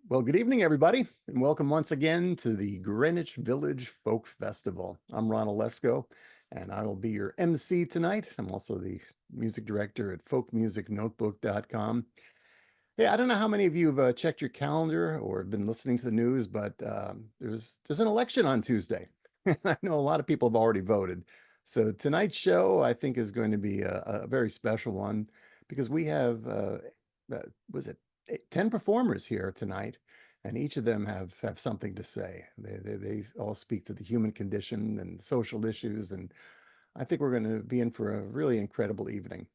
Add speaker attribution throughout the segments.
Speaker 1: Well, good evening, everybody, and welcome once again to the Greenwich Village Folk Festival. I'm Ron Olesko, and I will be your MC tonight. I'm also the music director at folkmusicnotebook.com. Hey, I don't know how many of you have checked your calendar or have been listening to the news, but there's an election on Tuesday. I know a lot of people have already voted. So tonight's show, I think, is going to be a very special one because we have, was it 10 performers here tonight, and each of them have something to say. They all speak to the human condition and social issues, and I think we're going to be in for a really incredible evening.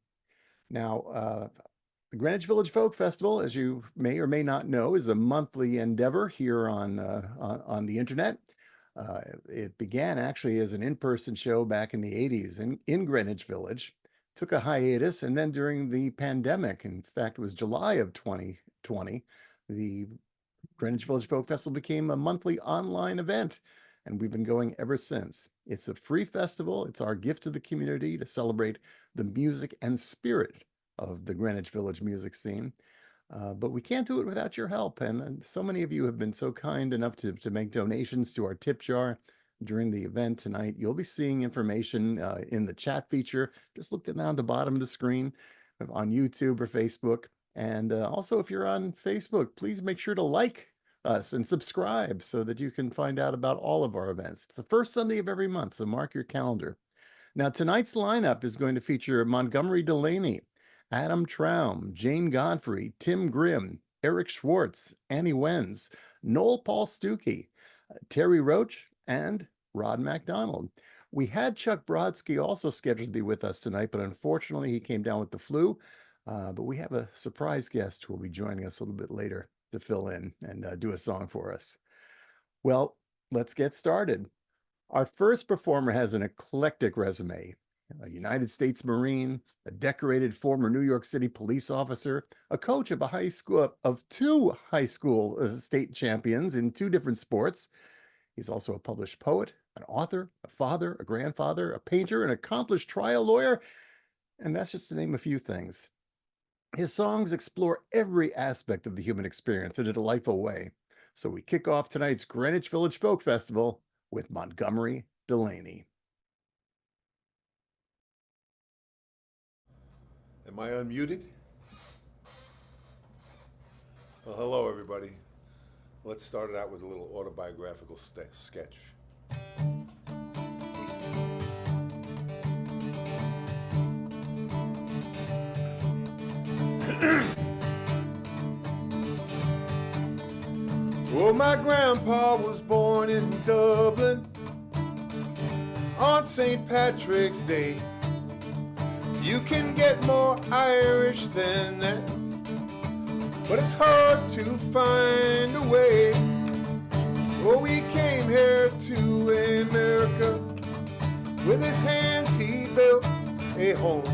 Speaker 1: Now, the Greenwich Village Folk Festival, as you may or may not know, is a monthly endeavor here on the internet. It began actually as an in-person show back in the 80s in Greenwich Village, took a hiatus, and then during the pandemic, in fact, it was July of 2020, the Greenwich Village Folk Festival became a monthly online event, and we've been going ever since. It's a free festival. It's our gift to the community to celebrate the music and spirit of the Greenwich Village music scene. But we can't do it without your help. And so many of you have been so kind enough to make donations to our tip jar during the event tonight. You'll be seeing information in the chat feature. Just look down the bottom of the screen on YouTube or Facebook. And also, if you're on Facebook, please make sure to like us and subscribe so that you can find out about all of our events. It's the first Sunday of every month, so mark your calendar. Now, tonight's lineup is going to feature Montgomery Delaney, Adam Traum, Jane Godfrey, Tim Grimm, Eric Schwartz, Annie Wenz, Noel Paul Stuckey, Terry Roach, and Rod MacDonald. We had Chuck Brodsky also scheduled to be with us tonight, but unfortunately he came down with the flu. But we have a surprise guest who will be joining us a little bit later to fill in and do a song for us. Well, let's get started. Our first performer has an eclectic resume. A United States Marine, a decorated former New York City police officer, a coach of two high school state champions in two different sports. He's also a published poet, an author, a father, a grandfather, a painter, an accomplished trial lawyer, and that's just to name a few things. His songs explore every aspect of the human experience in a delightful way. So we kick off tonight's Greenwich Village Folk Festival with Montgomery Delaney.
Speaker 2: Am I unmuted? Well, hello, everybody. Let's start it out with a little autobiographical sketch. Well, my grandpa was born in Dublin on St. Patrick's Day. You can get more Irish than that, but it's hard to find a way. Oh, he came here to America. With his hands he built a home.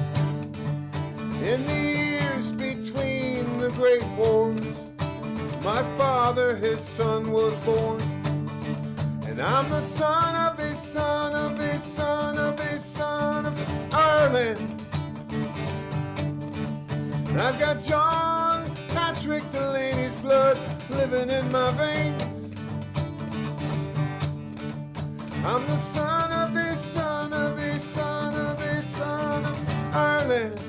Speaker 2: In the years between the great wars, my father, his son, was born. And I'm the son of a son of a son of a son of Ireland. And I've got John Patrick Delaney's blood living in my veins. I'm the son of a son of a son of a son of Ireland.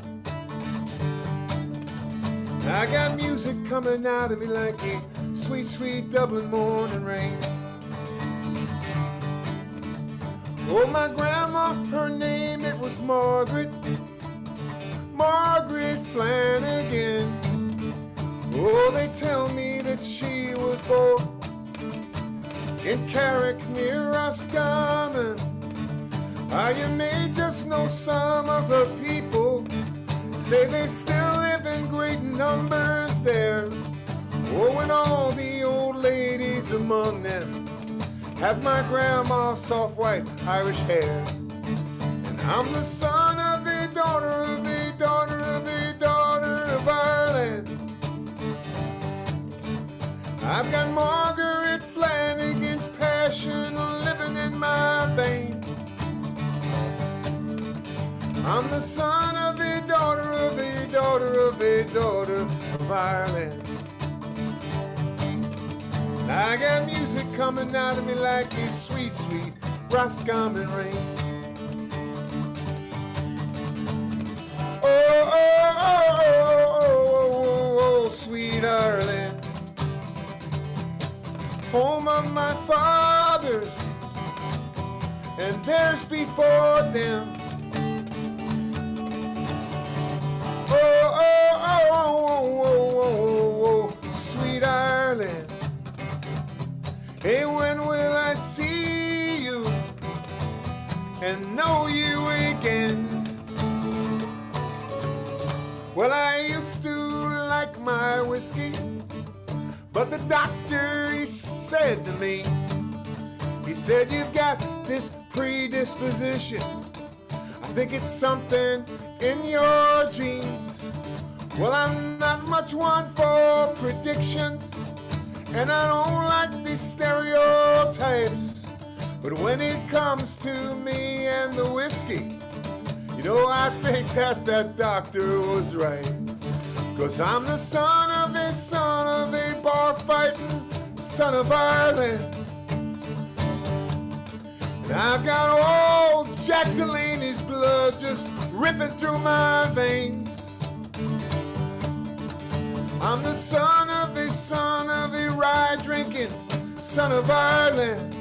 Speaker 2: I got music coming out of me like a sweet, sweet Dublin morning rain. Oh, my grandma, her name, it was Margaret Flanagan. Oh, they tell me that she was born in Carrick near Roscommon. You may just know some of her people, say they still live in great numbers there. Oh, and all the old ladies among them have my grandma's soft white Irish hair. And I'm the son of a daughter of a daughter of a daughter of Ireland. I've got Margaret Flanagan's passion living in my veins. I'm the son of a daughter of a daughter of a daughter of Ireland. music coming out of me like a sweet, sweet Roscommon rain. Oh, oh, oh, oh, oh, oh, sweet Ireland, home of my fathers and theirs before them. Oh, oh, oh, oh, oh, oh, oh, sweet Ireland. Hey, when will I see you and know you again? Well, I used to like my whiskey, but the doctor, he said to me, he said, you've got this predisposition. I think it's something in your genes. Well, I'm not much one for predictions, and I don't like these stereotypes. But when it comes to me and the whiskey, you know, I think that doctor was right. 'Cause I'm the son of a bar-fighting son of Ireland. And I've got old Jack Delaney's blood just ripping through my veins. I'm the son of a rye-drinking son of Ireland.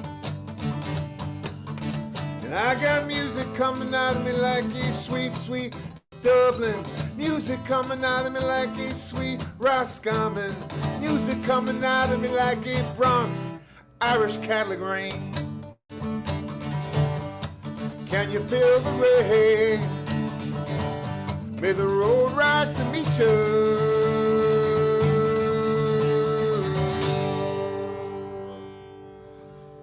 Speaker 2: And I got music coming out of me like a sweet, sweet Dublin. Music coming out of me like a sweet Roscommon. Music coming out of me like a Bronx Irish Catholic rain. Can you feel the rain? May the road rise to meet you.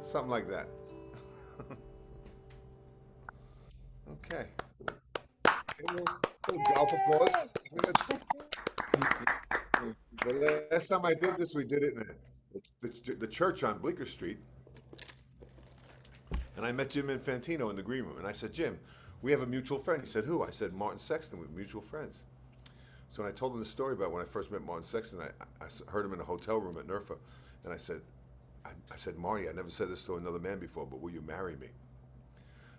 Speaker 2: Something like that. Okay. Golf applause. The last time I did this, we did it in the church on Bleecker Street. And I met Jim Infantino in the green room. And I said, Jim, we have a mutual friend. He said, who? I said, Martin Sexton. We're mutual friends. So when I told him the story about when I first met Martin Sexton, I heard him in a hotel room at NERFA. And I said, Marty, I never said this to another man before, but will you marry me?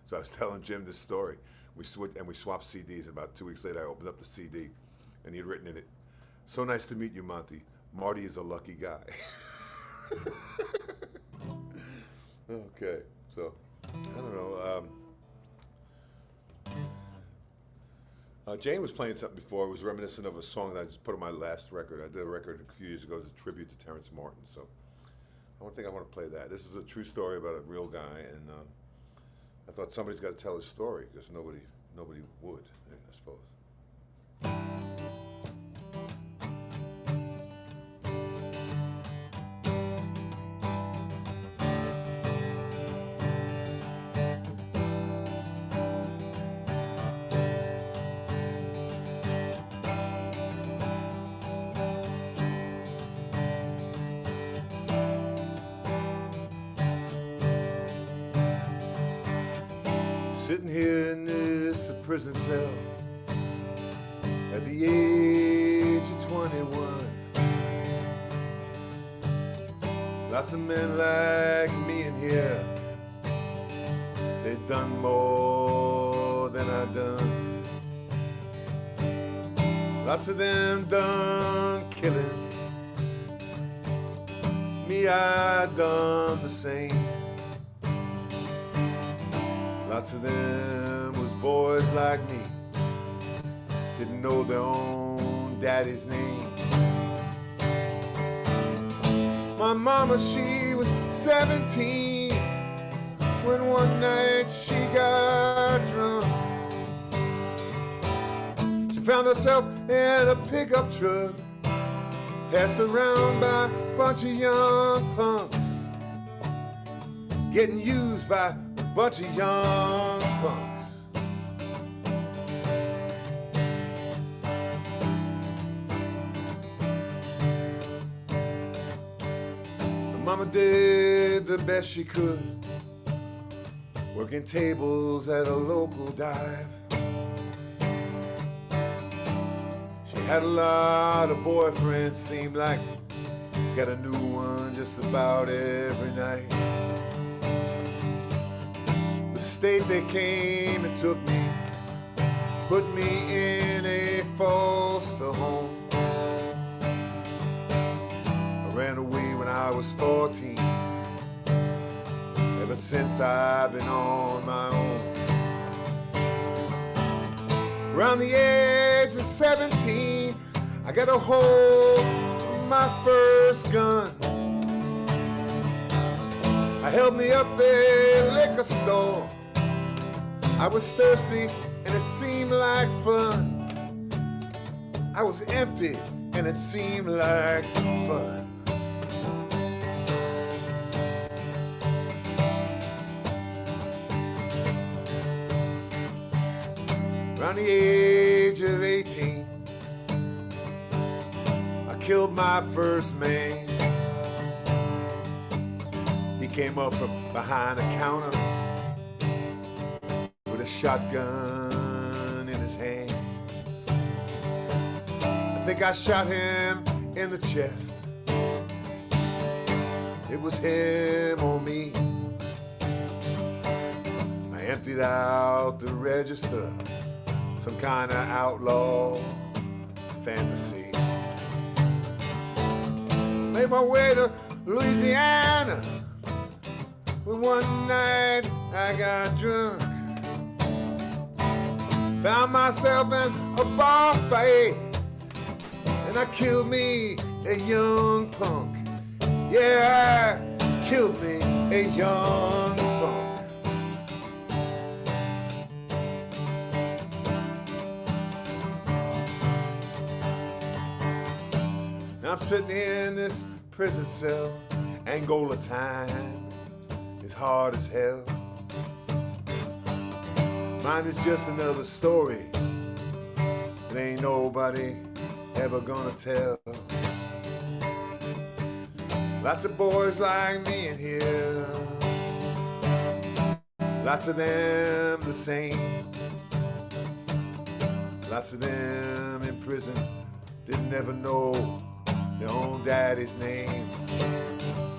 Speaker 2: So I was telling Jim this story. We swapped CDs. And about 2 weeks later, I opened up the CD, and he had written in it, so nice to meet you, Monty. Marty is a lucky guy. Okay, so, I don't know. Jane was playing something before. It was reminiscent of a song that I just put on my last record. I did a record a few years ago as a tribute to Terrence Martin. So I want to play that. This is a true story about a real guy, and I thought somebody's got to tell his story because nobody would, I suppose. Sitting here in this prison cell at the age of 21. Lots of men like me in here, they've done more than I've done. Lots of them done killings, me, I done the same. Lots of them was boys like me, didn't know their own daddy's name. My mama, she was 17 when one night she got drunk. She found herself in a pickup truck, passed around by a bunch of young punks, getting used by a bunch of young punks. Mama did the best she could, working tables at a local dive. She had a lot of boyfriends, seemed like Get a new one just about every night. The state they came and took me, put me in a foster home. I ran away when I was 14. Ever since I've been on my own. Around the age of 17, I got a hold of my first gun. I held me up a liquor store. I was thirsty and it seemed like fun. I was empty and it seemed like fun. Around the age of 18, I killed my first man. He came up from behind the counter with a shotgun in his hand. I think I shot him in the chest. It was him or me. I emptied out the register, some kind of outlaw fantasy. Made my way to Louisiana, when one night I got drunk. Found myself in a bar fight, and I killed me a young punk. Yeah, I killed me a young punk. I'm sitting in this prison cell, Angola time is hard as hell. Mine is just another story that ain't nobody ever gonna tell. Lots of boys like me in here, lots of them the same. Lots of them in prison didn't ever know their own daddy's name.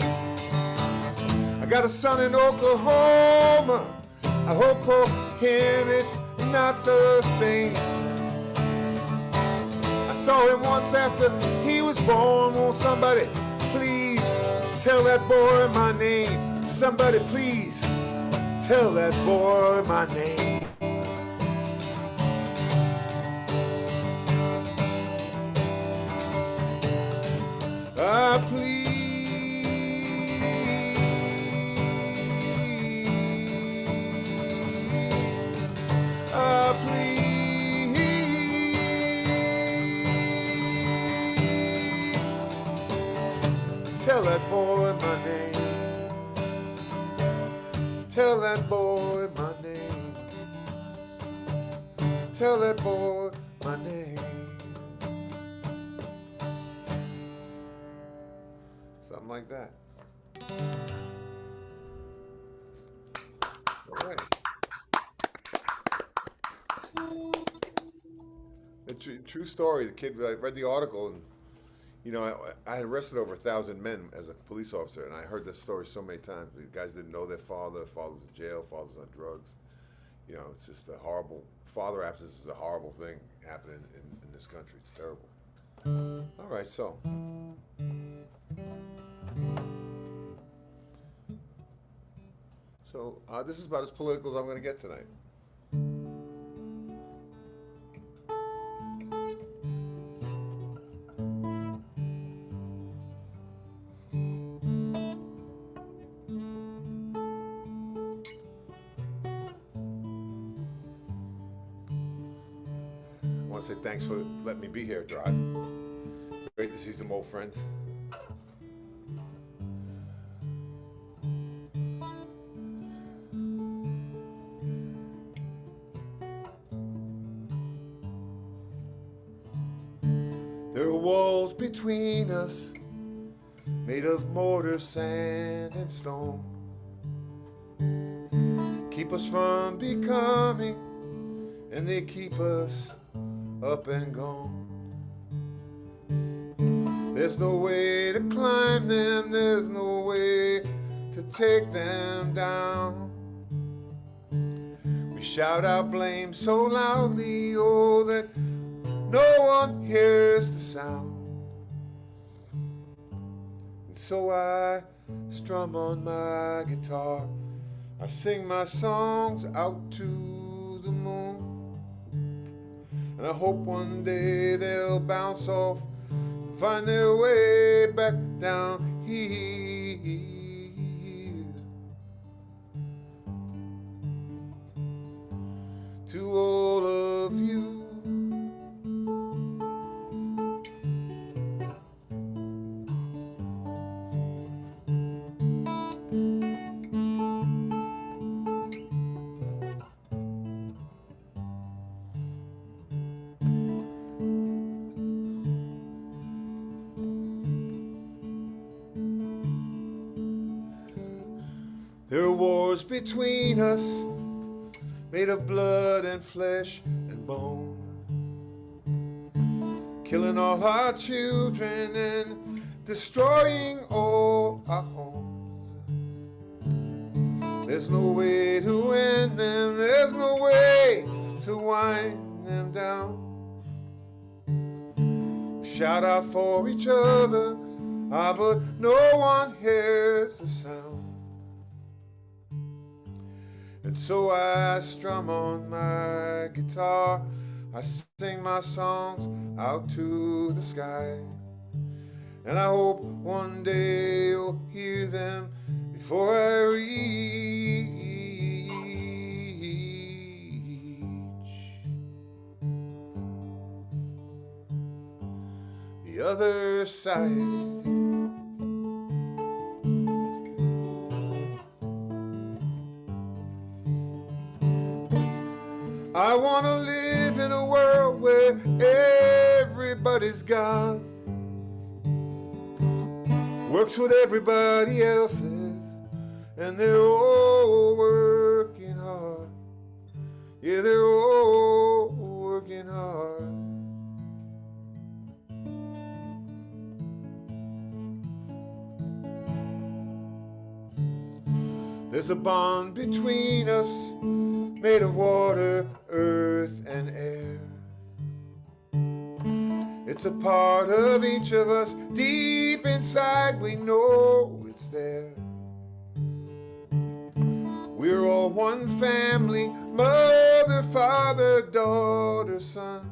Speaker 2: I got a son in Oklahoma. I hope for him it's not the same. I saw him once after he was born. Won't somebody please tell that boy my name? Somebody please tell that boy my name. Please, please, tell that boy my name. Tell that boy my name. Tell that boy my name. Something like that. All right. A true story. The kid, I read the article, and you know, I had arrested over 1,000 men as a police officer, and I heard this story so many times. The guys didn't know their father. Father was in jail. Father was on drugs. You know, it's just a horrible. Father absence is a horrible thing happening in this country. It's terrible. All right, so. So this is about as political as I'm going to get tonight. I want to say thanks for letting me be here, Drod. Great to see some old friends. There are walls between us, made of mortar, sand, and stone. Keep us from becoming, and they keep us up and gone. There's no way to climb them, there's no way to take them down. We shout out blame so loudly, oh, that no one hears the sound. And so I strum on my guitar, I sing my songs out to the moon, and I hope one day they'll bounce off and find their way back down here. To all of you, there are wars between us, made of blood and flesh and bone, killing all our children and destroying all our homes. There's no way to end them, there's no way to wind them down. We shout out for each other, but no one hears the sound. And so I strum on my guitar, I sing my songs out to the sky, and I hope one day you'll hear them before I reach the other side. I want to live in a world where everybody's God, works what everybody else is, and they're all working hard. Yeah, they're all working hard. There's a bond between us, made of water, earth, and air. It's a part of each of us, deep inside we know it's there. We're all one family, mother, father, daughter, son.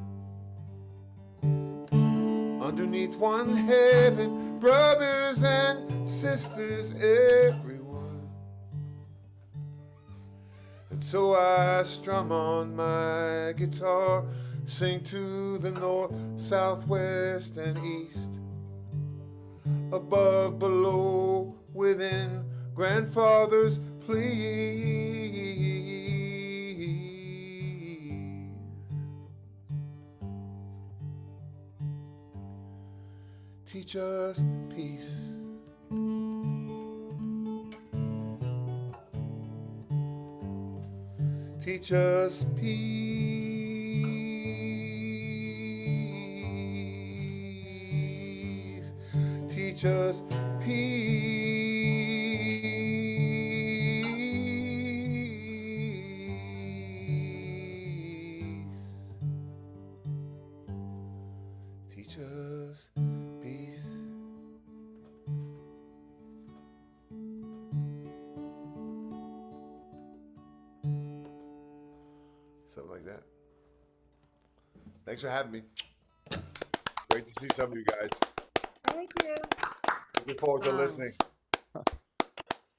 Speaker 2: Underneath one heaven, brothers and sisters, everyone. And so I strum on my guitar, sing to the north, south, west, and east. Above, below, within, grandfathers, please. Teach us peace. Teach us peace. Teach us peace. Teach us peace. Something like that. Thanks for having me. Great to see some of you guys.
Speaker 3: Thank you.
Speaker 2: Looking forward to listening.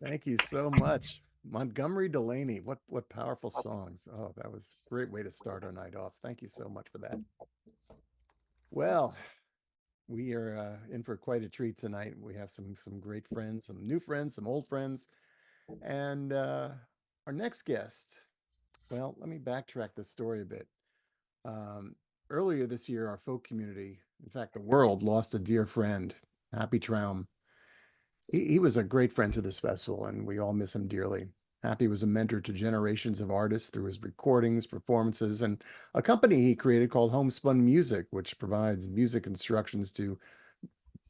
Speaker 1: Thank you so much. Montgomery Delaney, what powerful songs. Oh, that was a great way to start our night off. Thank you so much for that. Well, we are in for quite a treat tonight. We have some great friends, some new friends, some old friends. And our next guest, well, let me backtrack this story a bit. Earlier this year, our folk community, in fact, the world, lost a dear friend, Happy Traum. He was a great friend to this festival, and we all miss him dearly. Happy was a mentor to generations of artists through his recordings, performances, and a company he created called Homespun Music, which provides music instructions to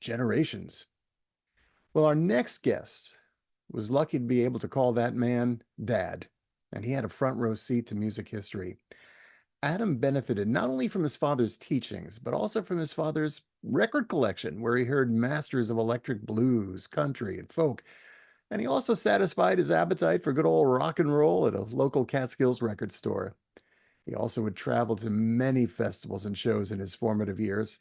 Speaker 1: generations. Well, our next guest was lucky to be able to call that man Dad, and he had a front row seat to music history. Adam benefited not only from his father's teachings, but also from his father's record collection, where he heard masters of electric blues, country, and folk. And he also satisfied his appetite for good old rock and roll at a local Catskills record store. He also would travel to many festivals and shows in his formative years,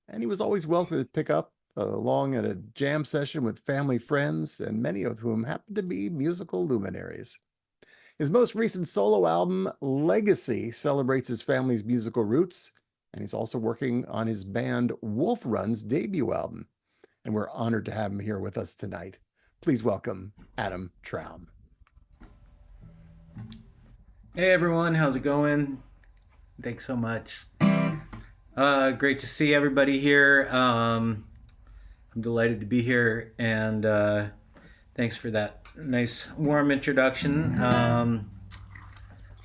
Speaker 1: and he was always welcome to pick up along at a jam session with family friends, and many of whom happened to be musical luminaries. His most recent solo album, Legacy, celebrates his family's musical roots, and he's also working on his band Wolf Run's debut album. And we're honored to have him here with us tonight. Please welcome Adam Traum.
Speaker 3: Hey everyone, how's it going? Thanks so much. Great to see everybody here. I'm delighted to be here, and thanks for that nice warm introduction.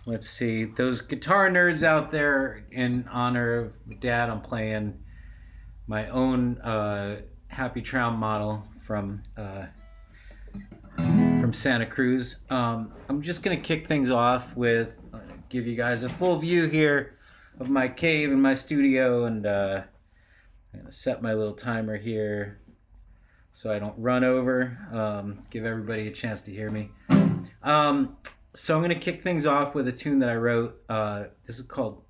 Speaker 3: Let's see, those guitar nerds out there, in honor of Dad, I'm playing my own Happy Traum model from Santa Cruz. I'm just gonna kick things off with give you guys a full view here of my cave and my studio, and I'm gonna set my little timer here so I don't run over. Give everybody a chance to hear me. So I'm gonna kick things off with a tune that I wrote. This is called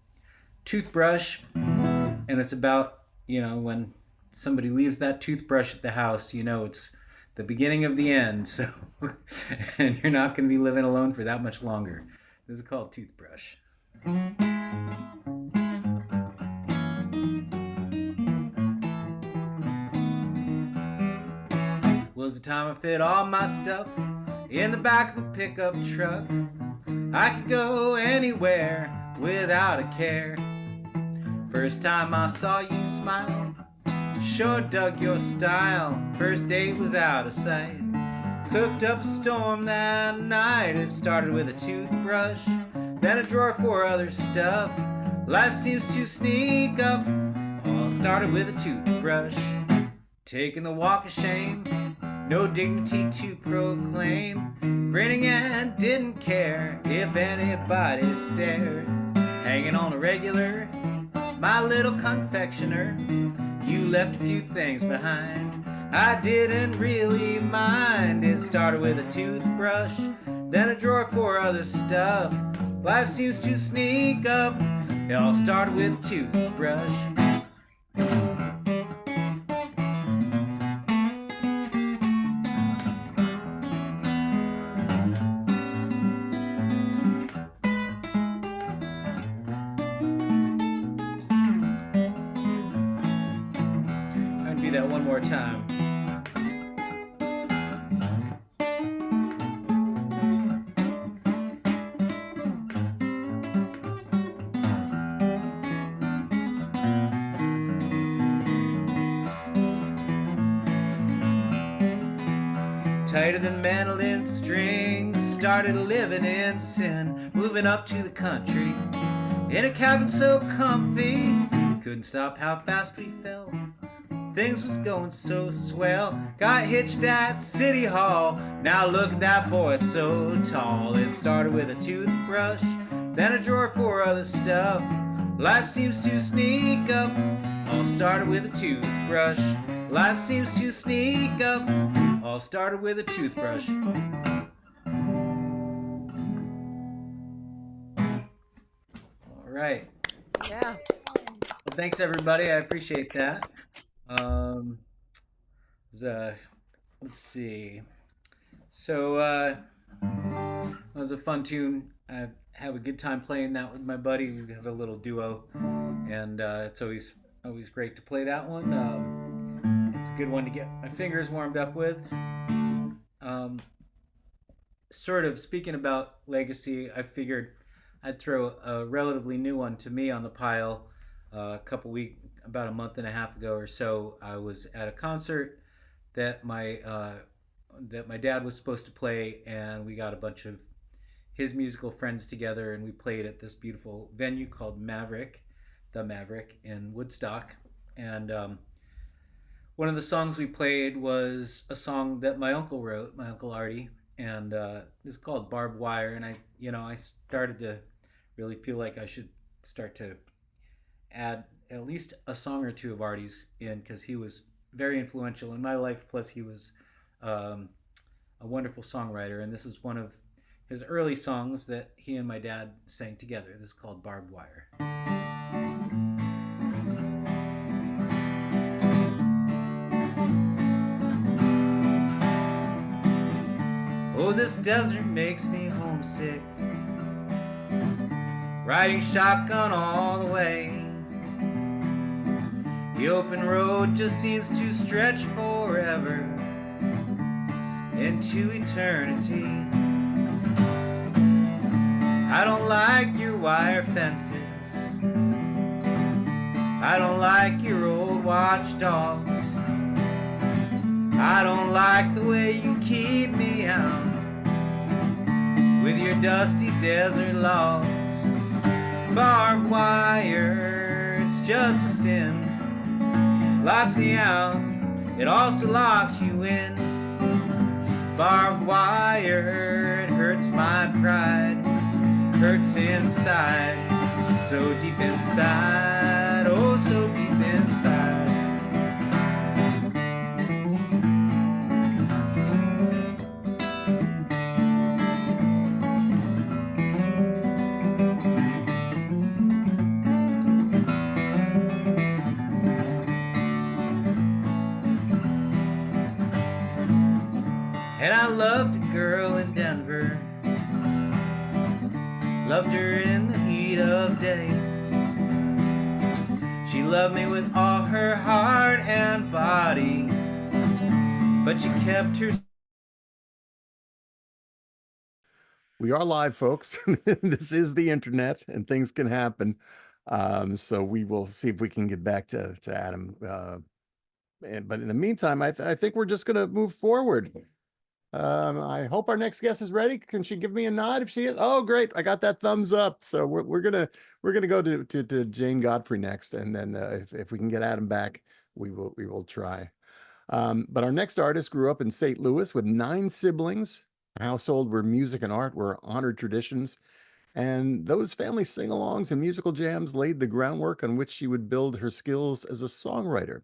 Speaker 3: Toothbrush, and it's about, when somebody leaves that toothbrush at the house, it's the beginning of the end. So, and you're not going to be living alone for that much longer. This is called Toothbrush. Was the time I fit all my stuff in the back of a pickup truck. I could go anywhere without a care. First time I saw you smile, sure dug your style. First date was out of sight. Cooked up a storm that night. It started with a toothbrush, then a drawer for other stuff. Life seems to sneak up. All started with a toothbrush. Taking the walk of shame, no dignity to proclaim. Grinning and didn't care if anybody stared. Hanging on a regular, my little confectioner. You left a few things behind, I didn't really mind. It started with a toothbrush, then a drawer for other stuff. Life seems to sneak up. It all started with a toothbrush. That one more time. Tighter than mandolin strings, started living in sin, moving up to the country in a cabin so comfy, couldn't stop how fast we fell. Things was going so swell. Got hitched at City Hall. Now look at that boy so tall. It started with a toothbrush, then a drawer for other stuff. Life seems to sneak up. All started with a toothbrush. Life seems to sneak up. All started with a toothbrush. All right.
Speaker 4: Yeah.
Speaker 3: Well, thanks everybody. I appreciate that. Let's see. So that was a fun tune. I have a good time playing that with my buddy. We have a little duo, and it's always great to play that one. It's a good one to get my fingers warmed up with. Sort of speaking about Legacy, I figured I'd throw a relatively new one to me on the pile. About a month and a half ago or so, I was at a concert that my dad was supposed to play, and we got a bunch of his musical friends together, and we played at this beautiful venue called the Maverick in Woodstock. And one of the songs we played was a song that my uncle wrote, my uncle Artie, and it's called Barbed Wire. And I started to really feel like I should start to add at least a song or two of Artie's in, because he was very influential in my life. Plus, he was um, a wonderful songwriter, and this is one of his early songs that he and my dad sang together. This is called Barbed Wire. Oh, this desert makes me homesick, riding shotgun all the way. The open road just seems to stretch forever into eternity. I don't like your wire fences, I don't like your old watchdogs, I don't like the way you keep me out with your dusty desert logs. Barbed wire, it's just a sin, locks me out, it also locks you in. Barbed wire, it hurts my pride, hurts inside, so deep inside, oh so deep inside. And I loved a girl in Denver, loved her in the heat of day. She loved me with all her heart and body, but she kept her...
Speaker 1: We are live, folks. This is the internet, and things can happen. So we will see if we can get back to Adam. But in the meantime, I think we're just going to move forward. I hope our next guest is ready. Can she give me a nod if she is? Oh, great! I got that thumbs up. So we're gonna go to Jane Godfrey next, and then if we can get Adam back, we will try. But our next artist grew up in St. Louis with 9 siblings, a household where music and art were honored traditions, and those family sing-alongs and musical jams laid the groundwork on which she would build her skills as a songwriter.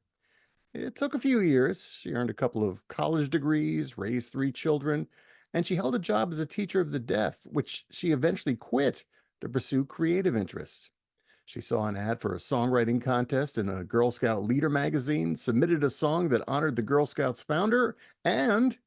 Speaker 1: It took a few years. She earned a couple of college degrees, raised 3 children, and she held a job as a teacher of the deaf, which she eventually quit to pursue creative interests. She saw an ad for a songwriting contest in a Girl Scout Leader magazine, submitted a song that honored the Girl Scouts founder, and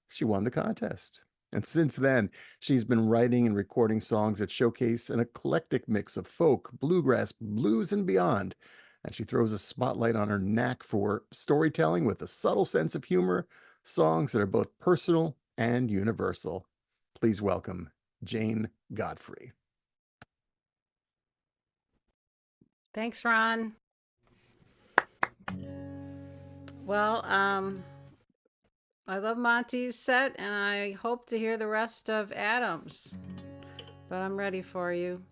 Speaker 1: she won the contest. And since then, she's been writing and recording songs that showcase an eclectic mix of folk, bluegrass, blues, and beyond. And she throws a spotlight on her knack for storytelling with a subtle sense of humor, songs that are both personal and universal. Please welcome Jane Godfrey.
Speaker 4: Thanks, Ron. Well, I love Monty's set, and I hope to hear the rest of Adam's, but I'm ready for you.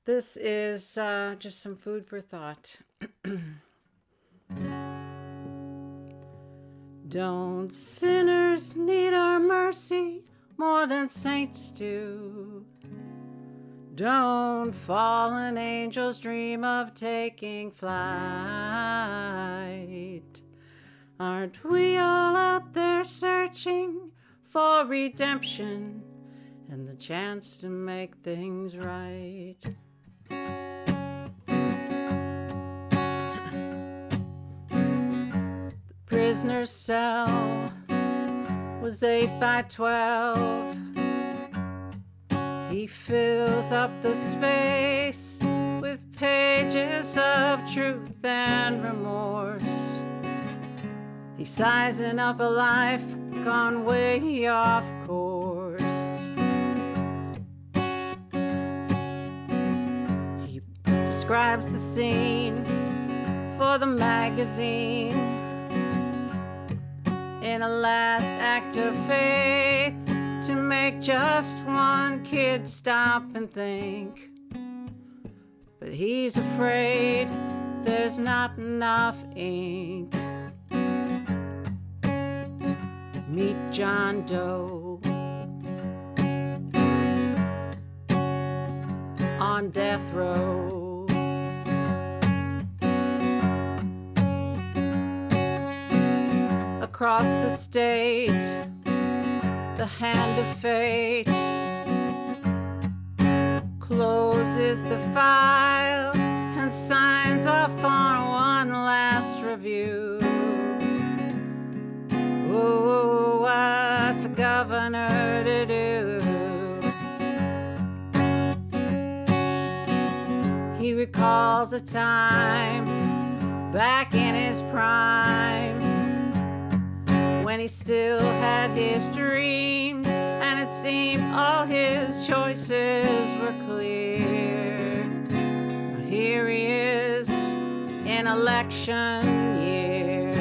Speaker 4: This is just some food for thought. Don't sinners need our mercy more than saints do? Don't fallen angels dream of taking flight? Aren't we all out there searching for redemption and the chance to make things right? The prisoner's cell was 8 by 12. He fills up the space with pages of truth and remorse. He's sizing up a life gone way off course. He describes the scene for the magazine in a last act of faith to make just one kid stop and think. But he's afraid there's not enough ink. Meet John Doe on death row. Across the state, the hand of fate closes the file and signs off on one last review. Oh, what's a governor to do? He recalls a time back in his prime when he still had his dreams and it seemed all his choices were clear. Now here he is in election year.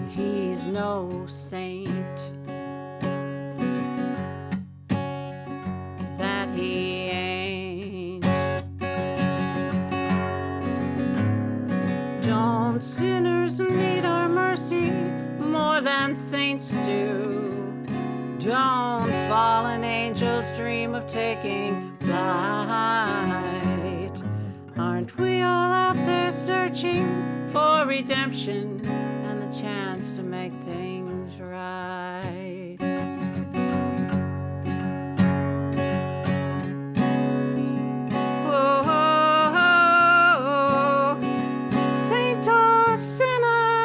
Speaker 4: He's no saint, that he ain't. Don't sinners need our mercy more than saints do? Don't fallen angels dream of taking flight? Aren't we all out there searching for redemption and the chance to make things right? Oh, saint or sinner,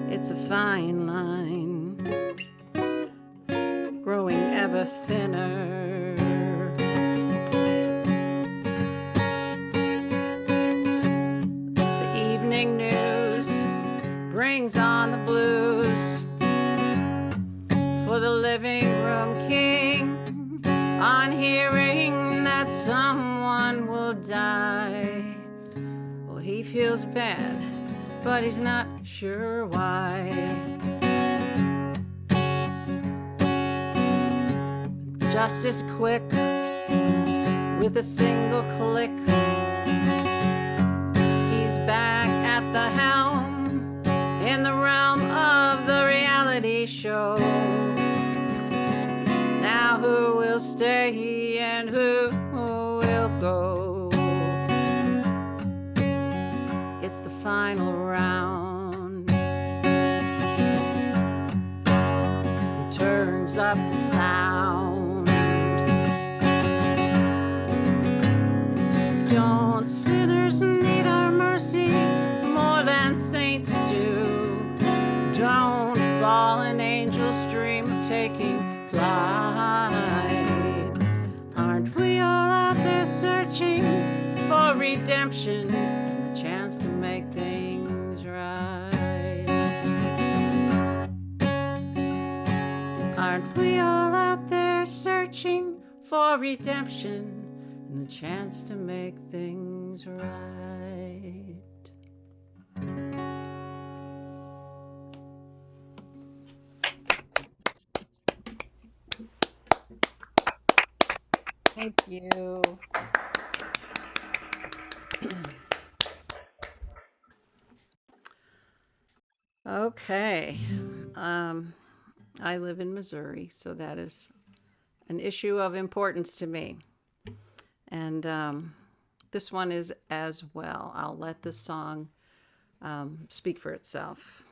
Speaker 4: it's a fine line, growing ever thinner. Brings on the blues for the living room king on hearing that someone will die. Well, he feels bad, but he's not sure why. Justice quick with a single click. He's back at the helm in the realm of the reality show. Now who will stay and who will go? It's the final round. He turns up the sound. Don't sinners need our mercy more than saints do? Don't fallen angels dream of taking flight? Aren't we all out there searching for redemption and the chance to make things right? Aren't we all out there searching for redemption and the chance to make things right? Thank you. Okay. I live in Missouri, so that is an issue of importance to me. And this one is as well. I'll let the song speak for itself.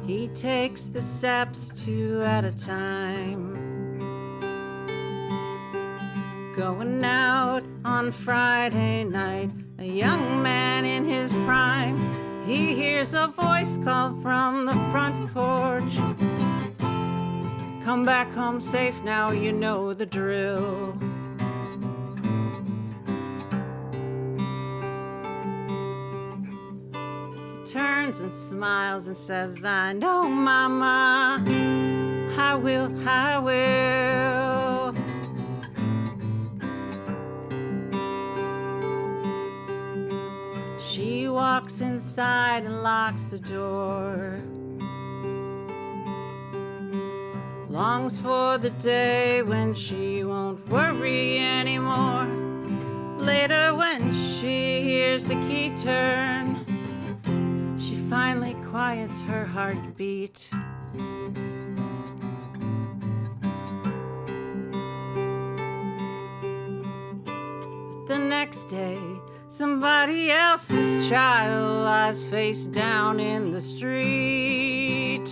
Speaker 4: He takes the steps two at a time, going out on Friday night, a young man in his prime. He hears a voice call from the front porch. Come back home safe now, you know the drill. Turns and smiles and says, I know, Mama, I will, I will. walks inside and locks the door. Longs for the day when she won't worry anymore. Later when she hears the key turn, she finally quiets her heartbeat. The next day, somebody else's child lies face down in the street.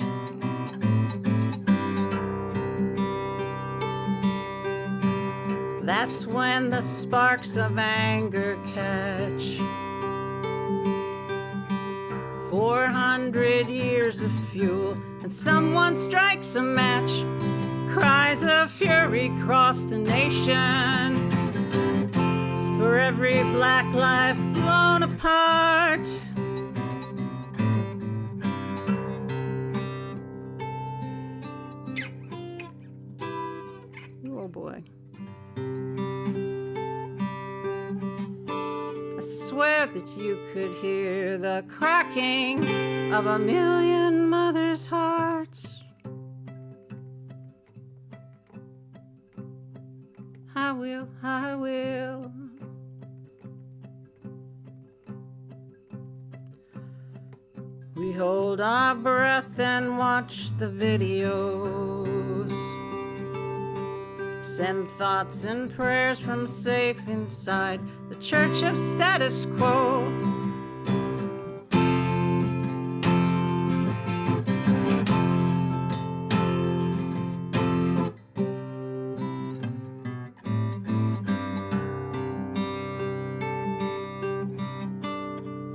Speaker 4: That's when the sparks of anger catch. 400 years of fuel, and someone strikes a match. Cries of fury cross the nation. For every black life blown apart. Oh boy. I swear that you could hear the cracking of a million mothers' hearts. I will. We hold our breath and watch the videos. Send thoughts and prayers from safe inside the church of status quo.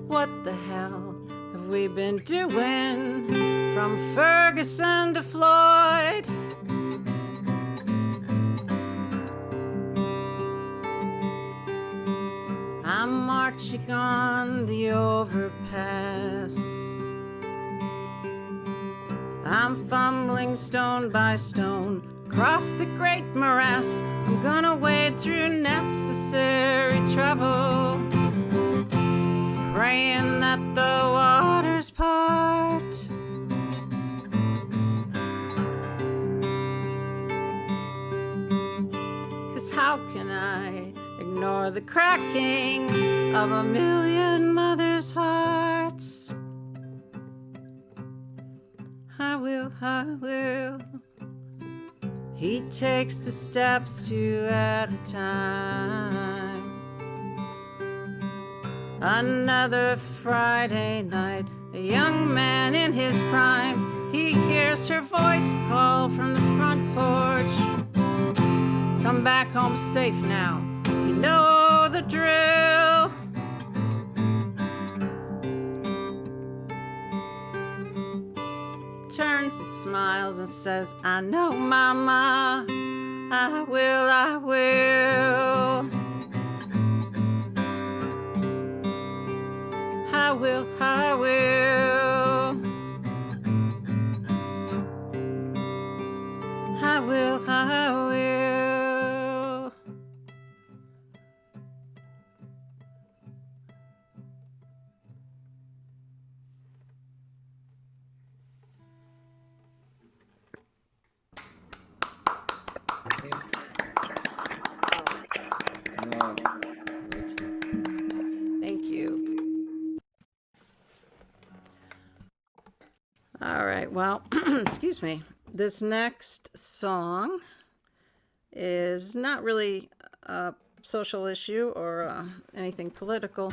Speaker 4: What the hell have we been doing from Ferguson to Floyd? I'm marching on the overpass. I'm fumbling stone by stone across the great morass. I'm gonna wade through necessary trouble, praying that the waters part. Cause how can I ignore the cracking of a million mothers' hearts? I will. He takes the steps 2 at a time. Another Friday night, a young man in his prime. He hears her voice call from the front porch. Come back home safe now, you know the drill. Turns and smiles and says, I know, Mama, I will. I will. I will. Thank you. All right, well, excuse me. This next song is not really a social issue or anything political.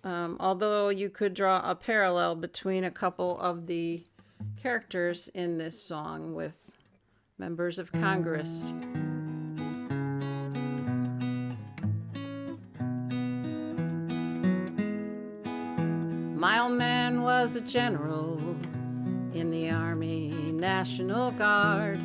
Speaker 4: Although you could draw a parallel between a couple of the characters in this song with members of Congress. Mileman was a general in the Army National Guard.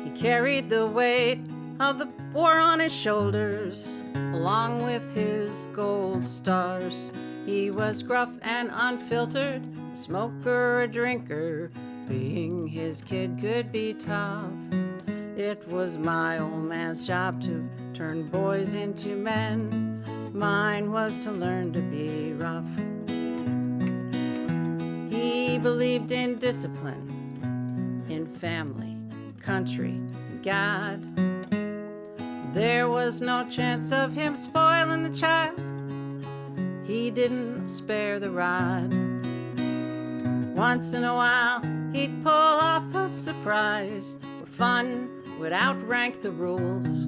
Speaker 4: He carried the weight of the war on his shoulders, along with his gold stars. He was gruff and unfiltered, a smoker, a drinker. Being his kid could be tough. It was my old man's job to turn boys into men. Mine was to learn to be rough. He believed in discipline, in family, country, and God. There was no chance of him spoiling the child. He didn't spare the rod. Once in a while, he'd pull off a surprise where fun would outrank the rules.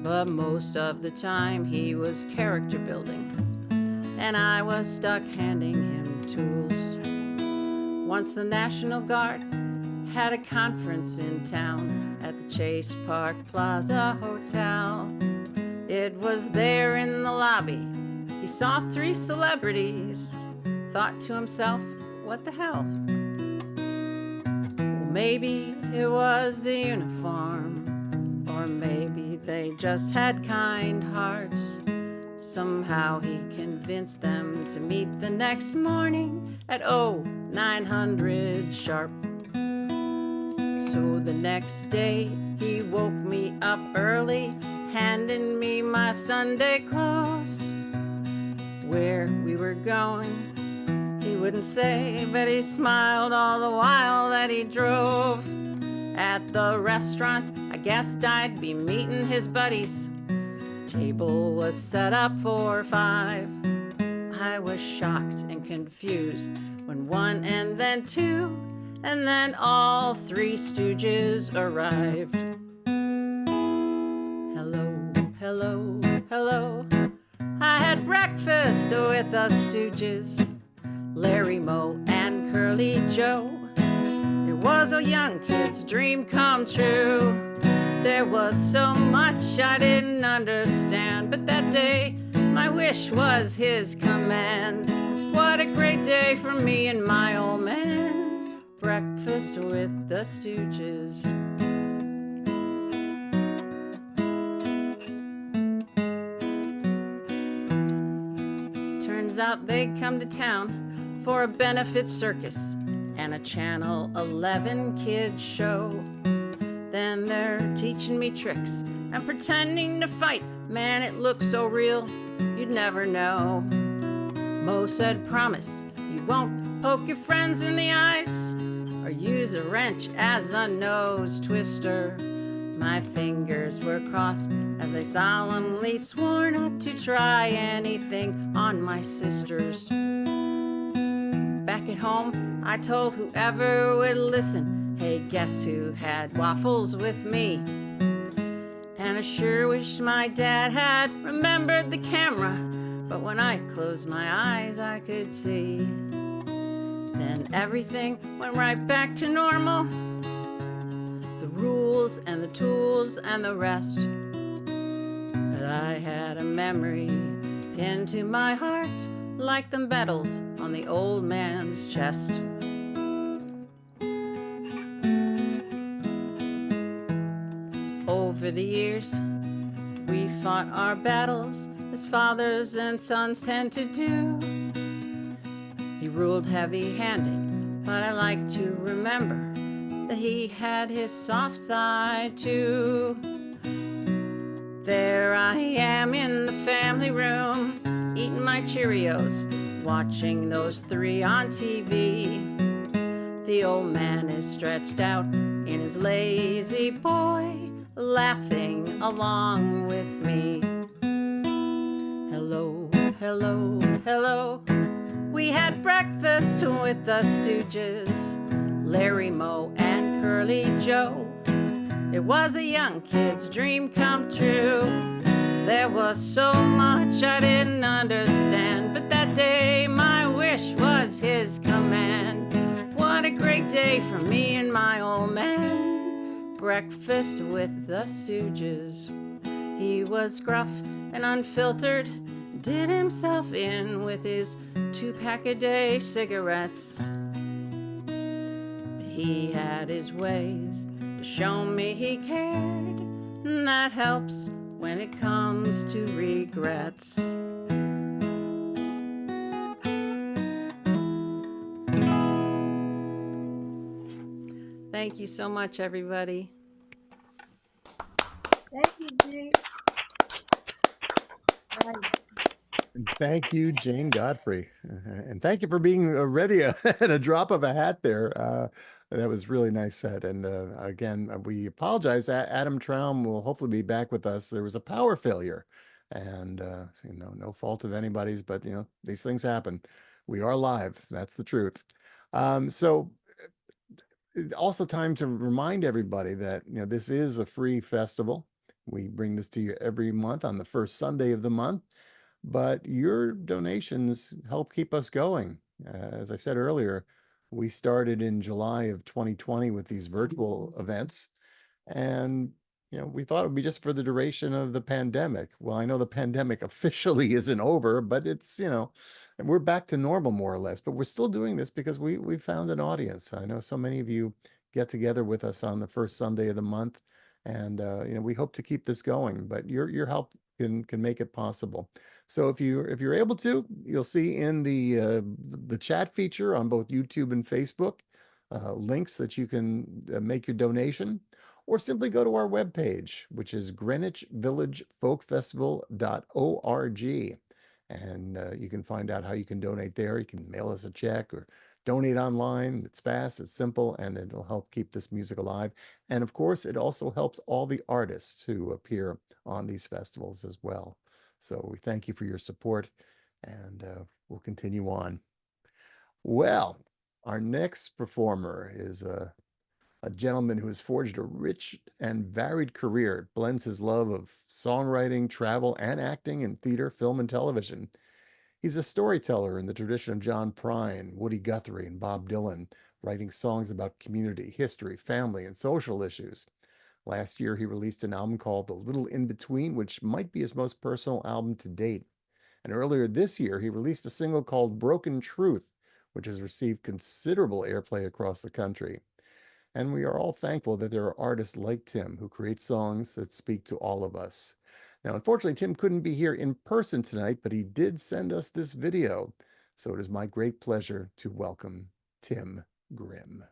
Speaker 4: But most of the time, he was character building, and I was stuck handing him tools. Once the National Guard had a conference in town at the Chase Park Plaza Hotel. It was there in the lobby. He saw 3 celebrities, thought to himself, what the hell? Well, maybe it was the uniform, or maybe they just had kind hearts. Somehow he convinced them to meet the next morning at 900 sharp. So the next day he woke me up early, handing me my Sunday clothes. Where we were going, he wouldn't say, but he smiled all the while that he drove. At the restaurant, I guessed I'd be meeting his buddies. The table was set up for 5. I was shocked and confused when 1 and then 2 and then all 3 stooges arrived. Hello, hello, hello. I had breakfast with the Stooges, Larry, Moe, and Curly Joe. It was a young kid's dream come true. There was so much I didn't understand, but that day my wish was his command. What a great day for me and my old man. Breakfast with the Stooges. Turns out they'd come to town for a benefit circus and a Channel 11 kids show. Then they're teaching me tricks and pretending to fight. Man, it looks so real, you'd never know. Mo said, promise you won't poke your friends in the eyes or use a wrench as a nose twister. My fingers were crossed as I solemnly swore not to try anything on my sisters. Back at home, I told whoever would listen, hey, guess who had waffles with me? And I sure wish my dad had remembered the camera, but when I closed my eyes, I could see. Then everything went right back to normal. The rules and the tools and the rest. But I had a memory pinned to my heart like the medals on the old man's chest. Over the years, we fought our battles as fathers and sons tend to do. He ruled heavy-handed, but I like to remember that he had his soft side too. There I am in the family room, eating my Cheerios, watching those 3 on TV. The old man is stretched out in his lazy boy, laughing along with me. Hello, hello, hello. We had breakfast with the Stooges, Larry, Moe, and Curly Joe. It was a young kid's dream come true. There was so much I didn't understand, but that day my wish was his command. What a great day for me and my old man. Breakfast with the Stooges. He was gruff and unfiltered, did himself in with his 2-pack-a-day cigarettes. But he had his ways to show me he cared, and that helps when it comes to regrets. Thank you so much, everybody.
Speaker 5: Thank you, Dee.
Speaker 1: And thank you, Jane Godfrey. And thank you for being ready at a drop of a hat there. That was really nice set. And again, we apologize. Adam Traum will hopefully be back with us. There was a power failure and, no fault of anybody's, but, these things happen. We are live. That's the truth. So also time to remind everybody that, this is a free festival. We bring this to you every month on the first Sunday of the month. But your donations help keep us going. As I said earlier, we started in July of 2020 with these virtual events. And, we thought it would be just for the duration of the pandemic. Well, I know the pandemic officially isn't over, but it's, we're back to normal more or less. But we're still doing this because we found an audience. I know so many of you get together with us on the first Sunday of the month. And, we hope to keep this going, but your help can make it possible. So if you're able to, you'll see in the chat feature on both YouTube and Facebook links that you can make your donation, or simply go to our webpage, which is greenwichvillagefolkfestival.org. And you can find out how you can donate there. You can mail us a check or donate online. It's fast, it's simple, and it'll help keep this music alive. And of course, it also helps all the artists who appear on these festivals as well. So we thank you for your support, and we'll continue on. Well, our next performer is a gentleman who has forged a rich and varied career. It blends his love of songwriting, travel, and acting in theater, film, and television. He's a storyteller in the tradition of John Prine, Woody Guthrie, and Bob Dylan, writing songs about community, history, family, and social issues. Last year, he released an album called The Little In-Between, which might be his most personal album to date. And earlier this year, he released a single called Broken Truth, which has received considerable airplay across the country. And we are all thankful that there are artists like Tim who create songs that speak to all of us. Now, unfortunately, Tim couldn't be here in person tonight, but he did send us this video. So it is my great pleasure to welcome Tim Grimm.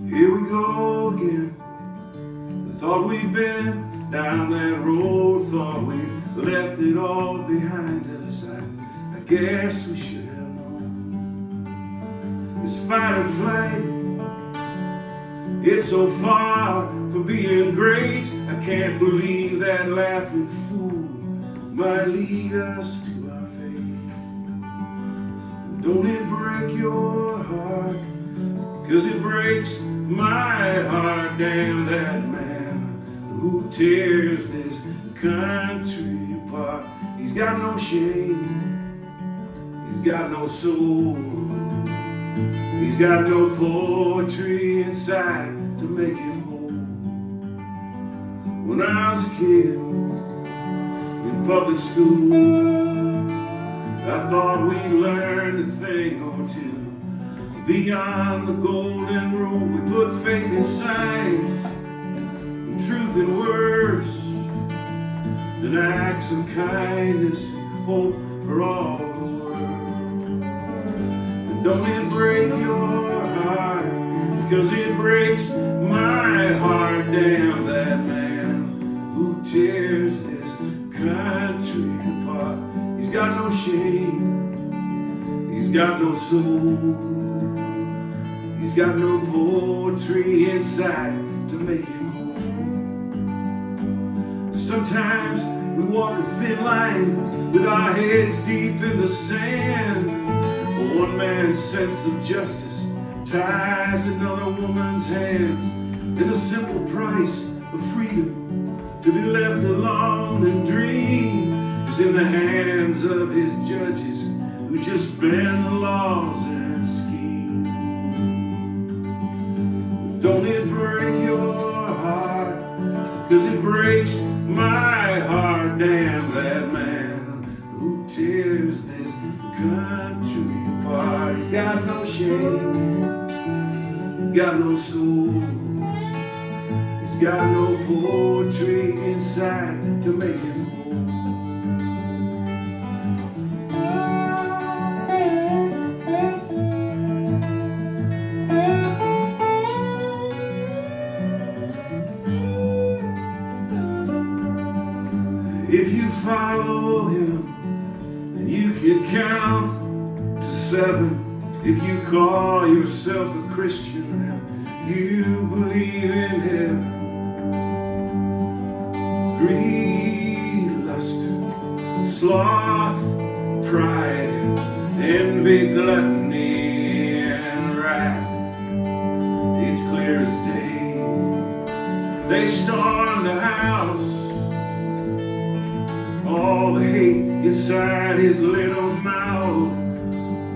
Speaker 5: Here we go again. Thought we'd been down that road, thought we left it all behind us. I guess we should have known. This fight or flight, it's so far from being great. I can't believe that laughing fool might lead us to our fate. Don't it break your heart? 'Cause it breaks my heart. Damn that man who tears this country apart. He's got no shame, he's got no soul, he's got no poetry inside to make him whole. When I was a kid in public school, I thought we learned a thing or two. Beyond the golden rule, we put faith in science, and truth in words, and acts of kindness, hope for all the world. And don't it break your heart? Because it breaks my heart. Damn that man who tears this country apart. He's got no shame, he's got no soul, he's got no poetry inside to make him whole. Sometimes we walk a thin line with our heads deep in the sand. One man's sense of justice ties another woman's hands. And the simple price of freedom to be left alone and dream is in the hands of his judges who just bend the laws and scheme. Don't it break your heart? 'Cause it breaks my heart. Damn that man who tears this country apart. He's got no shame, he's got no soul, he's got no poetry inside to make him whole. can count to 7 if you call yourself a Christian and you believe in heaven. Greed, lust, sloth, pride, envy, gluttony, and wrath. It's clear as day. They storm the house. All the hate inside his little mouth.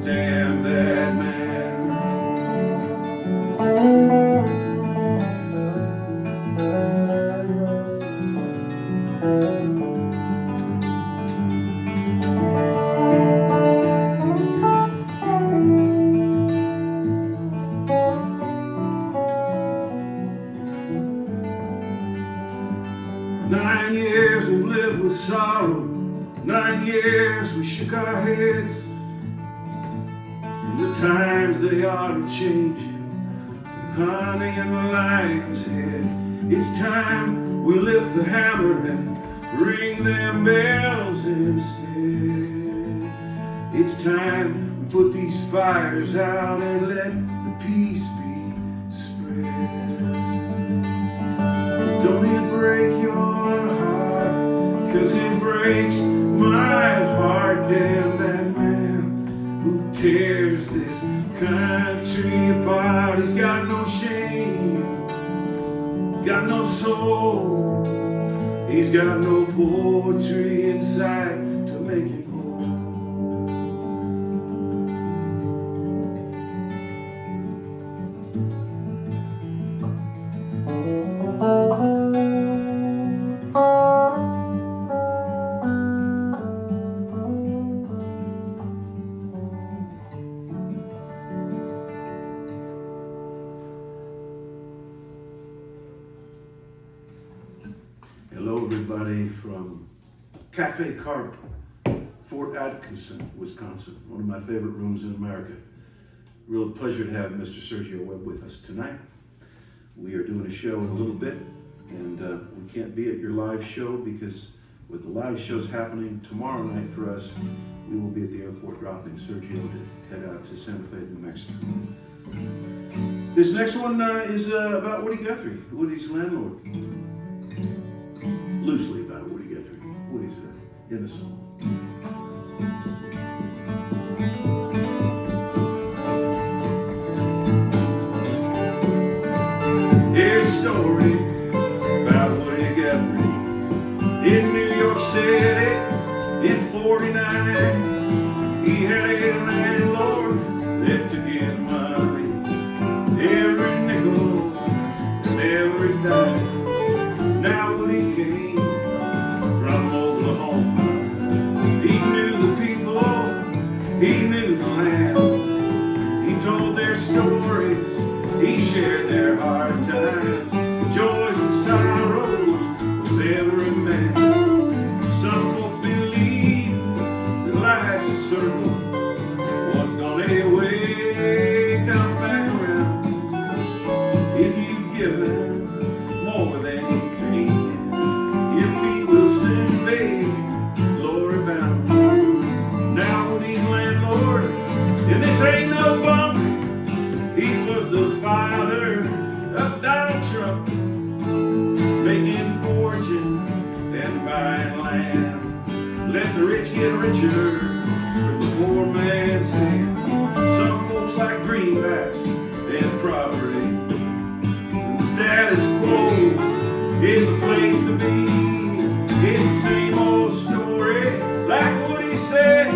Speaker 5: Damn that man. 9 years we've lived with sorrow. 9 years we shook our heads. And the times they are changing. Honey in the lion's head. It's time we lift the hammer and ring them bells instead. It's time we put these fires out and let the peace be spread. 'Cause don't it break your heart? 'Cause it breaks my heart. Damn that man who tears this country apart. He's got no shame, got no soul. He's got no poetry inside to make him whole. Hello, everybody from Cafe Carp, Fort Atkinson, Wisconsin. One of my favorite rooms in America. Real pleasure to have Mr. Sergio Webb with us tonight. We are doing a show in a little bit, and we can't be at your live show because with the live shows happening tomorrow night for us, we will be at the airport dropping Sergio to head out to Santa Fe, New Mexico. This next one is about Woody Guthrie, Woody's landlord. Loosely about Woody Guthrie. Woody's in the song. Here's a story about Woody Guthrie in New York City in '49. He had a landlord that took his money, every nickel and every dime. Now Woody came from Oklahoma. He knew the people, he knew the land. He told their stories, he shared their hard times, joys and sorrows with every man. Some folks believe that life's a circle. What's gone away comes back around. If you've given more than you've taken, your feet will soon be glory bound. Now Woody's landlord, and this ain't no bunk. He was the father of Donald Trump, making fortune and buying land. Let the rich get richer from the poor man's hand. Some folks like greenbacks and property. And the status quo is the place to be. It's the same old story, like Woody said.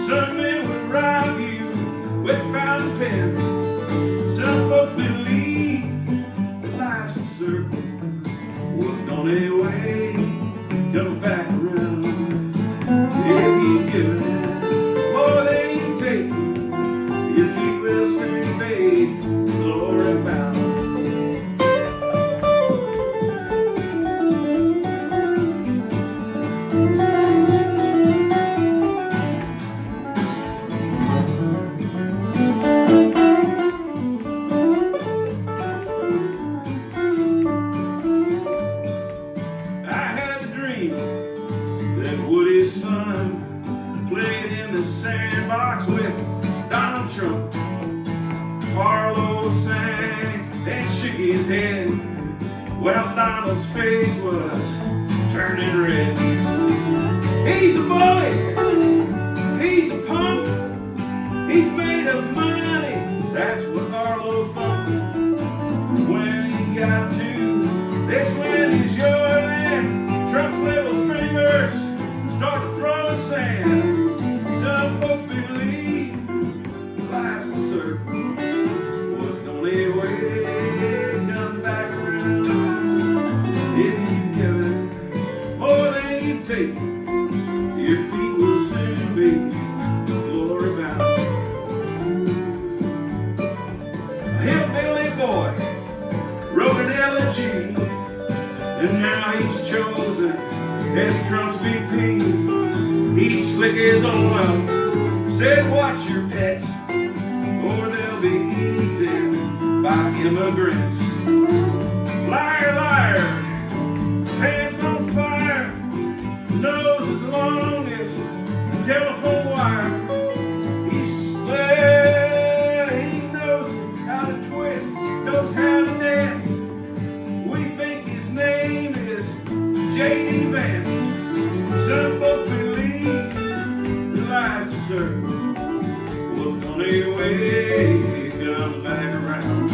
Speaker 5: Some men would rob you with fountain pen. Some folks believe that life's a circle. What's gone away comes back around. If you've given more than you've taken, your feet will soon fade, glory bound. I played in the sandbox with Donald Trump. Harlow sang and shook his head while Donald's face was turning red. He's a bully, he's a punk, he's made of money, that's what Harlow thought. When he got to this land is your land, Trump's little fingers started throwing sand. Some folks believe life's a circle, what's gonna anyway come back around. If you've given more than you've taken, your feet will soon be glory bound. A hillbilly boy wrote an elegy, and now he's chosen as Trump's VP. He's slick as oil, said watch your pets, or they'll be eaten by immigrants. Liar, liar, pants on fire, nose as long as a telephone wire. He's slick, he knows how to twist, knows how to dance. We think his name is J.D. Vance. Some folk believe that life's a circle, what's gonna anyway come back around.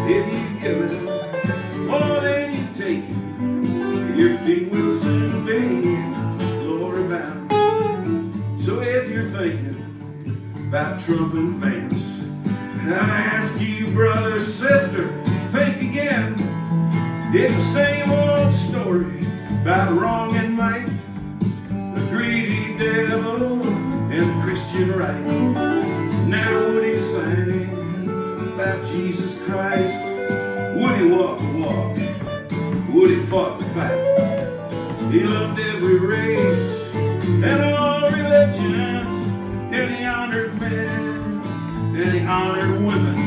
Speaker 5: If you give it more than you've taken, your feet will soon be glory bound. So if you're thinking about Trump and Vance, I ask you, brother, sister, think again. It's the same old story about wrong and might, the greedy devil and the Christian right. Now would he sing about Jesus Christ? Would he walk the walk? Would he fought the fight? He loved every race and all religions, and he honored men and he honored women.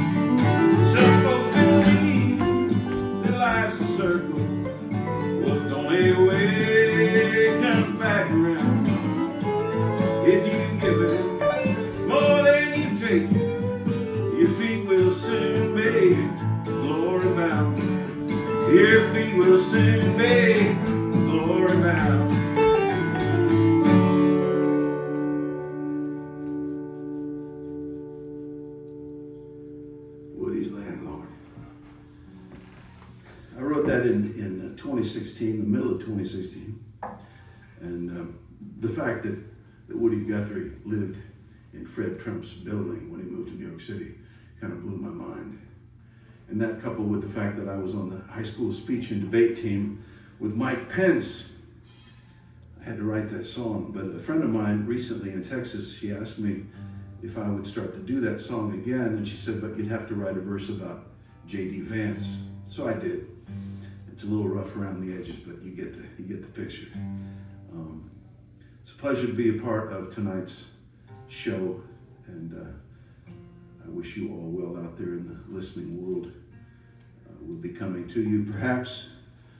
Speaker 5: Some folks believe that life's a circle, what's gonna anyway come back around. If you give it more than you've taken, your feet will soon be glory bound. Your feet will soon be glory bound. Woody's Landlord. I wrote that in 2016, the middle of 2016. And the fact that Woody Guthrie lived in Fred Trump's building when he moved to New York City kind of blew my mind. And that coupled with the fact that I was on the high school speech and debate team with Mike Pence, I had to write that song. But a friend of mine recently in Texas, she asked me if I would start to do that song again. And she said, but you'd have to write a verse about J.D. Vance. So I did. It's a little rough around the edges, but you get the picture. It's a pleasure to be a part of tonight's show, and I wish you all well out there in the listening world. We'll be coming to you, perhaps,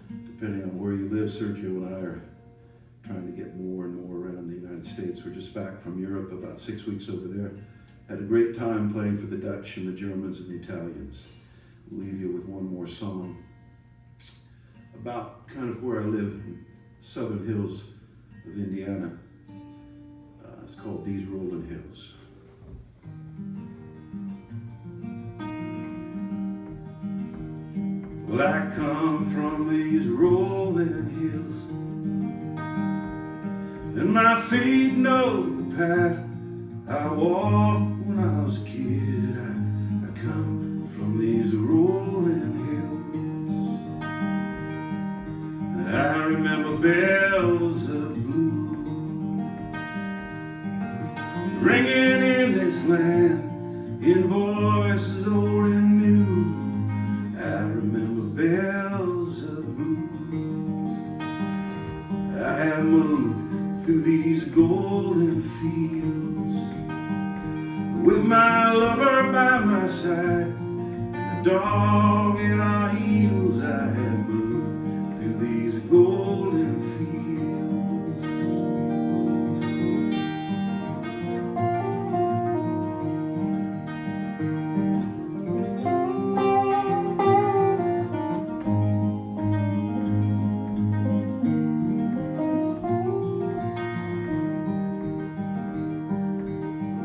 Speaker 5: depending on where you live. Sergio and I are trying to get more and more around the United States. We're just back from Europe, about 6 weeks over there. Had a great time playing for the Dutch and the Germans and the Italians. We'll leave you with one more song about kind of where I live in southern hills of Indiana. It's called These Rolling Hills. Well, I come from these rolling hills, and my feet know the path I walked when I was a kid. I come from these rolling hills, and I remember bells of blue ringing in this land in voices old and new. I remember bells of blue. I have moved through these golden fields with my lover by my side, and a dog in our heels. I have moved through these golden fields.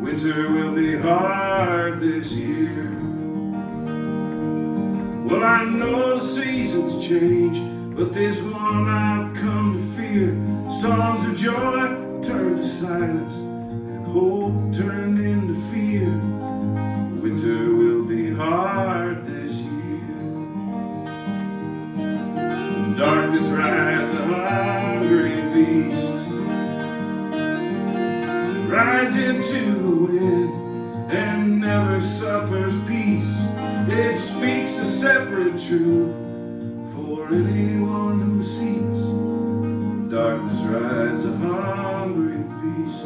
Speaker 5: winter will be hard this year. Well, I know the seasons change, but this one I've come to fear. Songs of joy turn to silence, and hope turned into fear. Winter will be hard this year. Darkness rides a hungry beast, rides into the wind and never suffers peace. It speaks a separate truth for anyone who seeks. Darkness rides a hungry beast.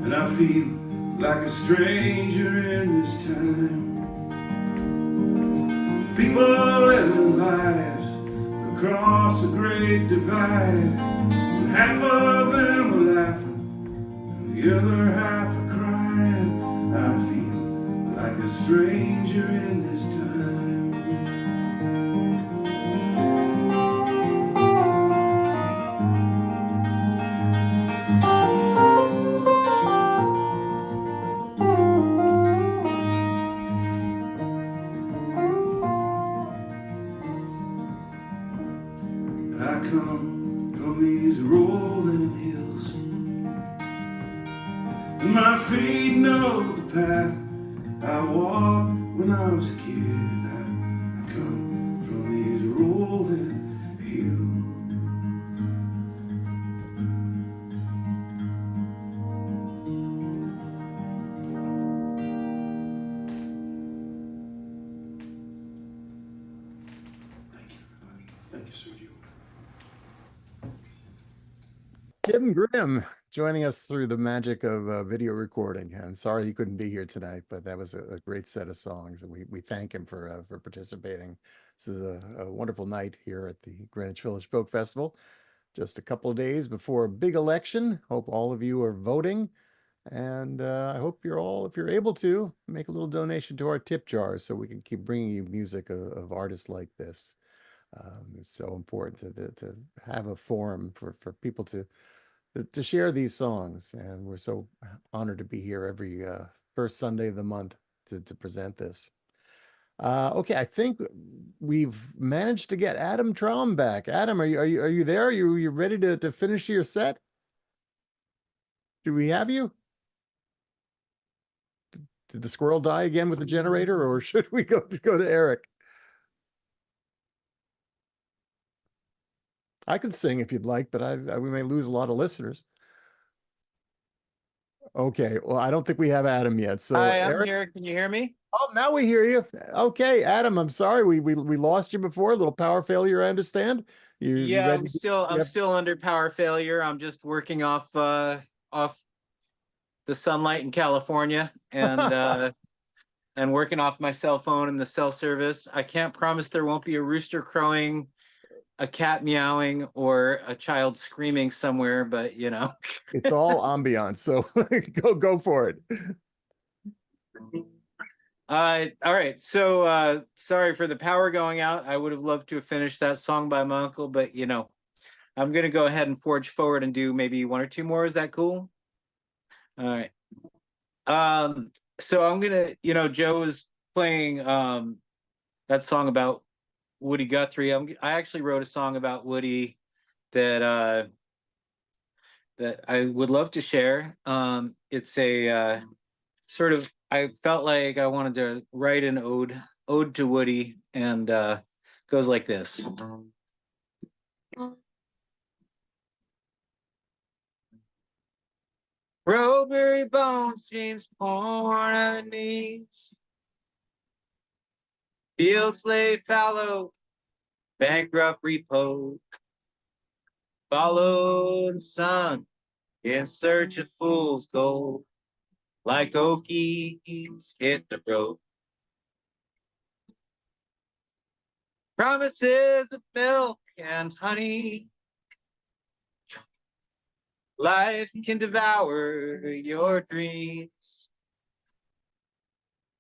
Speaker 5: And I feel like a stranger in this time. People living lives across a great divide. And half of them are laughing, and the other half are crying. I feel like a stranger in this time. I come from these rolling hills, and my feet know the path I walked when I was a kid. I come from these rolling hills. Thank you, everybody. Thank you, Sergio.
Speaker 1: Jim Grimm joining us through the magic of video recording. I'm sorry he couldn't be here tonight, but that was a great set of songs, and we thank him for participating. This is a wonderful night here at the Greenwich Village Folk Festival. Just a couple of days before a big election. Hope all of you are voting, and I hope you're all, if you're able to, make a little donation to our tip jar so we can keep bringing you music of artists like this. It's so important to have a forum for people to share these songs, and we're so honored to be here every first Sunday of the month to present this. Okay, I think we've managed to get Adam Traum back. Adam, are you there? Are you ready to finish your set? Do we have you? Did the squirrel die again with the generator, or should we go to Eric? I could sing if you'd like, but we may lose a lot of listeners. Okay, well, I don't think we have Adam yet. So
Speaker 3: Hi, I'm
Speaker 1: Eric,
Speaker 3: here. Can you hear me?
Speaker 1: oh, now we hear you. Okay, Adam, I'm sorry we lost you before. A little power failure, I understand. You
Speaker 3: Yeah,
Speaker 1: ready?
Speaker 3: I'm still under power failure. I'm just working off off the sunlight in California and working off my cell phone and the cell service. I can't promise there won't be a rooster crowing, a cat meowing, or a child screaming somewhere, but you know.
Speaker 1: It's all ambiance, so go for it.
Speaker 3: All right. So sorry for the power going out. I would have loved to have finished that song by my uncle, but you know, I'm gonna go ahead and forge forward and do maybe one or two more. Is that cool? All right. So I'm gonna, you know, Joe is playing that song about Woody Guthrie. I actually wrote a song about Woody that that I would love to share. It's a sort of, I felt like I wanted to write an ode to Woody, and goes like this. Robury bones, jeans torn at the knees. Fields lay fallow, bankrupt repo. Follow the sun in search of fool's gold. Like Okies hit the road. Promises of milk and honey. Life can devour your dreams,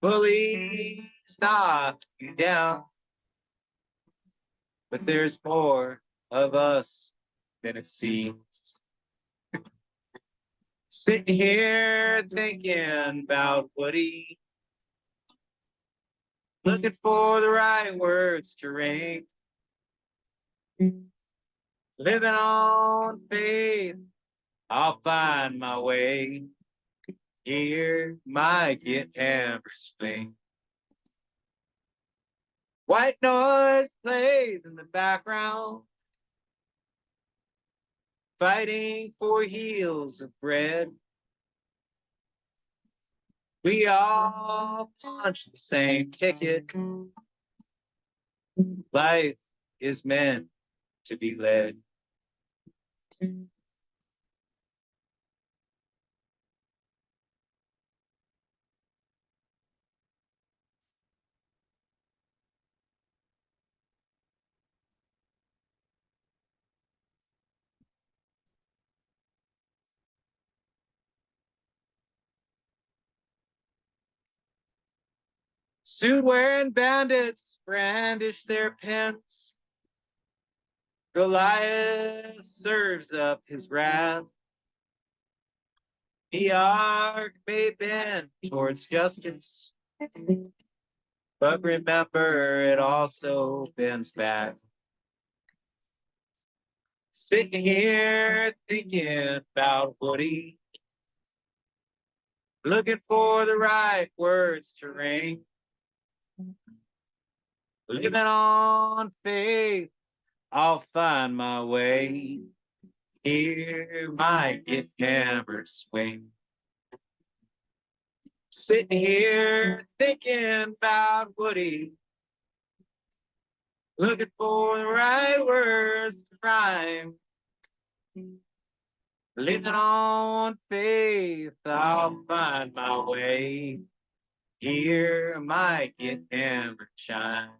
Speaker 3: bullies knock you down, but there's more of us than it seems. Sitting here thinking about Woody, looking for the right words to ring. Living on faith, I'll find my way. Here might get hammer swing. White noise plays in the background, fighting for heels of bread. We all punch the same ticket. Life is meant to be led. Suit-wearing bandits brandish their pens. Goliath serves up his wrath. The arc may bend towards justice, but remember it also bends back. Sitting here thinking about Woody, looking for the right words to ring. Living on faith, I'll find my way. Here might get hammered swing. Sitting here thinking about Woody, looking for the right words to rhyme. Living on faith, I'll find my way. Here might get hammered shine.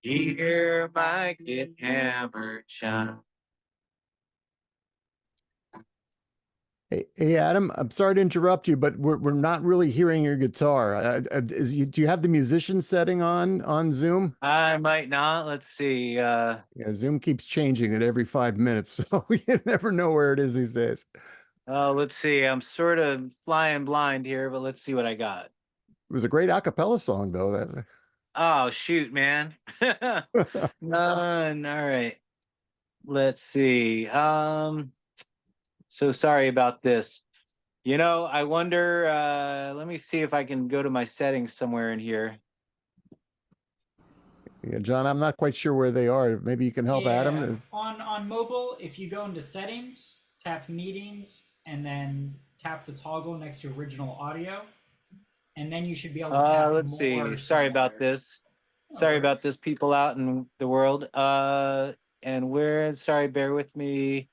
Speaker 3: Here might get hammered shine.
Speaker 1: Hey, Adam, I'm sorry to interrupt you, but we're not really hearing your guitar. Do you have the musician setting on Zoom?
Speaker 3: I might not. Let's see.
Speaker 1: Yeah, Zoom keeps changing it every 5 minutes, so you never know where it is these days.
Speaker 3: Let's see. I'm sort of flying blind here, but let's see what I got.
Speaker 1: It was a great a cappella song, though. That
Speaker 3: Oh, shoot, man. None. All right. Let's see. So sorry about this. You know, I wonder, let me see if I can go to my settings somewhere in here.
Speaker 1: Yeah, John, I'm not quite sure where they are. Maybe you can help Adam.
Speaker 6: On mobile, if you go into settings, tap meetings, and then tap the toggle next to original audio, and then you should be able to tap
Speaker 3: Let's
Speaker 6: more
Speaker 3: see. Sorry about
Speaker 6: songwriters.
Speaker 3: this.
Speaker 6: No
Speaker 3: Sorry
Speaker 6: worries.
Speaker 3: about this, people out in the world. And where, sorry, bear with me.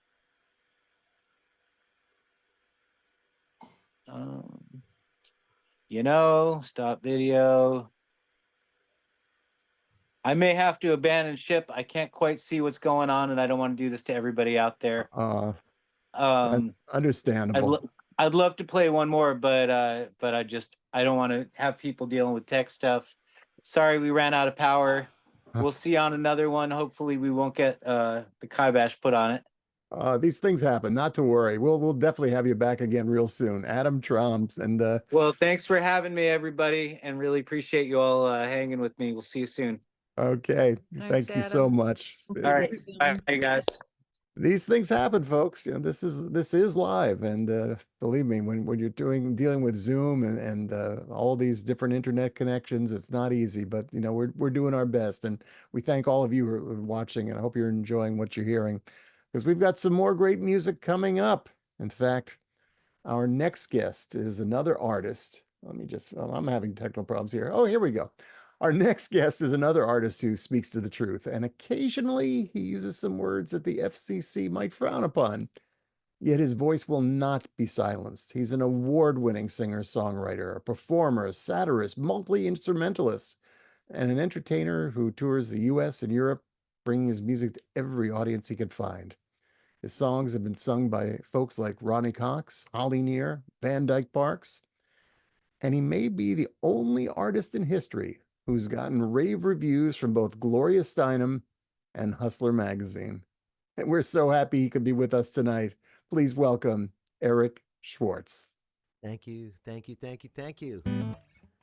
Speaker 3: You know, stop video. I may have to abandon ship. I can't quite see what's going on, and I don't want to do this to everybody out there.
Speaker 1: That's understandable.
Speaker 3: I'd love to play one more, but I don't want to have people dealing with tech stuff. Sorry, we ran out of power. We'll see on another one. Hopefully, we won't get the kibosh put on it.
Speaker 1: These things happen. Not to worry. We'll definitely have you back again real soon, Adam Trumps. And
Speaker 3: well, thanks for having me, everybody, and really appreciate you all hanging with me. We'll see you soon.
Speaker 1: Okay,
Speaker 4: Thanks,
Speaker 1: thank you so
Speaker 4: Adam.
Speaker 1: much.
Speaker 3: All right, bye, guys.
Speaker 1: These things happen, folks. You know, this is live, and believe me, when you're dealing with Zoom and all these different internet connections, it's not easy. But you know, we're doing our best, and we thank all of you who are watching, and I hope you're enjoying what you're hearing, because we've got some more great music coming up. In fact, our next guest is another artist. I'm having technical problems here. Oh, here we go. Our next guest is another artist who speaks to the truth, and occasionally he uses some words that the FCC might frown upon. Yet his voice will not be silenced. He's an award-winning singer-songwriter, a performer, a satirist, multi-instrumentalist, and an entertainer who tours the US and Europe, bringing his music to every audience he could find. His songs have been sung by folks like Ronnie Cox, Holly Near, Van Dyke Parks, and he may be the only artist in history who's gotten rave reviews from both Gloria Steinem and Hustler magazine. And we're so happy he could be with us tonight. Please welcome Eric Schwartz.
Speaker 7: Thank you, thank you, thank you, thank you.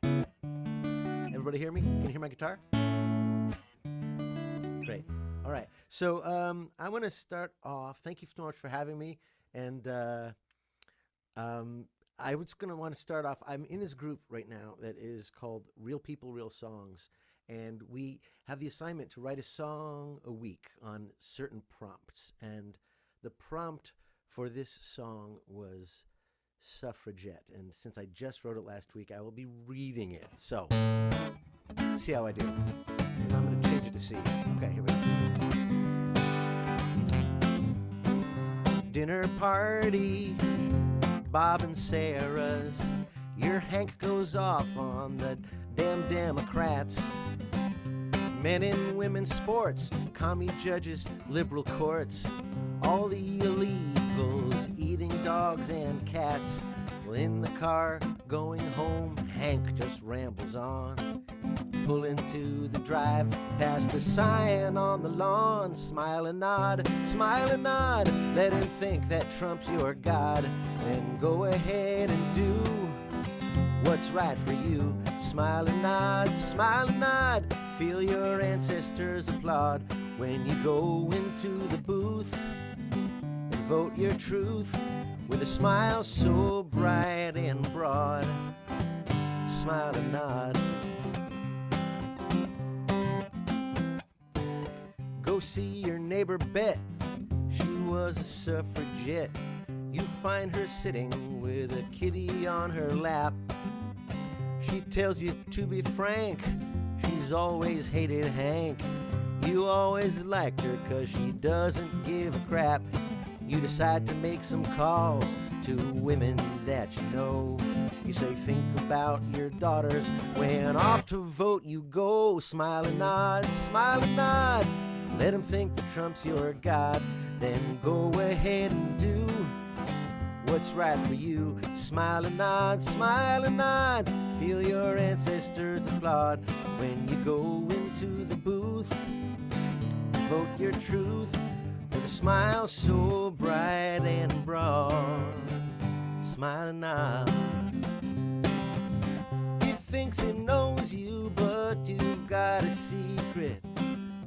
Speaker 7: Everybody hear me? Can you hear my guitar? Great. All right. So I want to start off. Thank you so much for having me. And I was going to want to start off. I'm in this group right now that is called Real People, Real Songs. And we have the assignment to write a song a week on certain prompts. And the prompt for this song was suffragette. And since I just wrote it last week, I will be reading it. So, see how I do. And I'm going to change it to C. Okay, here we go. Dinner party, Bob and Sarah's. Your Hank goes off on the damn Democrats. Men and women's sports, commie judges, liberal courts. All the illegals eating dogs and cats. Well, in the car going home, Hank just rambles on. Pull into the drive, past the sign on the lawn. Smile and nod, let him think that Trump's your god. Then go ahead and do what's right for you. Smile and nod, feel your ancestors applaud. When you go into the booth and vote your truth, with a smile so bright and broad. Smile and nod. Go see your neighbor Bet. She was a suffragette. You find her sitting with a kitty on her lap. She tells you to be frank, she's always hated Hank. You always liked her 'cause she doesn't give a crap. You decide to make some calls to women that you know. You say think about your daughters, when off to vote you go. Smile and nod, let them think that Trump's your god. Then go ahead and do what's right for you. Smile and nod, feel your ancestors applaud. When you go into the booth, vote your truth, with a smile so bright and broad. Smile and nod. He thinks he knows you, but you've got a secret.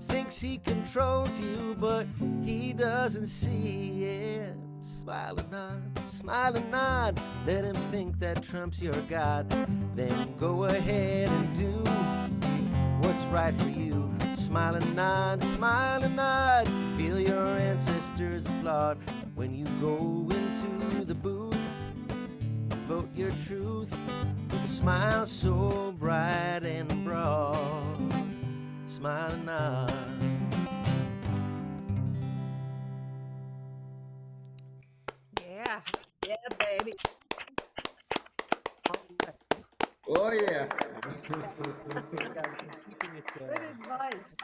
Speaker 7: Thinks he controls you, but he doesn't see it. Smile and nod, let him think that Trump's your god. Then go ahead and do what's right for you. Smile and nod, feel your ancestors applaud. When you go into the booth, vote your truth, with a smile so bright and broad. Smile and nod.
Speaker 4: Yeah, baby.
Speaker 2: Oh, yeah.
Speaker 7: I'm keeping it,
Speaker 4: Good advice.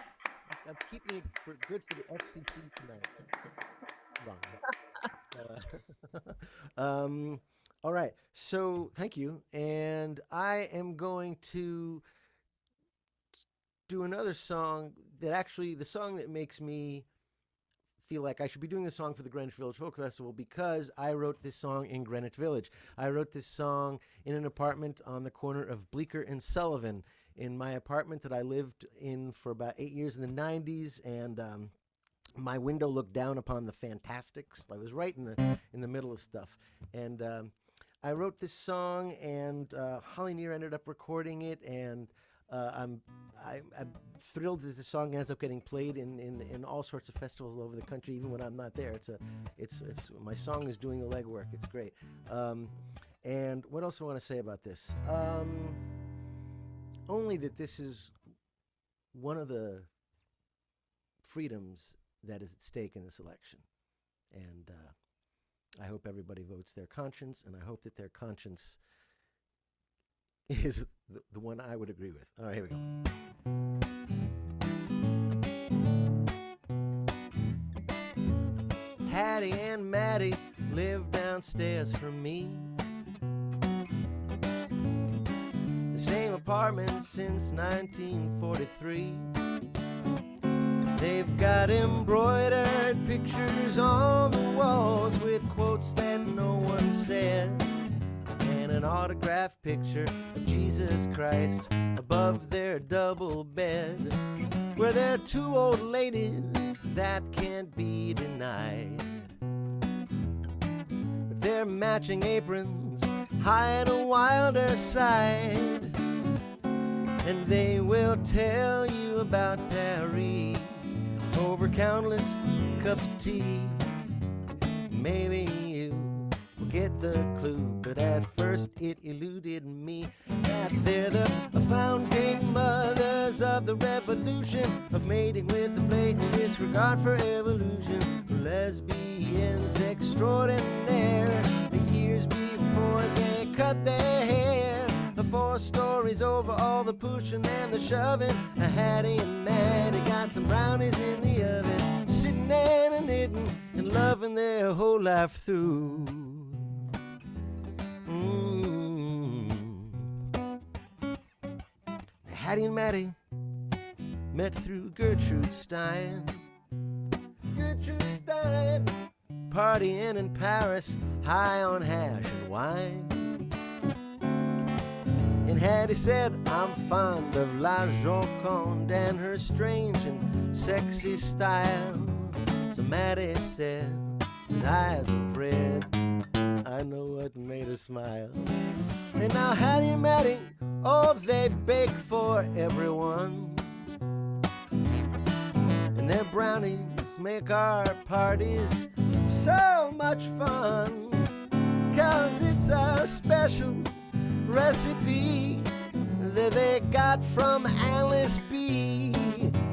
Speaker 7: I'm keeping it good for the FCC tonight. All right. So thank you. And I am going to do another song that actually, the song that makes me feel like I should be doing the song for the Greenwich Village Folk Festival, because I wrote this song in Greenwich Village. I wrote this song in an apartment on the corner of Bleecker and Sullivan, in my apartment that I lived in for about 8 years in the 90s, and my window looked down upon the Fantastics. I was right in the middle of stuff, and I wrote this song, and Holly Near ended up recording it, and I'm thrilled that the song ends up getting played in all sorts of festivals all over the country, even when I'm not there. It's my song is doing the legwork. It's great. And what else do I want to say about this? Only that this is one of the freedoms that is at stake in this election, and I hope everybody votes their conscience, and I hope that their conscience is the one I would agree with. All right, here we go. Hattie and Maddie live downstairs from me. The same apartment since 1943. They've got embroidered pictures on the walls with quotes that no one said, and an autographed picture of Jesus Christ above their double bed, where there are two old ladies that can't be denied. With their matching aprons hide a wilder side, and they will tell you about Paris over countless cups of tea. Maybe you will get the clue, but at first it eluded me that they're the founding mothers of the revolution of mating with a blatant disregard for evolution. Lesbians extraordinaire, the years before they cut their hair. The 4 stories over all the pushing and the shoving. Hattie and Maddie got some brownies in the oven, sitting and a knitting and loving their whole life through. Hattie and Maddie met through Gertrude Stein. Gertrude Stein, partying in Paris, high on hash and wine. And Hattie said, I'm fond of La Joconde and her strange and sexy style. So Maddie said, with eyes of red, I know what made her smile. And now Hattie and Maddie, oh, they bake for everyone. And their brownies make our parties so much fun. 'Cause it's a special recipe that they got from Alice B.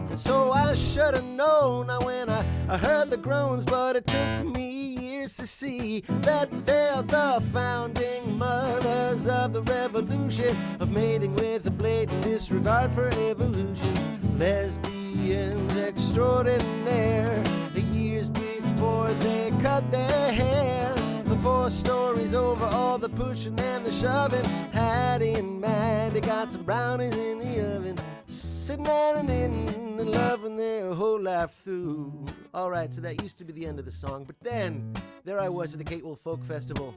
Speaker 7: And so I should have known when I heard the groans, but it took me years to see that they're the founding mothers of the revolution of mating with a blatant disregard for evolution. Lesbians extraordinaire, the years before they cut their hair. The 4 stories over all the pushing and the shoving. Hattie and Maddie got some brownies in the oven, sitting and knitting and loving their whole life through. All right, so that used to be the end of the song, but then there I was at the Kate Wolf Folk Festival,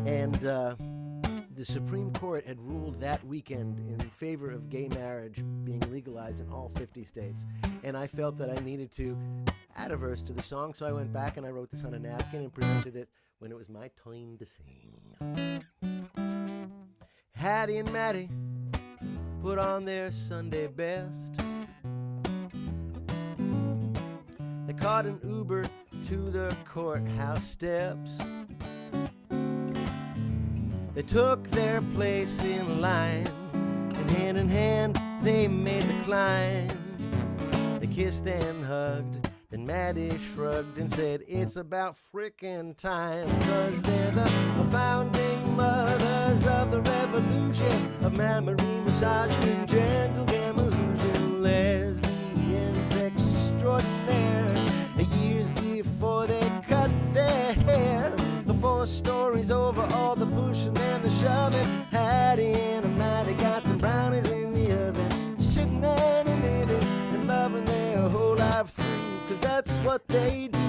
Speaker 7: and the Supreme Court had ruled that weekend in favor of gay marriage being legalized in all 50 states, and I felt that I needed to add a verse to the song, so I went back and I wrote this on a napkin and presented it when it was my time to sing. Hattie and Maddie put on their Sunday best. They caught an Uber to the courthouse steps. They took their place in line, and hand in hand they made the climb. They kissed and hugged, then Maddie shrugged and said, it's about frickin' time. 'Cause they're the founding mothers of the revolution of mammary misogyny and gentle gamma-illusion. Lesbians extraordinaire, the years before they cut their hair. The 4 stories over all the pushing and the shoving. Hattie and Maddie got some brownies in the oven, sitting and knitting and loving their whole life through. 'Cause that's what they do.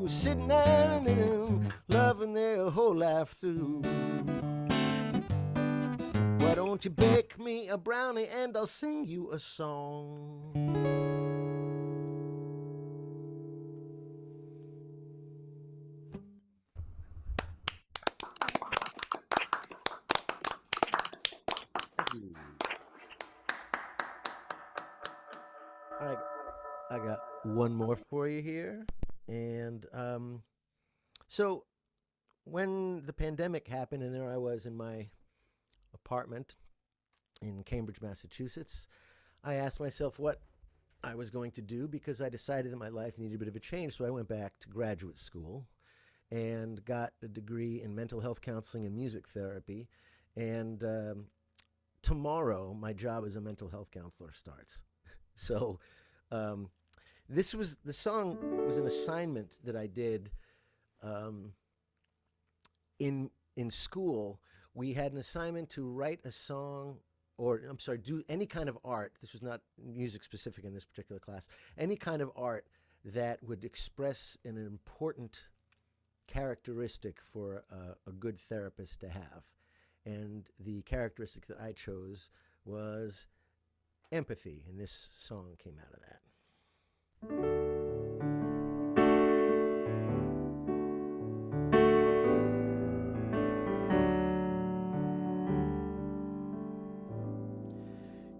Speaker 7: Sitting and knitting, loving their whole life through. Why don't you bake me a brownie and I'll sing you a song. I got one more for you here. And so when the pandemic happened and there I was in my apartment in Cambridge, Massachusetts, I asked myself what I was going to do because I decided that my life needed a bit of a change. So I went back to graduate school and got a degree in mental health counseling and music therapy. And tomorrow, my job as a mental health counselor starts. So The song was an assignment that I did in school. We had an assignment to write a song, or I'm sorry, do any kind of art. This was not music specific in this particular class. Any kind of art that would express an important characteristic for a good therapist to have. And the characteristic that I chose was empathy, and this song came out of that.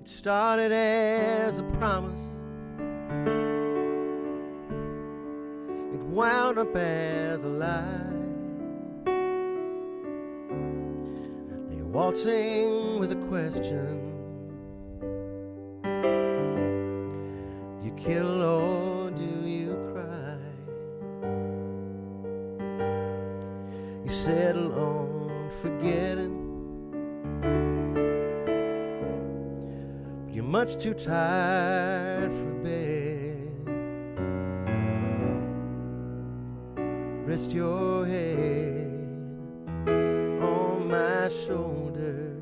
Speaker 7: It started as a promise. It wound up as a lie. Now you're waltzing with a question. Do you kill or do you cry? You settle on forgetting. You're much too tired for bed. Rest your head on my shoulder.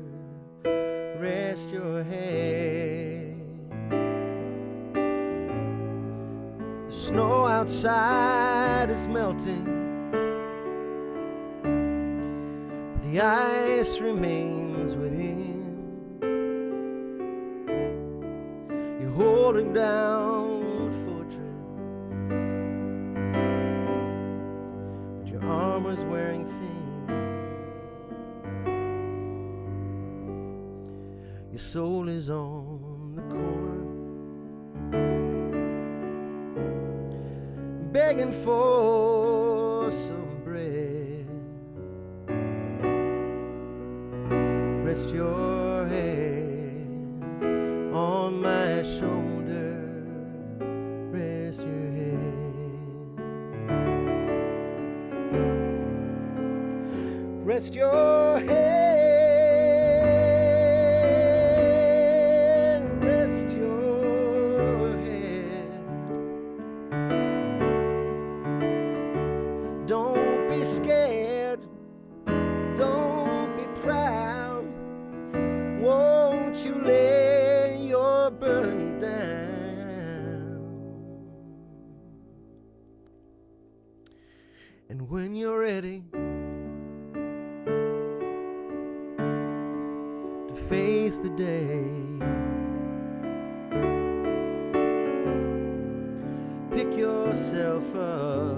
Speaker 7: Rest your head. The snow outside is melting, but the ice remains within. You're holding down the fortress, but your armor's wearing thin. Your soul is on the corner, begging for some bread. Rest your head on my shoulder. Rest your head. Rest your head. Rest your head. Don't be scared. Don't be proud. Won't you lay your burden down? And when you're ready to face the day, pick yourself up.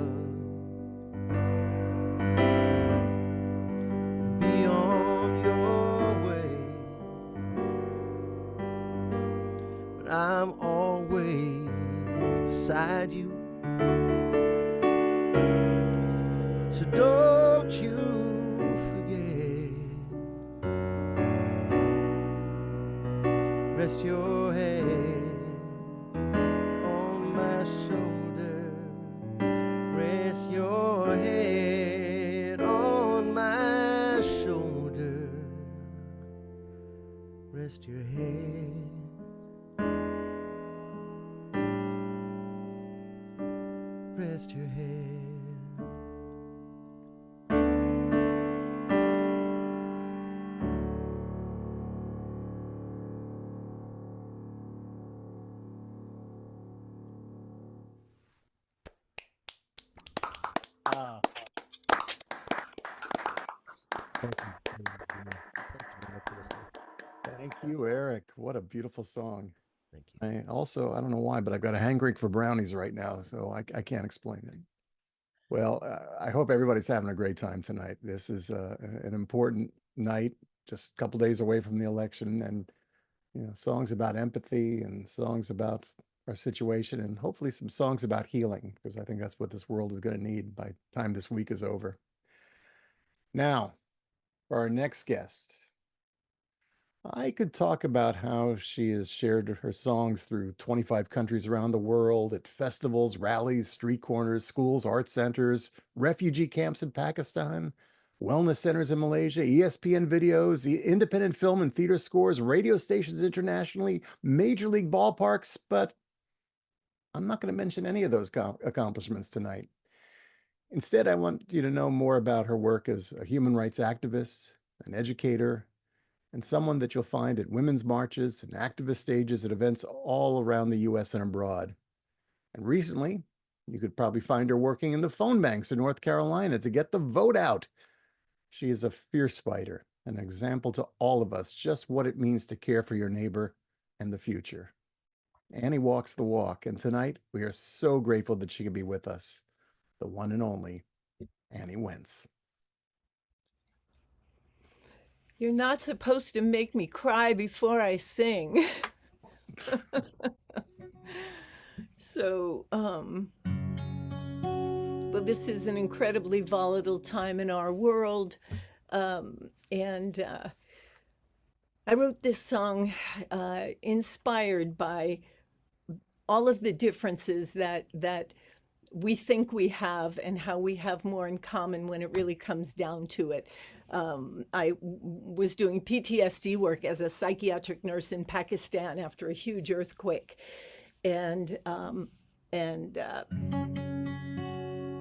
Speaker 7: Be on your way. But I'm always beside you. So don't you forget. Rest your head on my shoulder. Rest your head on my shoulder. Rest your head. Rest your head.
Speaker 1: Ah, thank you, Eric. What a beautiful song.
Speaker 7: Thank you.
Speaker 1: I don't know why, but I've got a hankering for brownies right now, so I can't explain it. Well, I hope everybody's having a great time tonight. This is an important night, just a couple days away from the election, and songs about empathy and songs about our situation, and hopefully some songs about healing, because I think that's what this world is going to need by the time this week is over. Now, for our next guest, I could talk about how she has shared her songs through 25 countries around the world, at festivals, rallies, street corners, schools, art centers, refugee camps in Pakistan, wellness centers in Malaysia, ESPN videos, independent film and theater scores, radio stations internationally, major league ballparks, but I'm not going to mention any of those accomplishments tonight. Instead, I want you to know more about her work as a human rights activist, an educator, and someone that you'll find at women's marches and activist stages at events all around the US and abroad. And recently, you could probably find her working in the phone banks in North Carolina to get the vote out. She is a fierce fighter, an example to all of us just what it means to care for your neighbor and the future. Annie walks the walk, and tonight we are so grateful that she could be with us. The one and only Annie Wentz.
Speaker 8: You're not supposed to make me cry before I sing. So, but this is an incredibly volatile time in our world. And I wrote this song inspired by all of the differences that we think we have and how we have more in common when it really comes down to it. I was doing PTSD work as a psychiatric nurse in Pakistan after a huge earthquake. And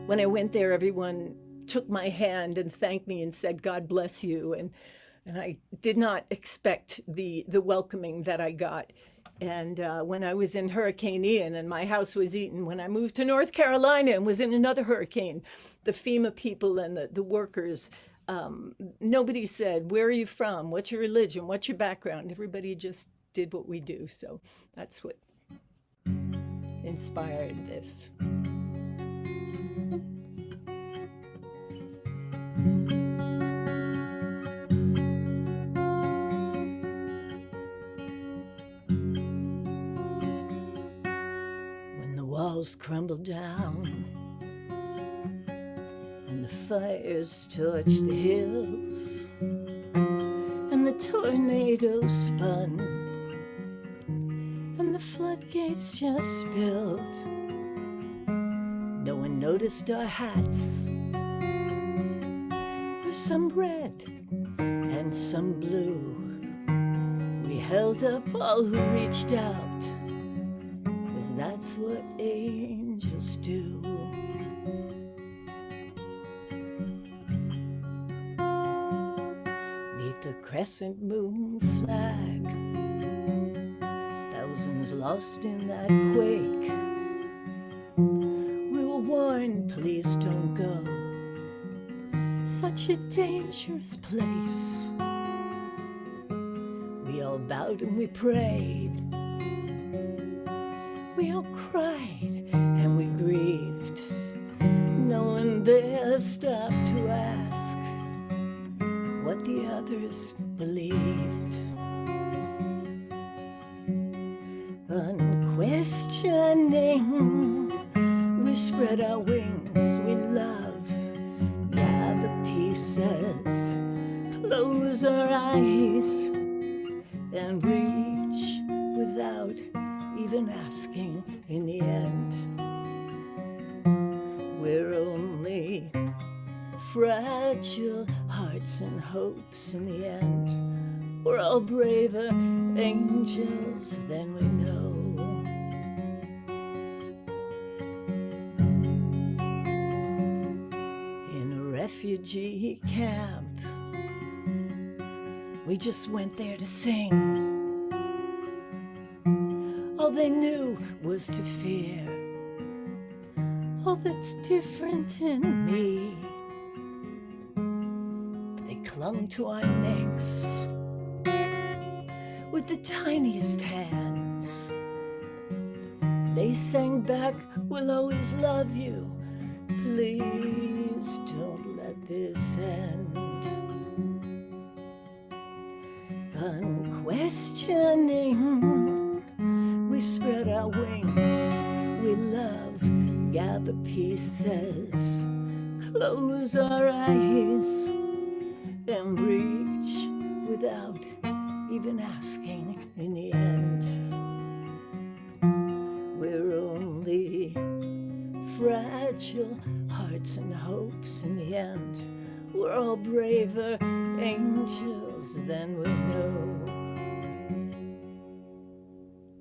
Speaker 8: when I went there, everyone took my hand and thanked me and said, "God bless you." And I did not expect the welcoming that I got. And when I was in Hurricane Ian and my house was eaten, when I moved to North Carolina and was in another hurricane, the FEMA people and the workers, nobody said, "Where are you from? What's your religion? What's your background?" Everybody just did what we do. So that's what inspired this. When the walls crumble down and the fires torch the hills and the tornado spun and the floodgates just spilled, no one noticed our hats were some red and some blue. We held up all who reached out, 'cause that's what angels do. Neath the crescent moon flag, thousands lost in that quake. We were warned, please don't go. Such a dangerous place. We all bowed and we prayed. We all cried and we grieved. No one there stopped to ask what the others believed. Unquestioning, we spread our wings, we love, gather pieces, close our eyes, and reach without even asking. In the end, we're only fragile hearts and hopes. In the end, we're all braver angels than we know. In a refugee camp, we just went there to sing. All they knew was to fear all that's different in me. They clung to our necks with the tiniest hands. They sang back, "We'll always love you. Please don't let this end." Unquestioning, we spread our wings, we love, gather pieces, close our eyes, and reach without even asking. In the end, we're only fragile hearts and hopes. In the end, we're all braver angels than we know.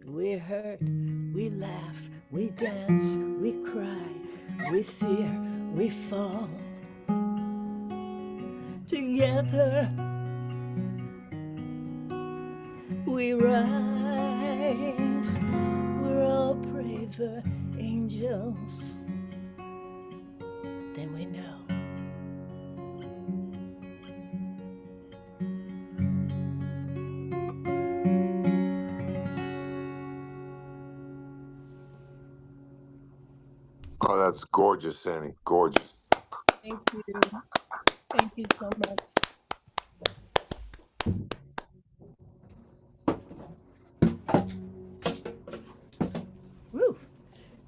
Speaker 8: We hurt, we laugh, we dance, we cry, we fear, we fall. Together we rise, we're all braver angels than we know.
Speaker 2: Oh, that's gorgeous, Annie. Gorgeous.
Speaker 8: Thank you. Thank you so much. Woo.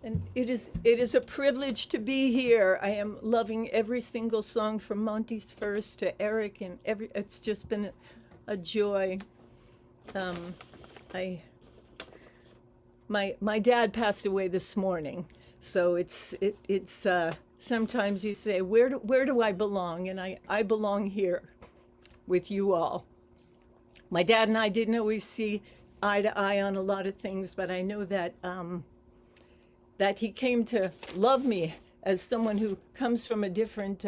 Speaker 8: And it is a privilege to be here. I am loving every single song from Monty's first to Eric, and it's just been a joy. My dad passed away this morning, so it's sometimes you say, where do I belong? And I belong here with you all. My dad and I didn't always see eye to eye on a lot of things, but I know that that he came to love me as someone who comes from a different,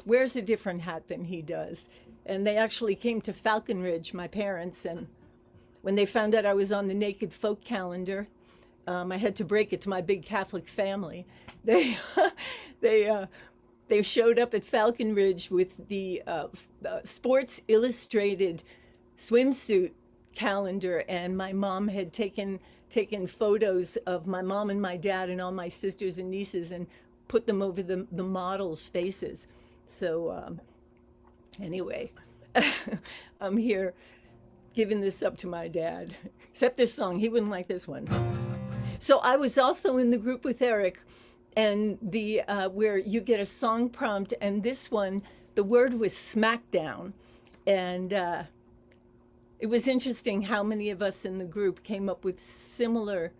Speaker 8: wears a different hat than he does. And they actually came to Falconridge, my parents, and when they found out I was on the Naked Folk calendar, I had to break it to my big Catholic family. They showed up at Falconridge with the Sports Illustrated swimsuit calendar, and my mom had taken photos of my mom and my dad and all my sisters and nieces and put them over the models' faces. So anyway, I'm here giving this up to my dad, except this song. He wouldn't like this one. So I was also in the group with Eric, and the where you get a song prompt, and this one, the word was smackdown. And it was interesting how many of us in the group came up with similar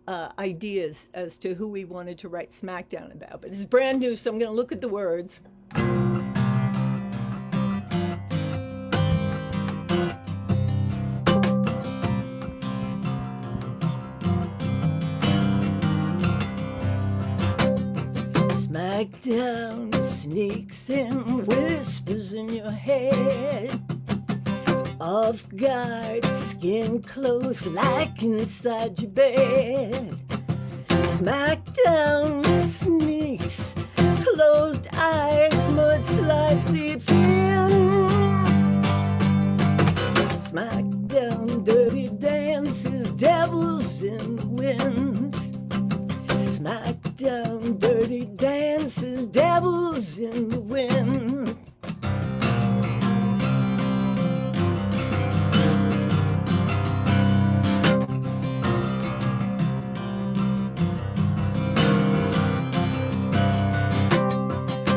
Speaker 8: ideas as to who we wanted to write Smackdown about. But it's brand new, so I'm going to look at the words. Smackdown sneaks in, whispers in your head. Off guard, skin close like inside your bed. Smackdown sneaks, closed eyes, mudslide seeps in. Smackdown, dirty dances, devils in the wind. Smackdown, dirty dances, devils in the wind.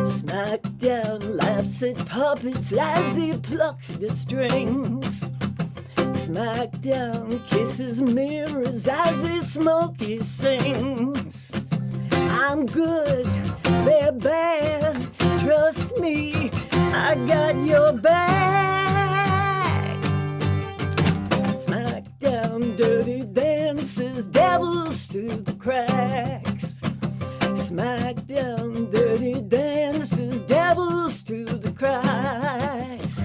Speaker 8: Smackdown laughs at puppets as he plucks the strings. Smackdown kisses mirrors as his smoky sings. I'm good, they're bad, trust me, I got your back. Smackdown, dirty dances, devils through the cracks. Smackdown, dirty dances, devils through the cracks.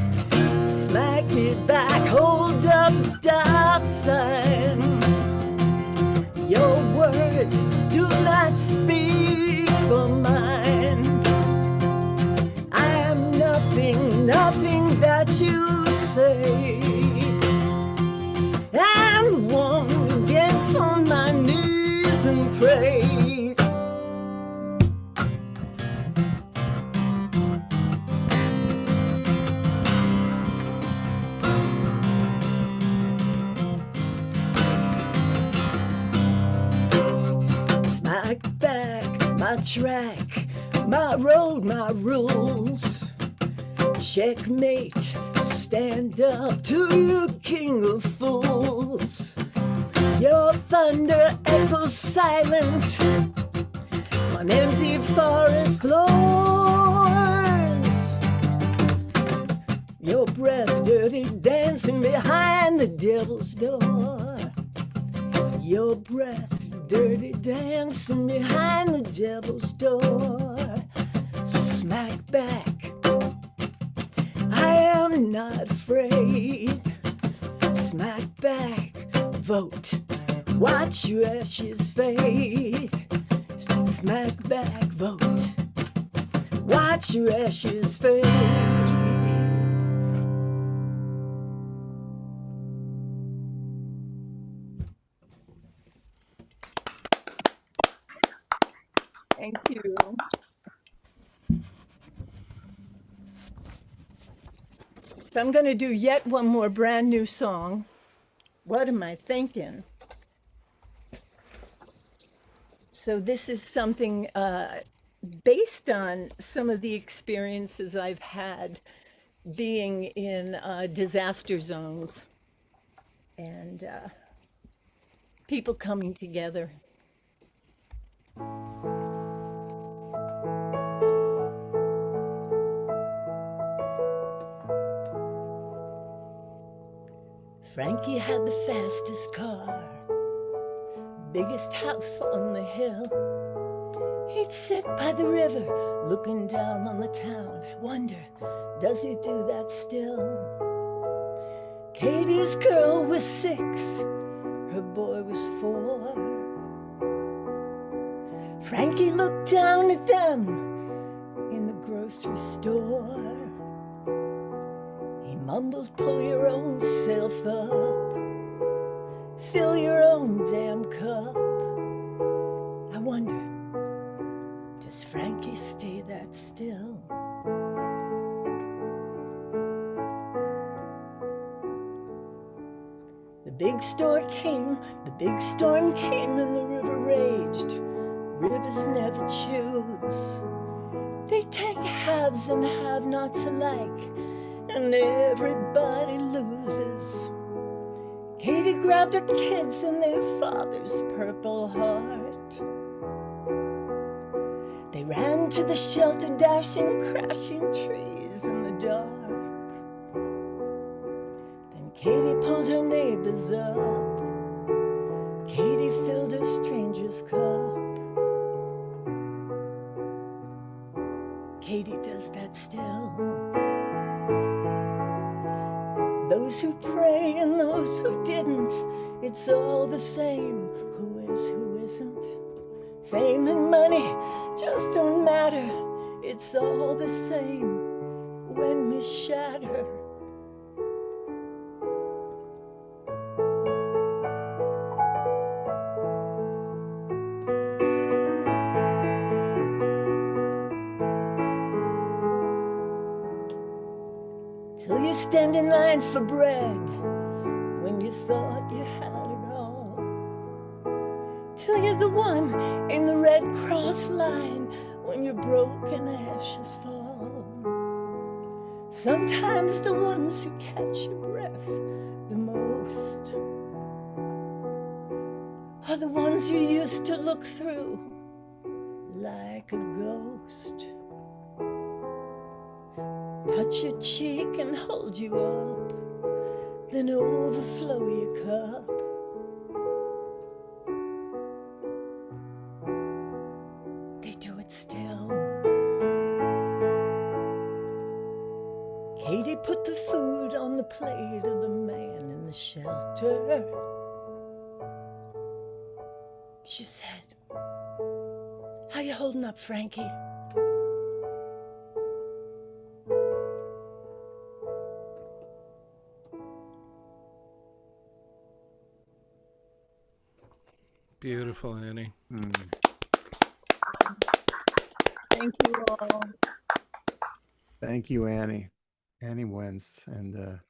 Speaker 8: Smack me back, hold up the stop sign. Your words do not speak for mine. I am nothing, nothing that you say. I'm the one who gets on my knees and prays. Back, my track, my road, my rules. Checkmate, stand up to you, king of fools. Your thunder echoes silent on empty forest floors. Your breath dirty dancing behind the devil's door. Your breath dirty dancing behind the devil's door. Smack back, I am not afraid. Smack back, vote, watch your ashes fade. Smack back, vote, watch your ashes fade. Thank you. So I'm going to do yet one more brand new song. What am I thinking? So this is something based on some of the experiences I've had being in disaster zones and people coming together. Frankie had the fastest car, biggest house on the hill. He'd sit by the river, looking down on the town. I wonder, does he do that still? Katie's girl was 6, her boy was 4. Frankie looked down at them in the grocery store. He mumbled, pull your own self up, fill your own damn cup. I wonder, does Frankie stay that still? The big storm came, and the river raged. Rivers never choose. They take haves and have-nots alike, and everybody loses. Katie grabbed her kids and their father's Purple Heart. They ran to the shelter, dashing, crashing trees in the dark. Then Katie pulled her neighbors up. Katie filled her stranger's cup. Katie does that still. Those who pray and those who didn't, it's all the same. Who is, who isn't? Fame and money just don't matter. It's all the same when we shatter. Till you stand in line for bread when you thought you had it all. Till you're the one in the Red Cross line when you're broken ashes fall. Sometimes the ones who catch your breath the most are the ones you used to look through like a ghost. Touch your cheek and hold you up, then overflow your cup. They do it still. Katie put the food on the plate of the man in the shelter. She said, "How you holding up, Frankie?"
Speaker 9: Beautiful, Annie.
Speaker 8: Thank you all.
Speaker 1: Thank you, Annie. Annie wins, and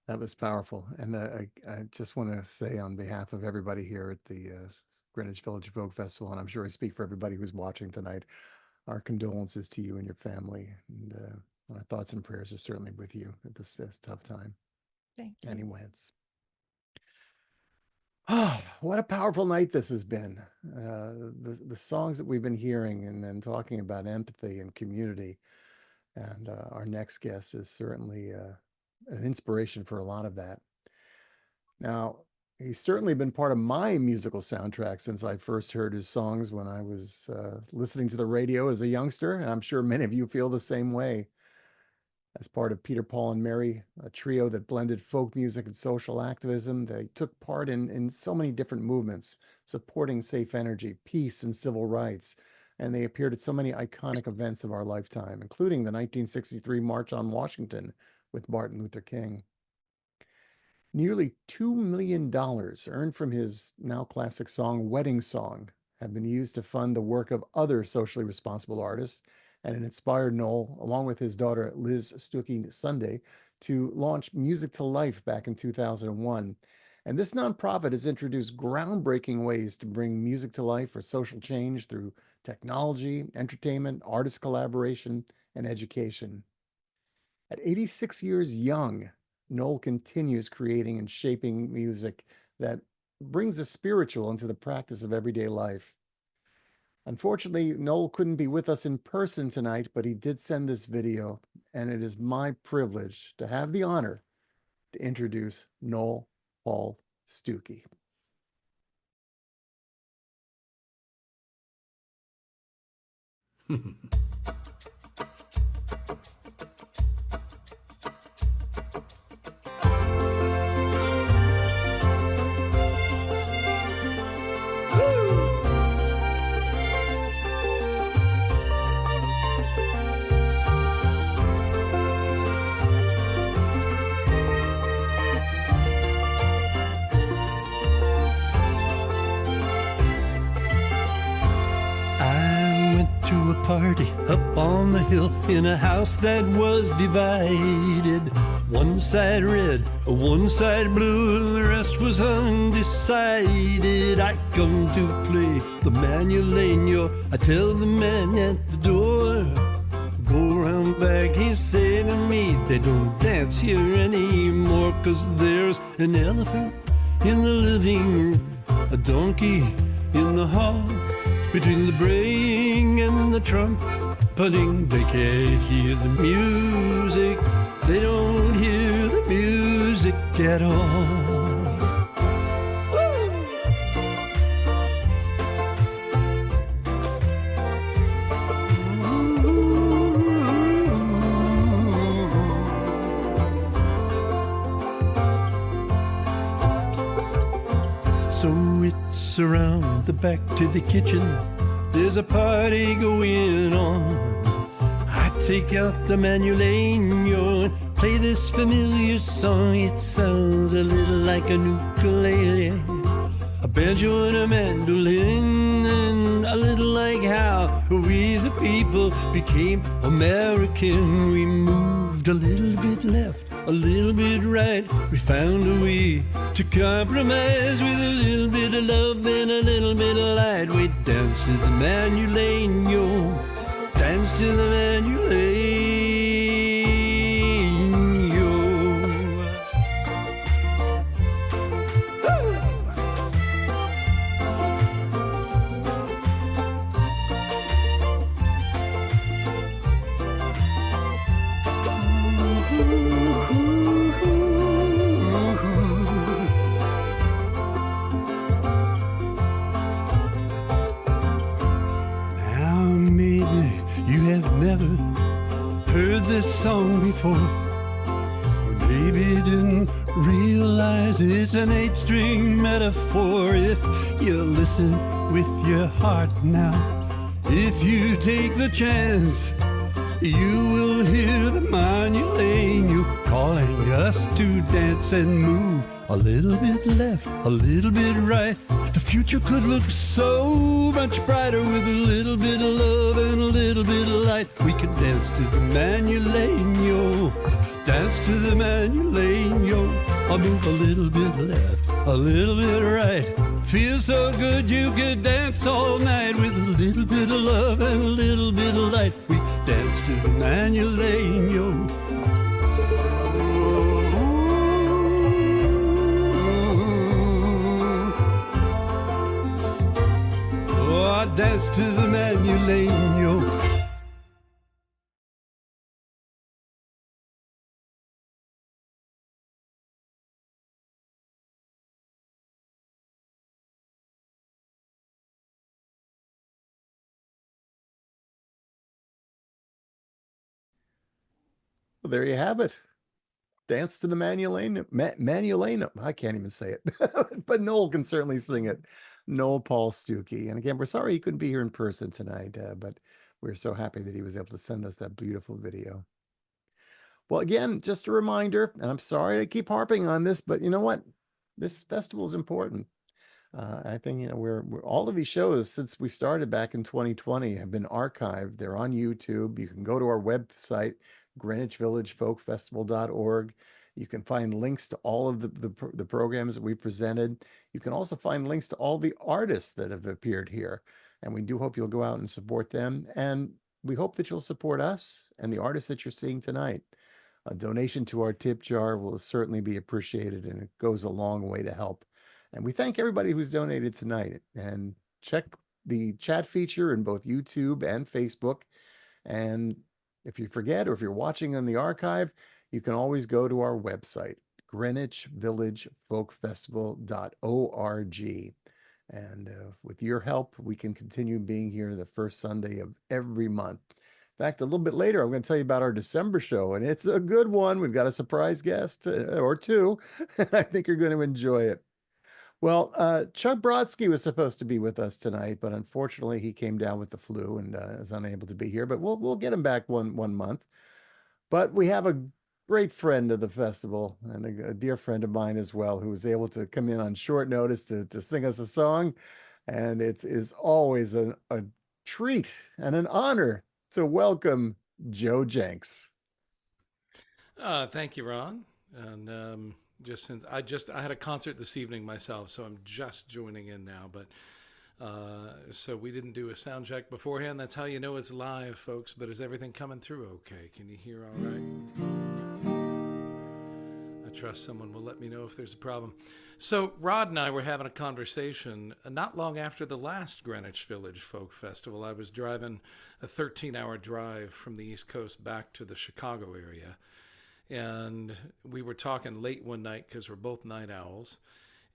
Speaker 1: that was powerful. And I just want to say on behalf of everybody here at the Greenwich Village Folk Festival, and I'm sure I speak for everybody who's watching tonight, our condolences to you and your family, and our thoughts and prayers are certainly with you at this tough time.
Speaker 8: Thank you.
Speaker 1: Annie wins. Oh, what a powerful night this has been. The songs that we've been hearing and then talking about empathy and community. And our next guest is certainly an inspiration for a lot of that. Now, He's certainly been part of my musical soundtrack since I first heard his songs when I was listening to the radio as a youngster, and I'm sure many of you feel the same way. As part of Peter, Paul, and Mary, a trio that blended folk music and social activism, they took part in so many different movements, supporting safe energy, peace, and civil rights. And they appeared at so many iconic events of our lifetime, including the 1963 March on Washington with Martin Luther King. Nearly $2 million earned from his now classic song, Wedding Song, have been used to fund the work of other socially responsible artists, and it inspired Noel, along with his daughter Liz Stuckey Sunday, to launch Music to Life back in 2001. And this nonprofit has introduced groundbreaking ways to bring music to life for social change through technology, entertainment, artist collaboration, and education. At 86 years young, Noel continues creating and shaping music that brings the spiritual into the practice of everyday life. Unfortunately, Noel couldn't be with us in person tonight, but he did send this video, and it is my privilege to have the honor to introduce Noel Paul Stuckey.
Speaker 10: Party up on the hill in a house that was divided. One side red, one side blue, the rest was undecided. I come to play the mandolineo. I tell the man at the door, go round back, he said to me, they don't dance here anymore, 'cause there's an elephant in the living room, a donkey in the hall. Between the braying and the trumpeting, they can't hear the music. They don't hear the music at all. So it's around the back to the kitchen, there's a party going on. I take out the mandolineo and play this familiar song. It sounds a little like an ukulele, a banjo and a mandolin, and a little like how we the people became American. We moved a little bit left, a little bit right. We found a way to compromise with a little bit of love and a little bit of light. We dance to the mandolineo, dance to the mandolineo. Song before, or maybe didn't realize it's an 8-string metaphor. If you listen with your heart now, if you take the chance, you will hear the mandolineo calling us to dance and move a little bit left, a little bit right. The future could look so much brighter with a little bit of love and a little bit of light. We could dance to the mandolineo, dance to the mandolineo. I'll move a little bit left, a little bit right. Feels so good you could dance all night with a little bit of love and a little bit of light. We dance to the mandolineo. Dance to the mandolineo.
Speaker 1: Well, there you have it. Dance to the Manuelino. I can't even say it, but Noel can certainly sing it. Noel Paul Stuckey. And again, we're sorry he couldn't be here in person tonight, but we're so happy that he was able to send us that beautiful video. Well, again, just a reminder, and I'm sorry to keep harping on this, but you know what? This festival is important. I think, you know, we're all of these shows since we started back in 2020 have been archived. They're on YouTube. You can go to our website, greenwichvillagefolkfestival.org. You can find links to all of the programs that we presented. You can also find links to all the artists that have appeared here. And we do hope you'll go out and support them. And we hope that you'll support us and the artists that you're seeing tonight. A donation to our tip jar will certainly be appreciated, and it goes a long way to help. And we thank everybody who's donated tonight. And check the chat feature in both YouTube and Facebook. And if you forget, or if you're watching on the archive, you can always go to our website, greenwichvillagefolkfestival.org. And with your help, we can continue being here the first Sunday of every month. In fact, a little bit later, I'm going to tell you about our December show, and it's a good one. We've got a surprise guest or two. I think you're going to enjoy it. Well, Chuck Brodsky was supposed to be with us tonight, but unfortunately he came down with the flu and is unable to be here, but we'll get him back one month. But we have a great friend of the festival and a dear friend of mine as well, who was able to come in on short notice to sing us a song. And it is always a treat and an honor to welcome Joe Jenks.
Speaker 9: Thank you, Ron. And just since I had a concert this evening myself, so I'm just joining in now. But so we didn't do a sound check beforehand. That's how you know it's live, folks. But is everything coming through okay? Can you hear all right? I trust someone will let me know if there's a problem. So Rod and I were having a conversation not long after the last Greenwich Village Folk Festival. I was driving a 13-hour drive from the East Coast back to the Chicago area. And we were talking late one night because we're both night owls.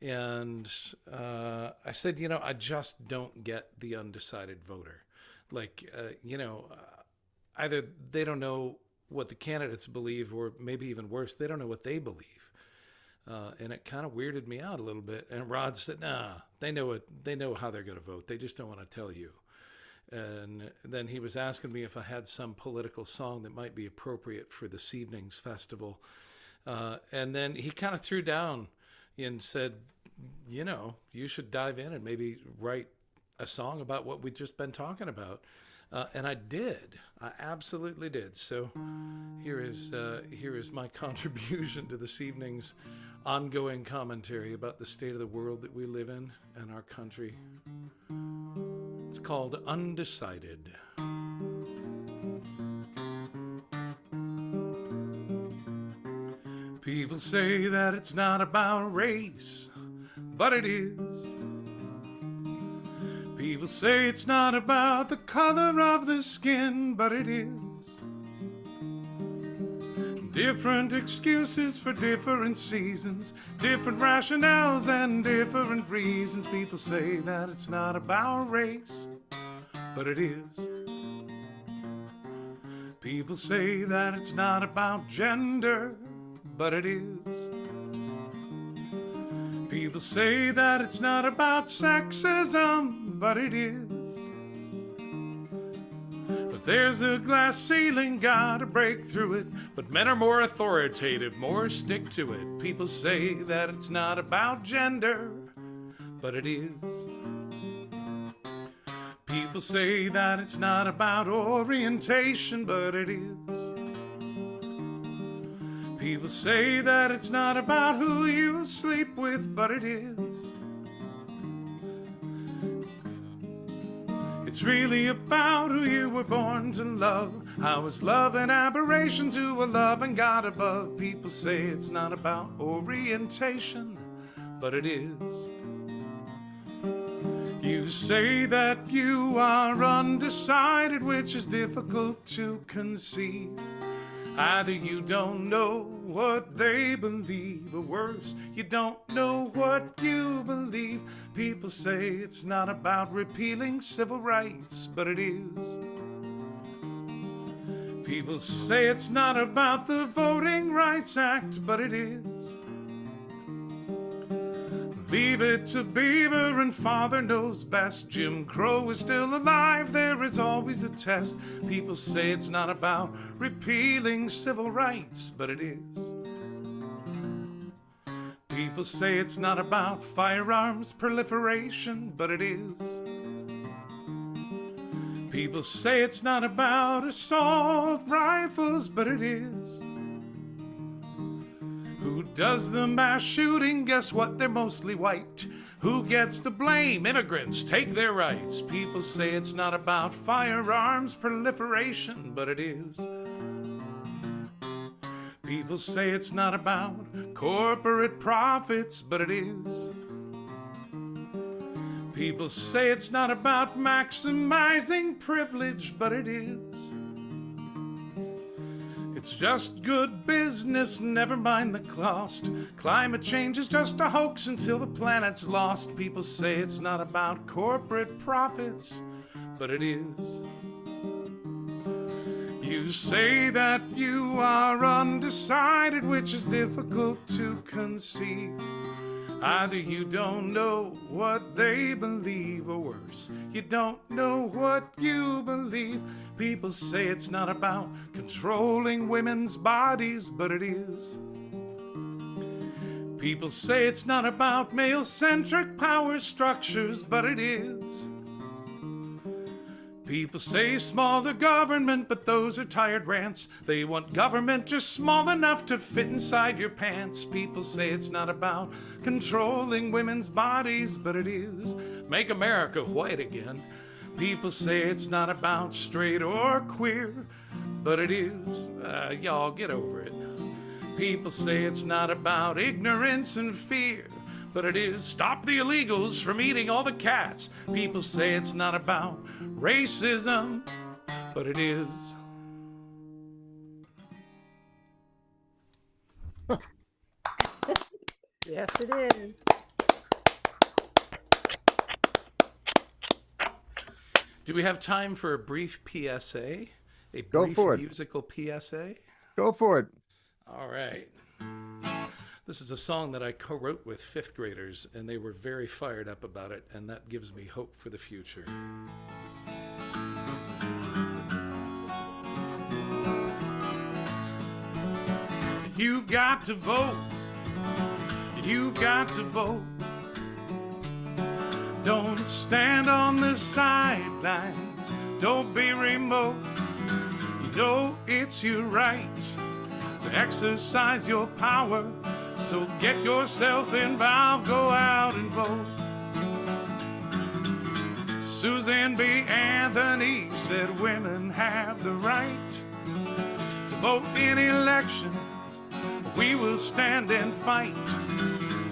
Speaker 9: And I said, you know, I just don't get the undecided voter. Like, either they don't know what the candidates believe, or maybe even worse, they don't know what they believe. And it kind of weirded me out a little bit. And Rod said, nah, they know how they're going to vote. They just don't want to tell you. And then he was asking me if I had some political song that might be appropriate for this evening's festival. And then he kind of threw down and said, you know, you should dive in and maybe write a song about what we've just been talking about. And I did. I absolutely did. So here is my contribution to this evening's ongoing commentary about the state of the world that we live in and our country. It's called Undecided. People say that it's not about race, but it is. People say it's not about the color of the skin, but it is. Different excuses for different seasons, different rationales and different reasons. People say that it's not about race, but it is. People say that it's not about gender, but it is. People say that it's not about sexism, but it is. But there's a glass ceiling, gotta break through it. But men are more authoritative, more stick to it. People say that it's not about gender, but it is. People say that it's not about orientation, but it is. People say that it's not about who you sleep with, but it is. It's really about who you were born to love. How is love an aberration to a loving God above? People say it's not about orientation, but it is. You say that you are undecided, which is difficult to conceive. Either you don't know what they believe, or worse, you don't know what you believe. People say it's not about repealing civil rights, but it is. People say it's not about the Voting Rights Act, but it is. Leave it to Beaver and Father knows best. Jim Crow is still alive, there is always a test. People say it's not about repealing civil rights, but it is. People say it's not about firearms proliferation, but it is. People say it's not about assault rifles, but it is. Who does the mass shooting? Guess what? They're mostly white. Who gets the blame? Immigrants take their rights. People say it's not about firearms proliferation, but it is. People say it's not about corporate profits, but it is. People say it's not about maximizing privilege, but it is. It's just good business, never mind the cost. Climate change is just a hoax until the planet's lost. People say it's not about corporate profits, but it is. You say that you are undecided, which is difficult to conceive. Either you don't know what they believe, or worse, you don't know what you believe. People say it's not about controlling women's bodies, but it is. People say it's not about male-centric power structures, but it is. People say smaller government, but those are tired rants. They want government just small enough to fit inside your pants. People say it's not about controlling women's bodies, but it is. Make America white again. People say it's not about straight or queer, but it is. Y'all get over it. People say it's not about ignorance and fear, but it is. Stop the illegals from eating all the cats. People say it's not about racism, but it is.
Speaker 4: Yes, it is.
Speaker 9: Do we have time for a brief PSA? A
Speaker 1: Go
Speaker 9: brief
Speaker 1: for it.
Speaker 9: musical PSA?
Speaker 1: Go for it.
Speaker 9: All right. This is a song that I co-wrote with fifth graders, and they were very fired up about it, and that gives me hope for the future. You've got to vote. You've got to vote. Don't stand on the sidelines. Don't be remote. You know it's your right to exercise your power. So get yourself involved. Go out and vote. Susan B. Anthony said women have the right to vote in elections. We will stand and fight.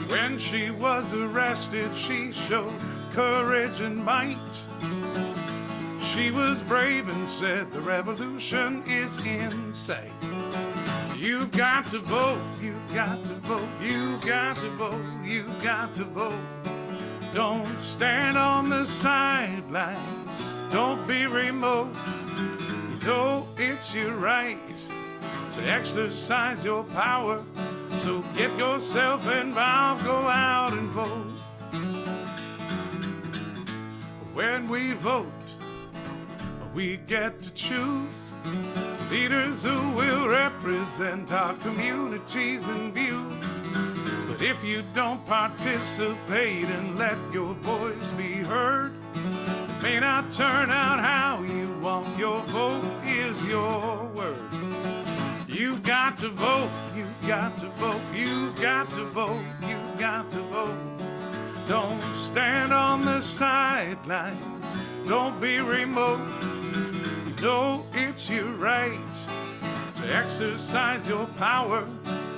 Speaker 9: When she was arrested, she showed courage and might. She was brave and said the revolution is in sight. You've got to vote, you've got to vote, you've got to vote, you've got to vote. Don't stand on the sidelines, don't be remote. You know it's your right to exercise your power. So get yourself involved, go out and vote. When we vote, we get to choose leaders who will represent our communities and views. But if you don't participate and let your voice be heard, it may not turn out how you want. Your vote is your word. You've got to vote, you've got to vote, you've got to vote, you've got to vote. Don't stand on the sidelines, don't be remote. You know it's your right to exercise your power.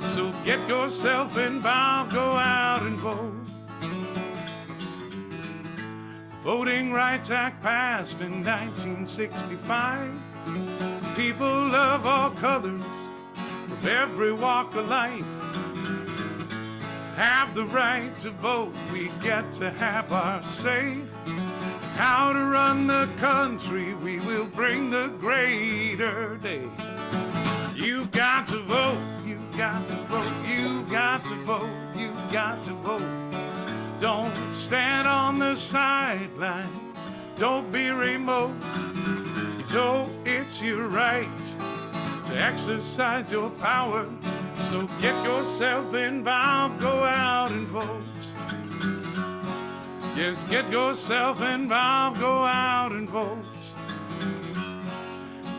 Speaker 9: So get yourself involved, go out and vote. The Voting Rights Act passed in 1965. People of all colors, from every walk of life, have the right to vote. We get to have our say.
Speaker 5: how to run the country. We will bring the greater day. You've got to vote, you've got to vote, you've got to vote, you've got to vote. Don't stand on the sidelines, don't be remote. You know it's your right to exercise your power, so get yourself involved, go out and vote. Yes, get yourself involved, go out and vote.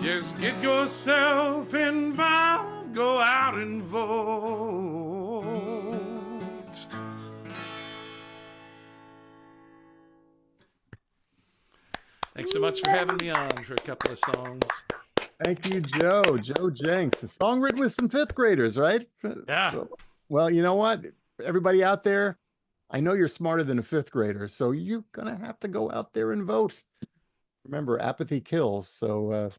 Speaker 5: Yes, get yourself involved, go out and vote.
Speaker 9: Thanks so much for having me on for a couple of songs.
Speaker 1: Thank you, Joe. Joe Jenks. A song written with some fifth graders, right?
Speaker 9: Yeah.
Speaker 1: Well, you know what? Everybody out there, I know you're smarter than a fifth grader, so you're going to have to go out there and vote. Remember, apathy kills, so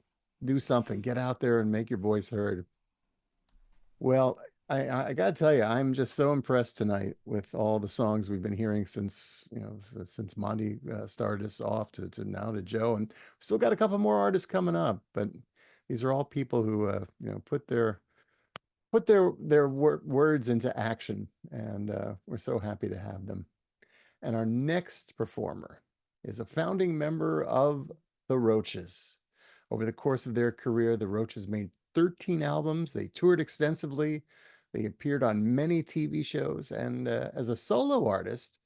Speaker 1: do something. Get out there and make your voice heard. Well, I got to tell you, I'm just so impressed tonight with all the songs we've been hearing since, since Monty started us off to now to Joe. And still got a couple more artists coming up, but these are all people who, put their words into action, and we're so happy to have them. And our next performer is a founding member of the Roaches. Over the course of their career, the Roaches made 13 albums. They toured extensively. They appeared on many TV shows. And as a solo artist,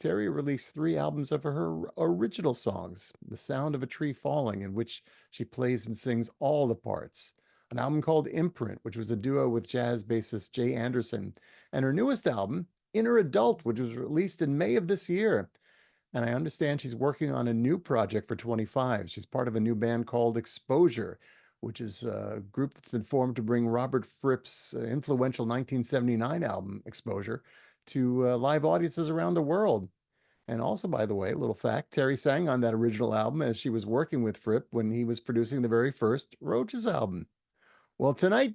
Speaker 1: Terry released 3 albums of her original songs, The Sound of a Tree Falling, in which she plays and sings all the parts. An album called Imprint, which was a duo with jazz bassist Jay Anderson. And her newest album, Inner Adult, which was released in May of this year. And I understand she's working on a new project for 25. She's part of a new band called Exposure, which is a group that's been formed to bring Robert Fripp's influential 1979 album, Exposure, to live audiences around the world. And also, by the way, a little fact, Terry sang on that original album as she was working with Fripp when he was producing the very first Roaches album. Well, tonight,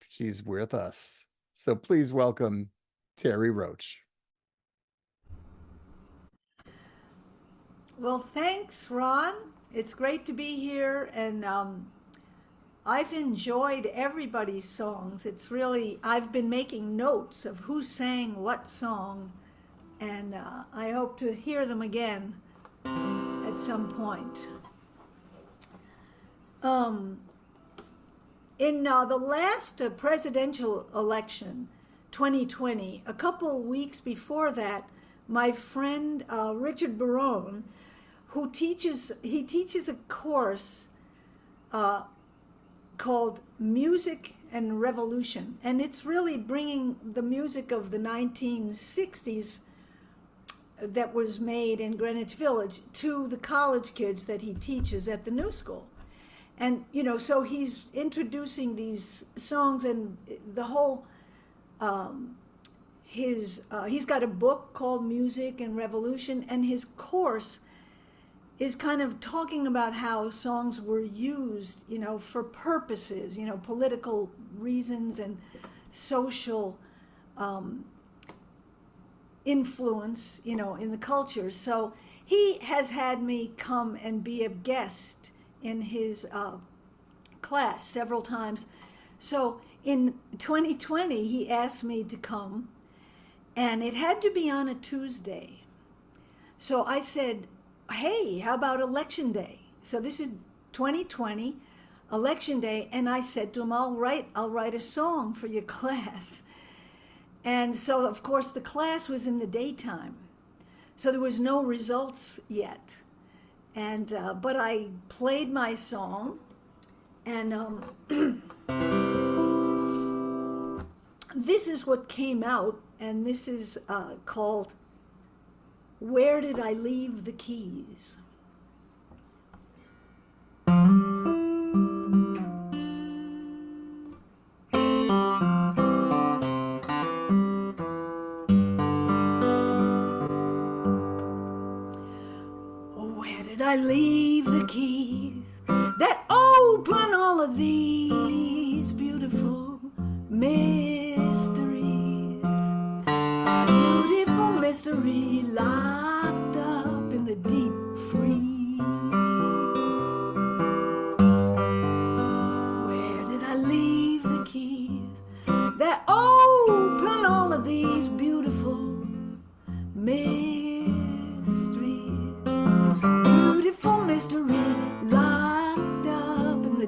Speaker 1: she's with us. So please welcome Terry Roach.
Speaker 11: Well, thanks, Ron. It's great to be here, and I've enjoyed everybody's songs. It's really, I've been making notes of who sang what song, and I hope to hear them again at some point. In the last presidential election, 2020, a couple weeks before that, my friend Richard Barone, who teaches a course called Music and Revolution, and it's really bringing the music of the 1960s that was made in Greenwich Village to the college kids that he teaches at the New School. And so he's introducing these songs, and the whole he's got a book called Music and Revolution, and his course is kind of talking about how songs were used, for purposes, political reasons and social influence, in the culture. So he has had me come and be a guest in his class several times. So in 2020, he asked me to come, and it had to be on a Tuesday. So I said, hey, how about Election Day? So this is 2020, Election Day, and I said to him, I'll write a song for your class. And so, of course, the class was in the daytime, so there was no results yet. And but I played my song, and this is what came out, and this is called Where Did I Leave the Keys? Where did I leave the keys that open all of these beautiful mysteries? Beautiful mystery locked up in the deep freeze.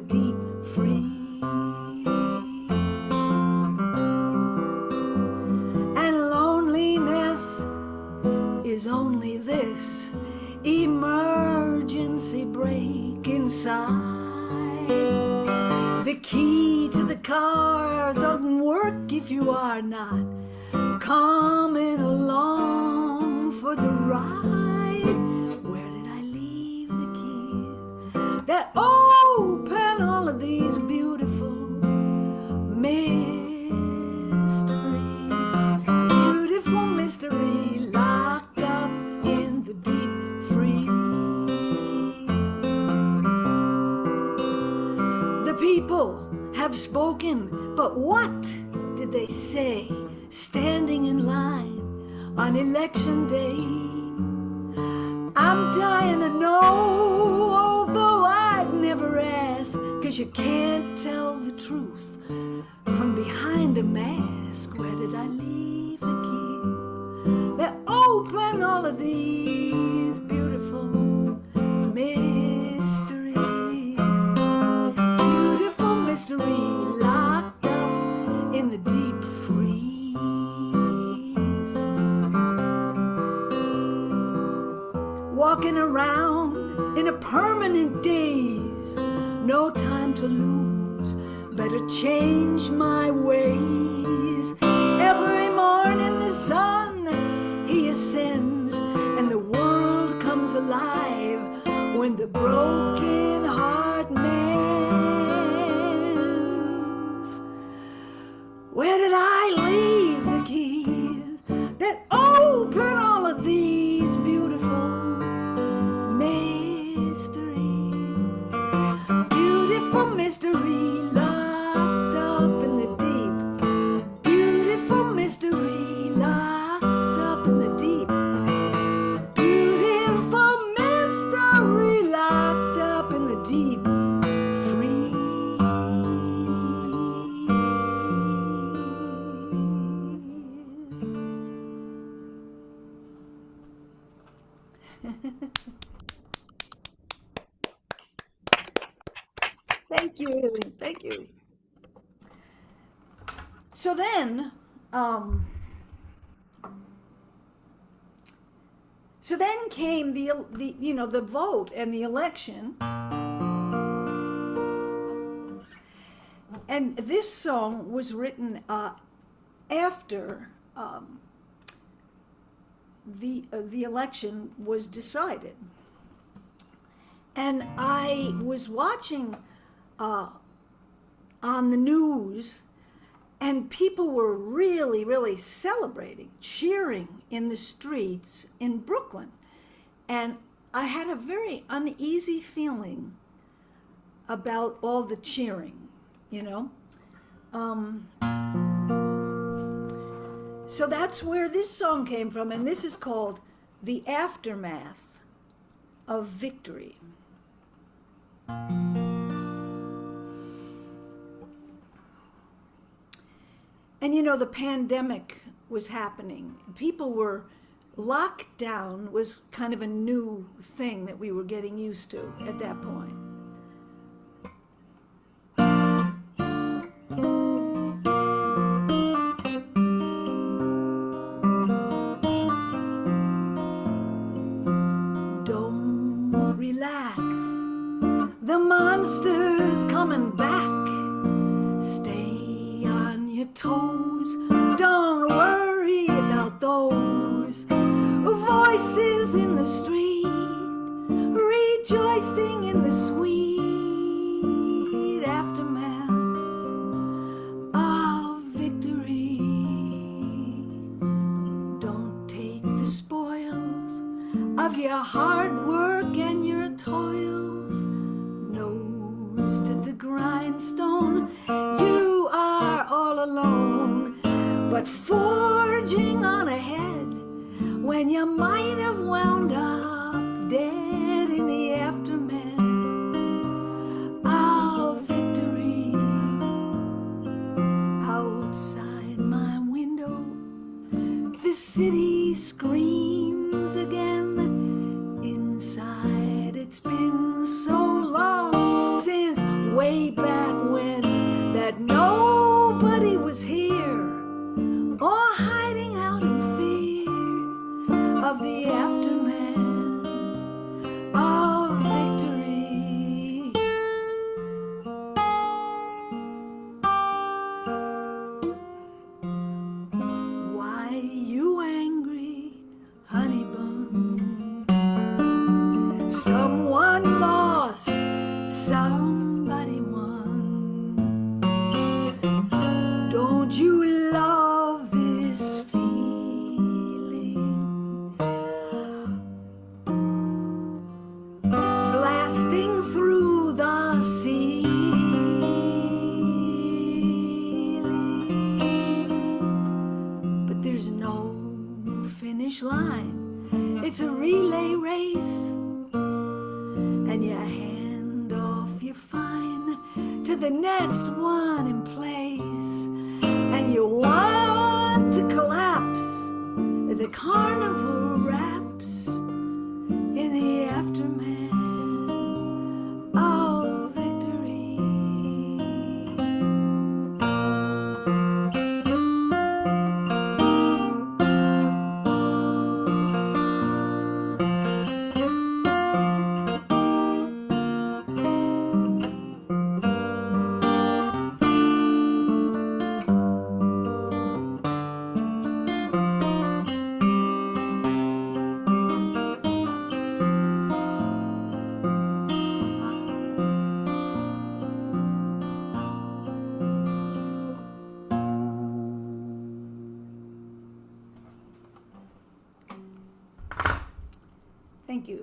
Speaker 11: deep freeze. And loneliness is only this emergency brake inside. The key to the car doesn't work if you are not coming along for the ride. Where did I leave the key that open all of these beautiful mysteries? Beautiful mystery locked up in the deep freeze. The people have spoken, but what did they say? Standing in line on election day, I'm dying to know, although I'd never ask, 'cause you can't tell the truth from behind a mask. Where did I leave the key that opened all of these beautiful mysteries? Beautiful mystery locked up in the deep freeze. Walking around in a permanent daze, no time to lose, better change my ways. Every morning the sun, he ascends, and the world comes alive when the broken heart mends. Where did I leave the keys that open all of these beautiful mysteries? Beautiful mystery locked up in the deep. Beautiful mystery locked up in the deep. Beautiful mystery locked up in the deep freeze. Thank you, thank you. So then, came the the vote and the election, and this song was written after the election was decided, and I was watching on the news, and people were really, really celebrating, cheering in the streets in Brooklyn. And I had a very uneasy feeling about all the cheering, So that's where this song came from, and this is called The Aftermath of Victory. And the pandemic was happening. People were locked down, was kind of a new thing that we were getting used to at that point. Don't relax, the monster's coming back. Stay on your toes, don't worry about those voices in the street, rejoicing in the sweet aftermath of victory. Don't take the spoils of your hard work and your toils, nose to the grindstone, you are all alone, but forging on ahead when you might have wound up dead in the aftermath of victory. Outside my window, the city screams again. Inside, it's been so long since way back when, that nobody was here or hiding out in fear of the aftermath of victory. Why you angry, honey bun? Someone lost, somebody won. Don't you love this feeling? Blasting through the ceiling. But there's no finish line. It's a relay race. And you hand off your fine to the next one in place. And you want to collapse. The carnival wraps in the aftermath of victory. Thank you.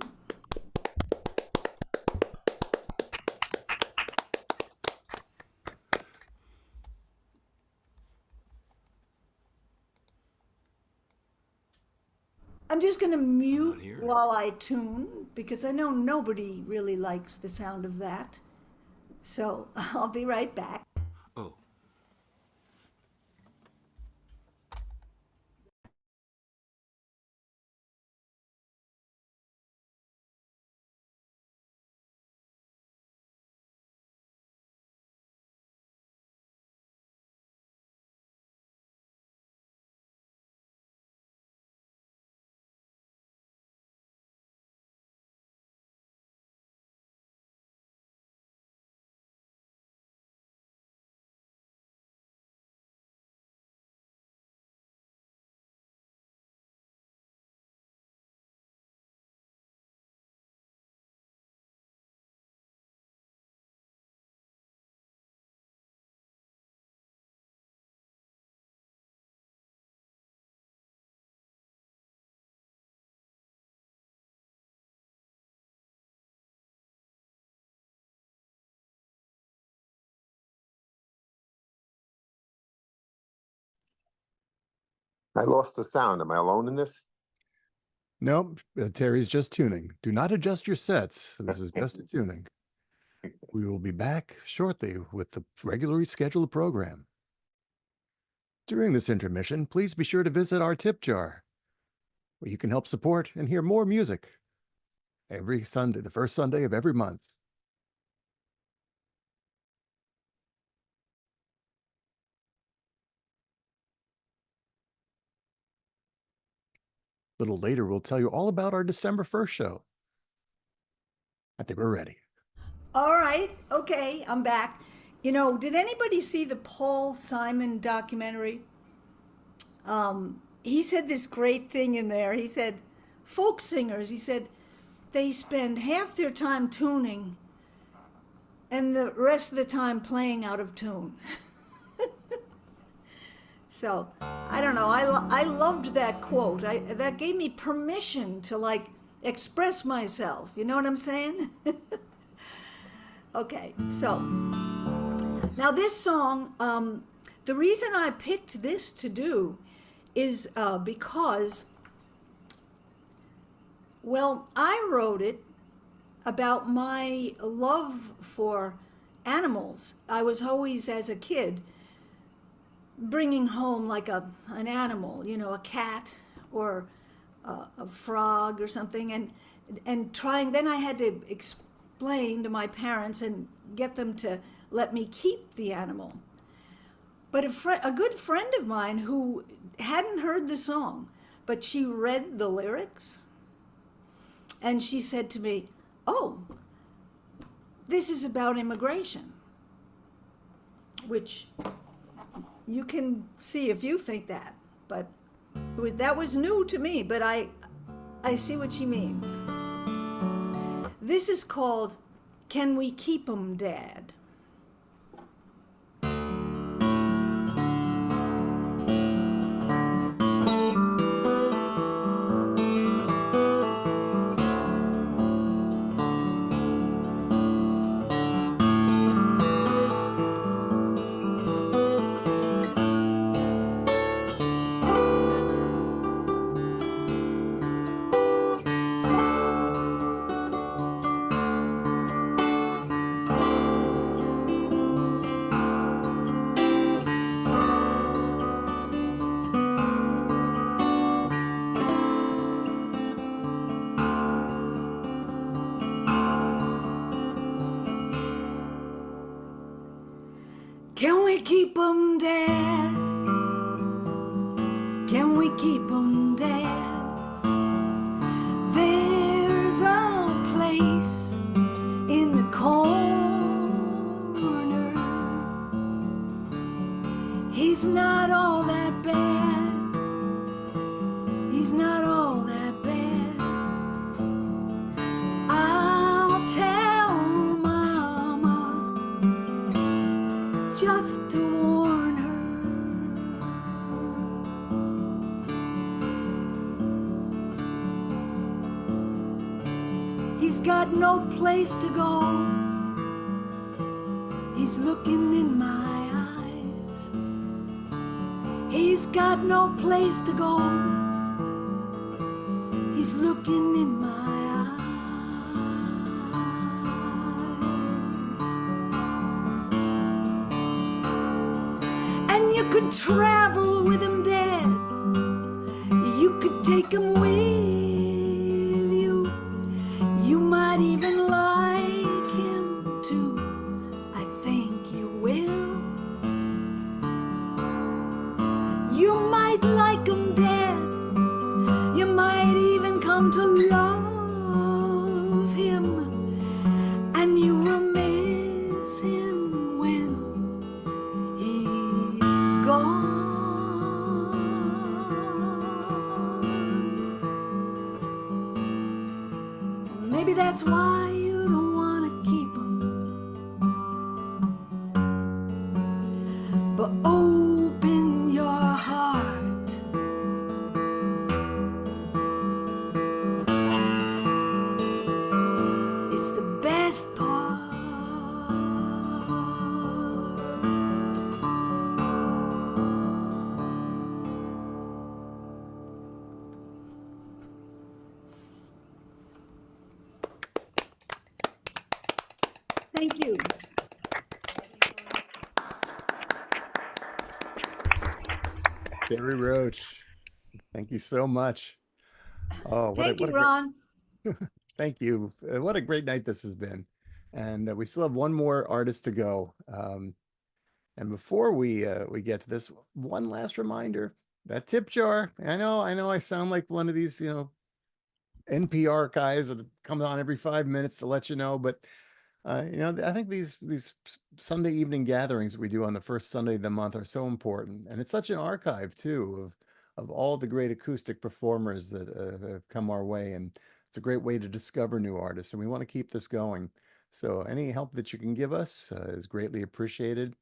Speaker 11: I'm just going to mute while I tune, because I know nobody really likes the sound of that. So I'll be right back.
Speaker 9: Oh.
Speaker 2: I lost the sound. Am I alone in this?
Speaker 1: Nope, Terry's just tuning. Do not adjust your sets. This is just a tuning. We will be back shortly with the regularly scheduled program. During this intermission, please be sure to visit our tip jar, where you can help support and hear more music every Sunday, the first Sunday of every month. A little later, we'll tell you all about our December 1st show. I think we're ready.
Speaker 11: All right. Okay. I'm back. You know, did anybody see the Paul Simon documentary? He said this great thing in there. He said, folk singers, he said, they spend half their time tuning and the rest of the time playing out of tune. So, I don't know. I loved that quote. That gave me permission to like express myself. You know what I'm saying? Okay, so now this song, the reason I picked this to do is because, well, I wrote it about my love for animals. I was always, as a kid, bringing home like an animal, you know, a cat or a frog or something, and trying. Then I had to explain to my parents and get them to let me keep the animal. But a good friend of mine who hadn't heard the song, but she read the lyrics, and she said to me, "Oh, this is about immigration," which you can see if you think that, but that was new to me, but I see what she means. This is called "Can We Keep 'Em, Dad?" Can we keep 'em, Dad? Can we keep 'em, Dad? There's a place in the corner. He's not all that bad. He's not all that bad. I'll tell Mama just to warn her. He's got no place to go. He's looking in my eyes. He's got no place to go. He's looking in my eyes. And you could travel with him, Dad. You could take him with you. You might even like him too. I think you will. You might like him, Dad. You might even come to love him. And you will miss him when he's gone. Maybe that's why you don't want to keep him. But open your heart. It's the best part. Thank you.
Speaker 1: Jerry Roach, thank you so much. Oh,
Speaker 11: Thank you,
Speaker 1: what a great,
Speaker 11: Ron.
Speaker 1: thank you. What a great night this has been. And we still have one more artist to go. And before we get to this, one last reminder, that tip jar. I know I sound like one of these, NPR guys that come on every 5 minutes to let you know, but I think these Sunday evening gatherings that we do on the first Sunday of the month are so important, and it's such an archive too of all the great acoustic performers that have come our way, and it's a great way to discover new artists, and we want to keep this going. So any help that you can give us is greatly appreciated.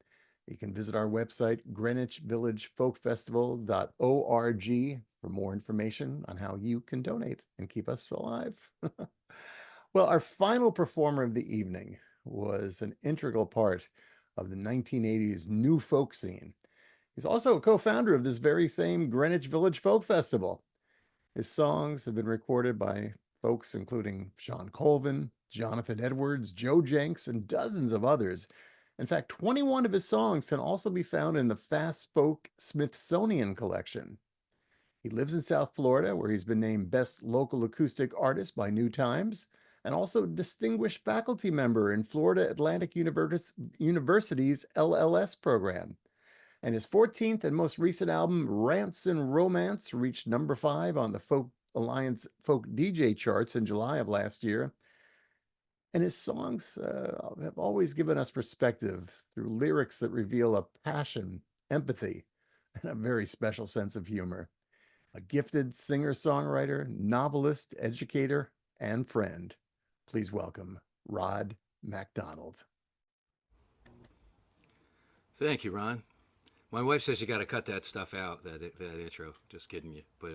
Speaker 1: You can visit our website, greenwichvillagefolkfestival.org, for more information on how you can donate and keep us alive. Well, our final performer of the evening was an integral part of the 1980s new folk scene. He's also a co-founder of this very same Greenwich Village Folk Festival. His songs have been recorded by folks including Sean Colvin, Jonathan Edwards, Joe Jenks, and dozens of others. In fact, 21 of his songs can also be found in the Fast Folk Smithsonian collection. He lives in South Florida, where he's been named Best Local Acoustic Artist by New Times, and also distinguished faculty member in Florida Atlantic University's LLS program. And his 14th and most recent album, Rants and Romance, reached number 5 on the Folk Alliance Folk DJ charts in July of last year. And his songs have always given us perspective through lyrics that reveal a passion, empathy, and a very special sense of humor. A gifted singer-songwriter, novelist, educator, and friend. Please welcome Rod MacDonald.
Speaker 12: Thank you, Ron. My wife says you got to cut that stuff out, that intro. Just kidding you. But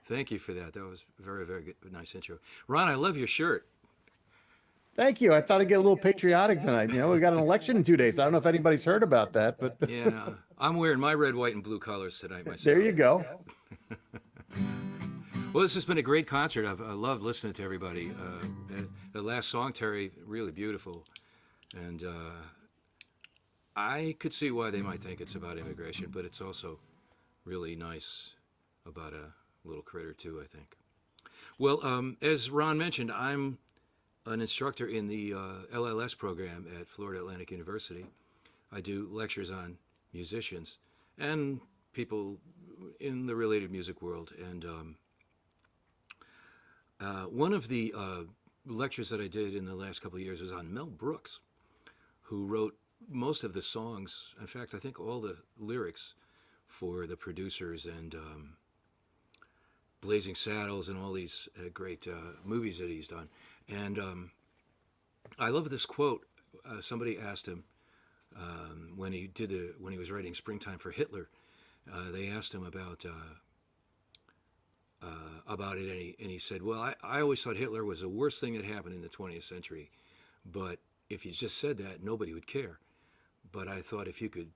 Speaker 12: thank you for that. That was very, very good, nice intro. Ron, I love your shirt.
Speaker 1: Thank you. I thought I'd get a little patriotic tonight. You know, we got an election in 2 days. I don't know if anybody's heard about that, but
Speaker 12: Yeah, I'm wearing my red, white, and blue colors tonight myself.
Speaker 1: there you go.
Speaker 12: Well, this has been a great concert. I loved listening to everybody. The last song, Terry, really beautiful. And I could see why they might think it's about immigration, but it's also really nice about a little critter, too, I think. Well, as Ron mentioned, I'm an instructor in the LLS program at Florida Atlantic University. I do lectures on musicians and people in the related music world. And one of the lectures that I did in the last couple of years was on Mel Brooks, who wrote most of the songs, in fact, I think all the lyrics for The Producers and Blazing Saddles and all these great movies that he's done. And I love this quote. Somebody asked him when he was writing Springtime for Hitler. They asked him about it, and he said, "Well, I always thought Hitler was the worst thing that happened in the 20th century, but if you just said that, nobody would care. But I thought if you could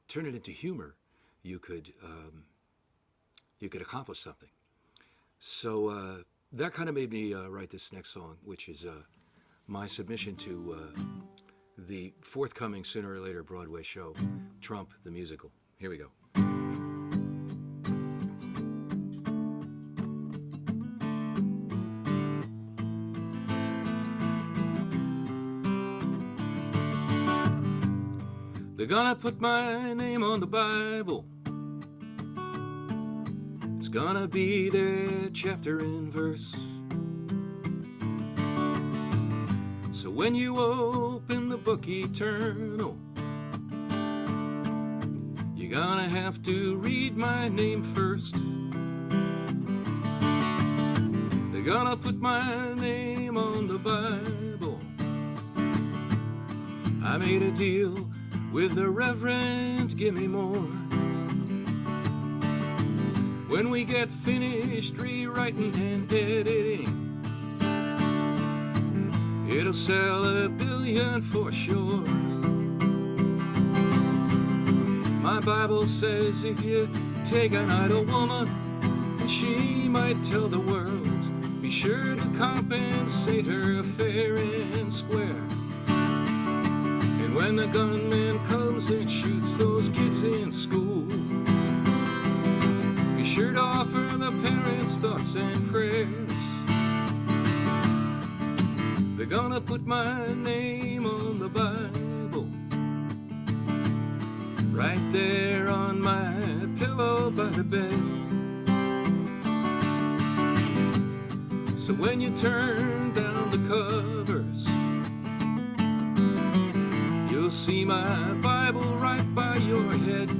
Speaker 12: turn it into humor, you could accomplish something." So that kind of made me write this next song, which is my submission to the forthcoming sooner or later Broadway show, Trump the Musical. Here we go. They're gonna put my name on the Bible. It's gonna be their chapter and verse. So when you open the book eternal, you're gonna have to read my name first. They're gonna put my name on the Bible. I made a deal with the Reverend, give me more. When we get finished rewriting and editing, it'll sell 1 billion for sure. My Bible says if you take an idle woman and she might tell the world, be sure to compensate her fair and square. And when the gunman comes and shoots those kids in school, be sure to offer the parents thoughts and prayers. They're gonna put my name on the Bible, right there on my pillow by the bed. So when you turn down the covers, you'll see my Bible right by your head.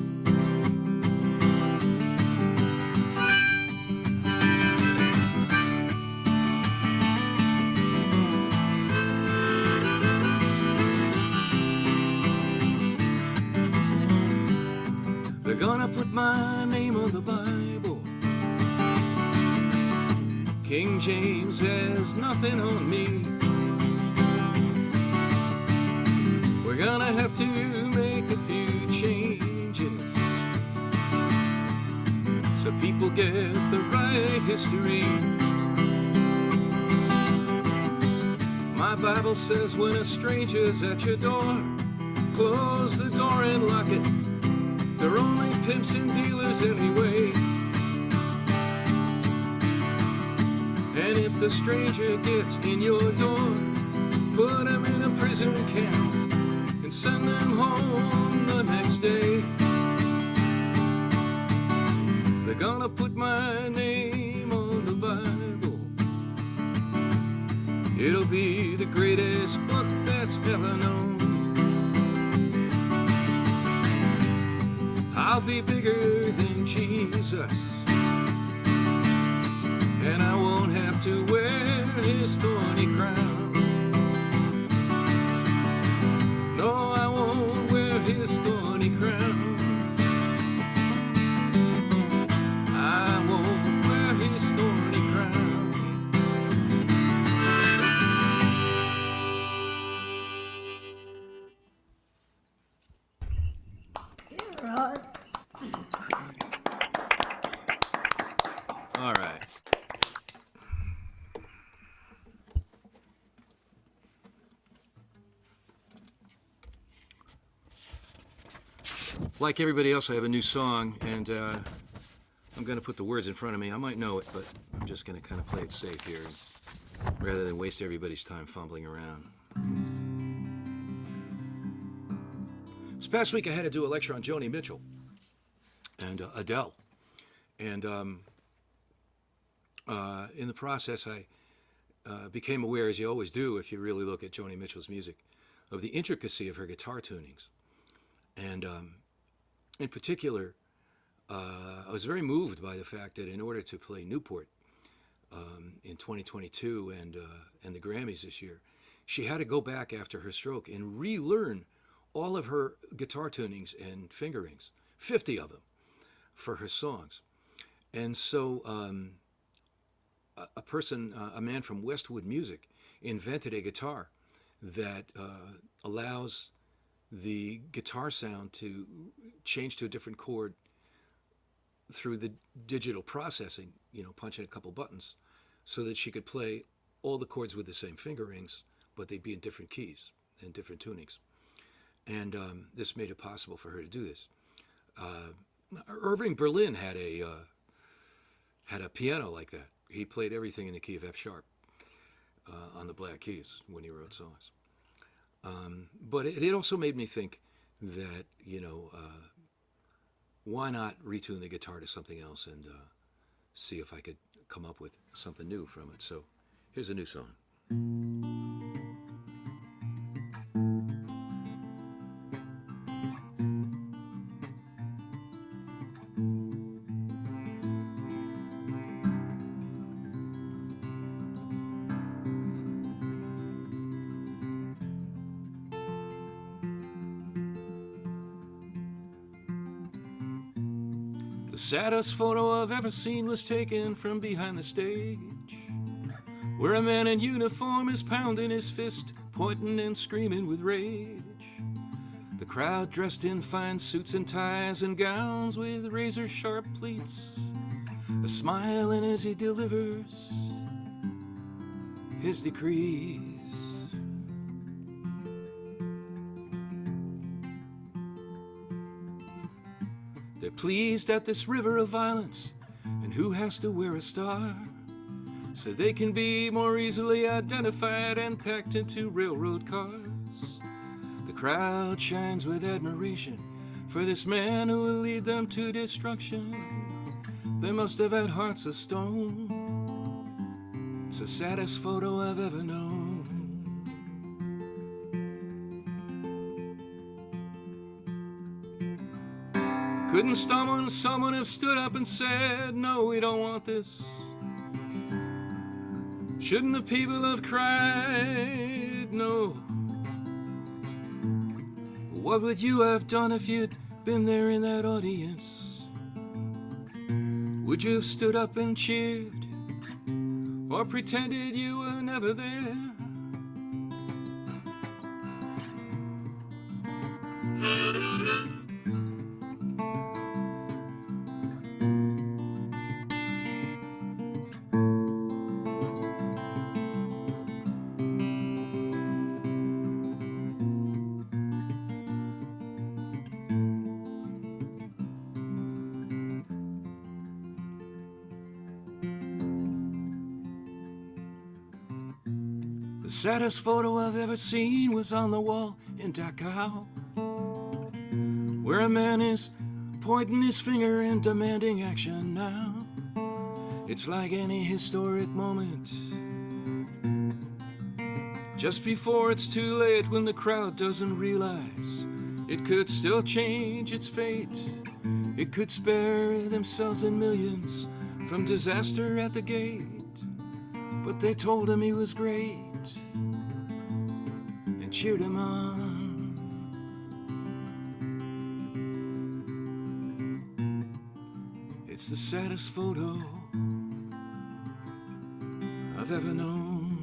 Speaker 12: They're gonna put my name on the Bible. King James has nothing on me. We're gonna have to make a few changes so people get the right history. My Bible says when a stranger's at your door, close the door and lock it. They're only pimps and dealers anyway. And if the stranger gets in your door, put him in a prison camp and send them home the next day. They're gonna put my name on the Bible. It'll be the greatest book that's ever known. I'll be bigger than Jesus, and I won't have to wear his thorny crown. No, I won't wear his thorny crown. I won't wear his thorny crown.
Speaker 11: Ron.
Speaker 12: All right. Like everybody else, I have a new song, and I'm going to put the words in front of me. I might know it, but I'm just going to kind of play it safe here, rather than waste everybody's time fumbling around. This past week, I had to do a lecture on Joni Mitchell and Adele. And in the process, I became aware, as you always do if you really look at Joni Mitchell's music, of the intricacy of her guitar tunings. And in particular, I was very moved by the fact that in order to play Newport in 2022 and the Grammys this year, she had to go back after her stroke and relearn all of her guitar tunings and fingerings, 50 of them, for her songs. And so a man from Westwood Music invented a guitar that allows the guitar sound to change to a different chord through the digital processing, punching a couple buttons, so that she could play all the chords with the same fingerings, but they'd be in different keys and different tunings. And this made it possible for her to do this. Irving Berlin had a piano like that. He played everything in the key of F sharp on the Black Keys when he wrote songs. But it also made me think that, why not retune the guitar to something else and see if I could come up with something new from it. So here's a new song. The saddest photo I've ever seen was taken from behind the stage, where a man in uniform is pounding his fist, pointing and screaming with rage. The crowd dressed in fine suits and ties and gowns with razor-sharp pleats, a smiling as he delivers his decrees. They're pleased at this river of violence, and who has to wear a star, so they can be more easily identified and packed into railroad cars. The crowd shines with admiration for this man who will lead them to destruction. They must have had hearts of stone. It's the saddest photo I've ever known. Couldn't someone have stood up and said, no, we don't want this? Shouldn't the people have cried, no? What would you have done if you'd been there in that audience? Would you have stood up and cheered, or pretended you were never there? saddest photo I've ever seen was on the wall in Dachau, where a man is pointing his finger and demanding action now. It's like any historic moment, just before it's too late, when the crowd doesn't realize it could still change its fate. It could spare themselves and millions from disaster at the gate. But they told him he was great and cheered him on. It's the saddest photo I've ever known.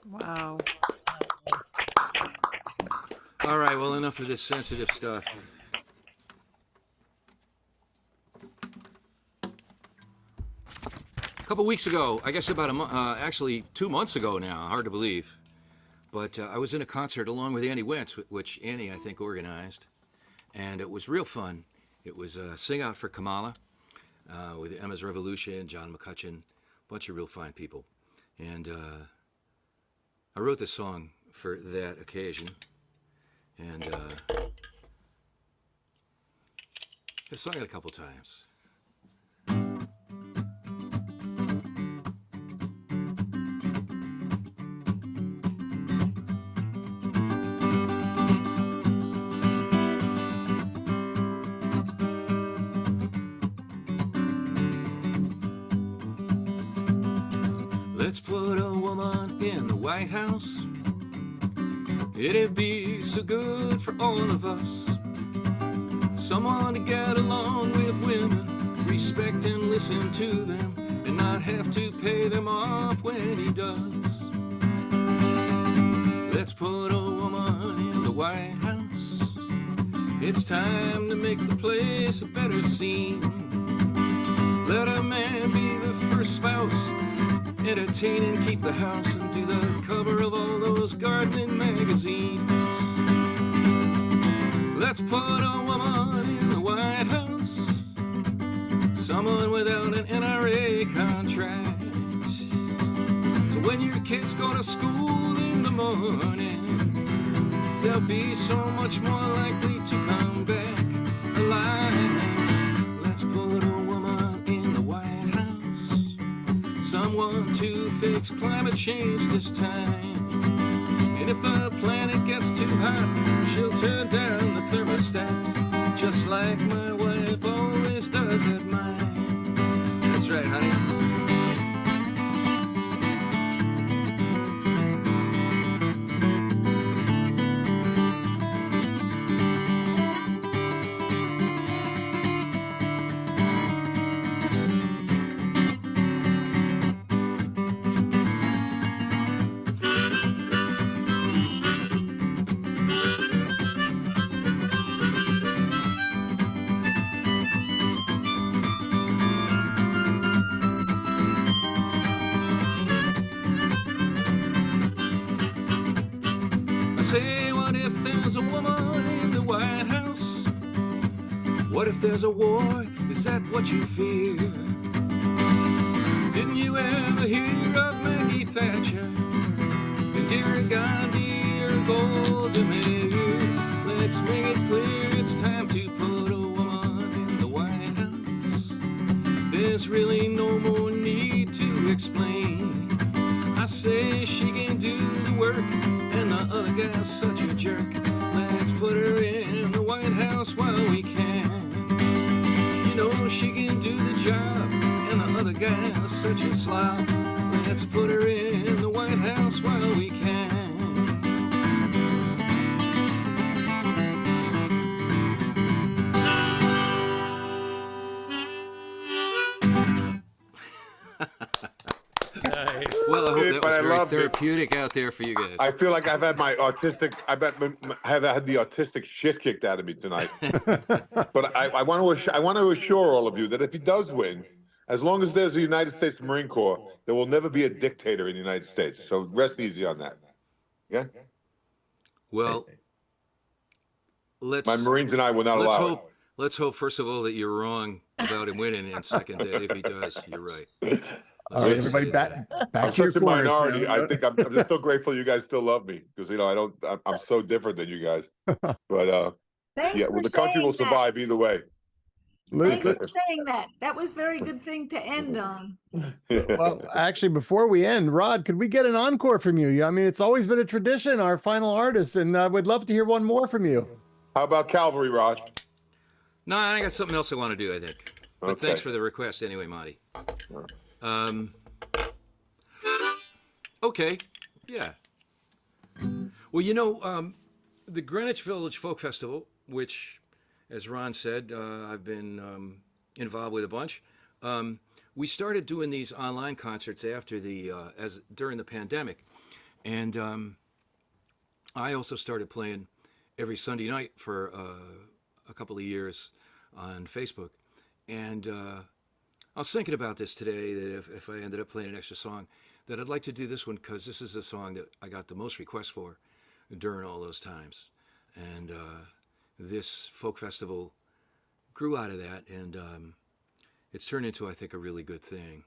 Speaker 4: Wow.
Speaker 12: All right, well, enough of this sensitive stuff. A couple weeks ago, I guess about actually 2 months ago now, hard to believe, but I was in a concert along with Annie Wentz, which Annie, I think, organized, and it was real fun. It was Sing Out for Kamala with Emma's Revolution, John McCutcheon, a bunch of real fine people. And I wrote this song for that occasion. And I've sung it a couple times. Let's put a woman in the White House. It'd be so good for all of us. Someone to get along with women, respect and listen to them, and not have to pay them off when he does. Let's put a woman in the White House. It's time to make the place a better scene. Let a man be the first spouse, entertain and keep the house, and do the cover of all those gardening magazines. Let's put a woman in the White House, someone without an NRA contract. So when your kids go to school in the morning, they'll be so much more likely to come back alive. Let's put a woman in the White House, someone to fix climate change this time. And if the planet gets too hot, she'll turn down the thermostat, just like my wife always does at mine. That's right, honey. Say, what if there's a woman in the White House? What if there's a war? Is that what you fear? Didn't you ever hear of Maggie Thatcher, Indira Gandhi, or Golda Meir? Let's make it clear it's time to put a woman in the White House. There's really no more need to explain. I say she can do the work, and the other guy's such a jerk. Let's put her in the White House while we can. You know she can do the job, and the other guy's such a slob. Let's put her in the White House while we can.
Speaker 9: Nice.
Speaker 12: Well, I hope that
Speaker 2: But I
Speaker 12: was very
Speaker 2: loved it.
Speaker 12: therapeutic out there for you guys.
Speaker 2: I feel like I've had my autistic, have had the autistic shit kicked out of me tonight. But I want to assure all of you that if he does win, as long as there's the United States Marine Corps, there will never be a dictator in the United States. So rest easy on that. Yeah.
Speaker 12: Well, let's
Speaker 2: My Marines and I will not
Speaker 12: let's
Speaker 2: allow
Speaker 12: hope. Let's hope, first of all, that you're wrong about him winning, and second, that if he does, you're right.
Speaker 1: All right, everybody, back
Speaker 2: I'm
Speaker 1: to your
Speaker 2: such a
Speaker 1: corners
Speaker 2: minority.
Speaker 1: now.
Speaker 2: I think I'm just so grateful you guys still love me because I'm so different than you guys. But
Speaker 11: Thanks
Speaker 2: yeah,
Speaker 11: for
Speaker 2: well, the country will
Speaker 11: saying that.
Speaker 2: survive either way.
Speaker 11: Thanks for saying that. That was a very good thing to end on.
Speaker 1: Well, actually, before we end, Rod, could we get an encore from you? I mean, it's always been a tradition, our final artist, and we'd love to hear one more from you.
Speaker 2: How about Calvary, Rod?
Speaker 12: No, I got something else I want to do, I think. But
Speaker 2: Okay.
Speaker 12: thanks for the request anyway, Monty. Okay, yeah. Well, the Greenwich Village Folk Festival, which, as Ron said, I've been involved with a bunch. We started doing these online concerts after during the pandemic, and I also started playing every Sunday night for a couple of years on Facebook. And I was thinking about this today, that if I ended up playing an extra song, that I'd like to do this one because this is the song that I got the most requests for during all those times. And this folk festival grew out of that, and it's turned into, I think, a really good thing.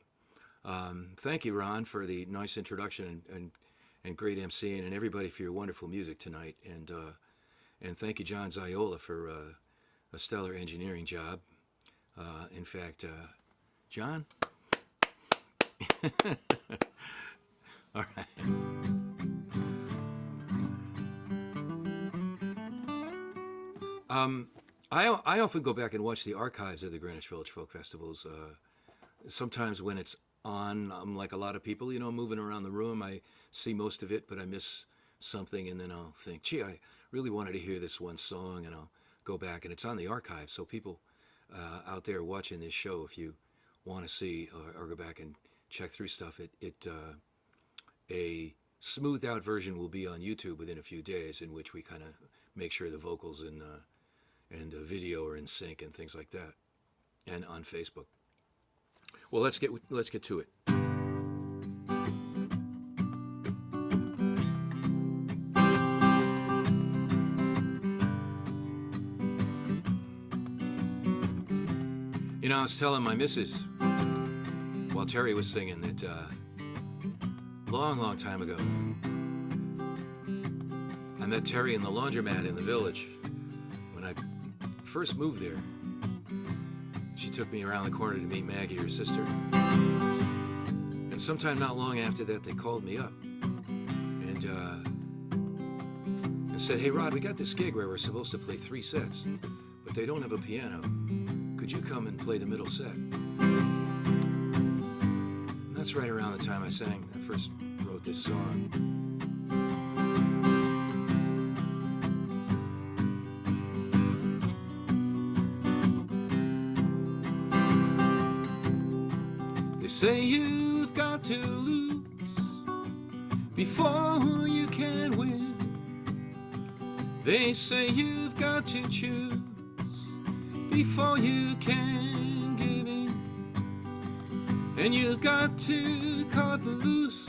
Speaker 12: Thank you, Ron, for the nice introduction and great emceeing, and everybody for your wonderful music tonight. And thank you, John Ziola, for a stellar engineering job. In fact, John? All right. I often go back and watch the archives of the Greenwich Village Folk Festivals. Sometimes when it's on, I'm like a lot of people, moving around the room. I see most of it, but I miss something, and then I'll think, gee, I really wanted to hear this one song, and I'll go back, and it's on the archive. So people out there watching this show, if you want to see or go back and check through stuff, a smoothed out version will be on YouTube within a few days, in which we kind of make sure the vocals and the video are in sync and things like that, and on Facebook. Well, let's get to it. I was telling my missus while Terry was singing that long time ago, I met Terry in the laundromat in the village. When I first moved there, she took me around the corner to meet Maggie, her sister. And sometime not long after that, they called me up and said, hey, Rod, we got this gig where we're supposed to play 3 sets, but they don't have a piano. Could you come and play the middle set? And that's right around the time I first wrote this song. They say you've got to lose before you can win. They say you've got to choose before you can give in, and you've got to cut loose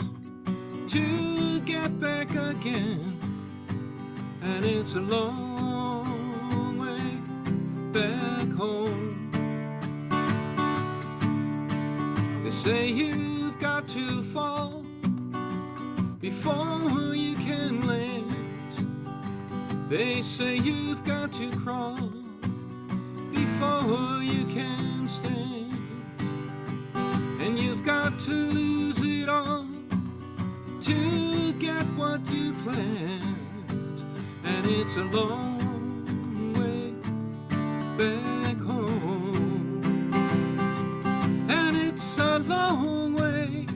Speaker 12: to get back again, and it's a long way back home. They say you've got to fall before you can land. They say you've got to crawl before you can stand, and you've got to lose it all to get what you planned, and it's a long way back home, and it's a long way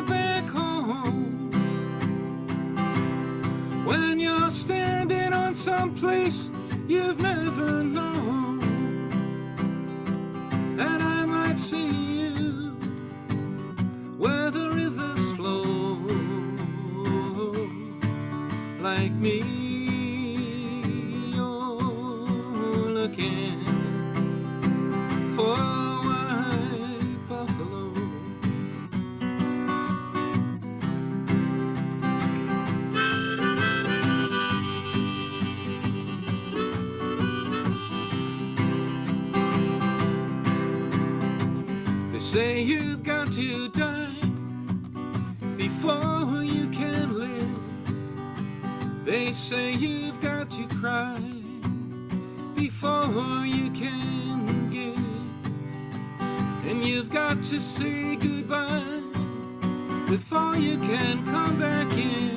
Speaker 12: back home, when you're standing on some place you've never known, and I might see you where the rivers flow, like me. You're looking for a white buffalo. say you've got to die before you can live. They say you've got to cry before you can give. And you've got to say goodbye before you can come back in.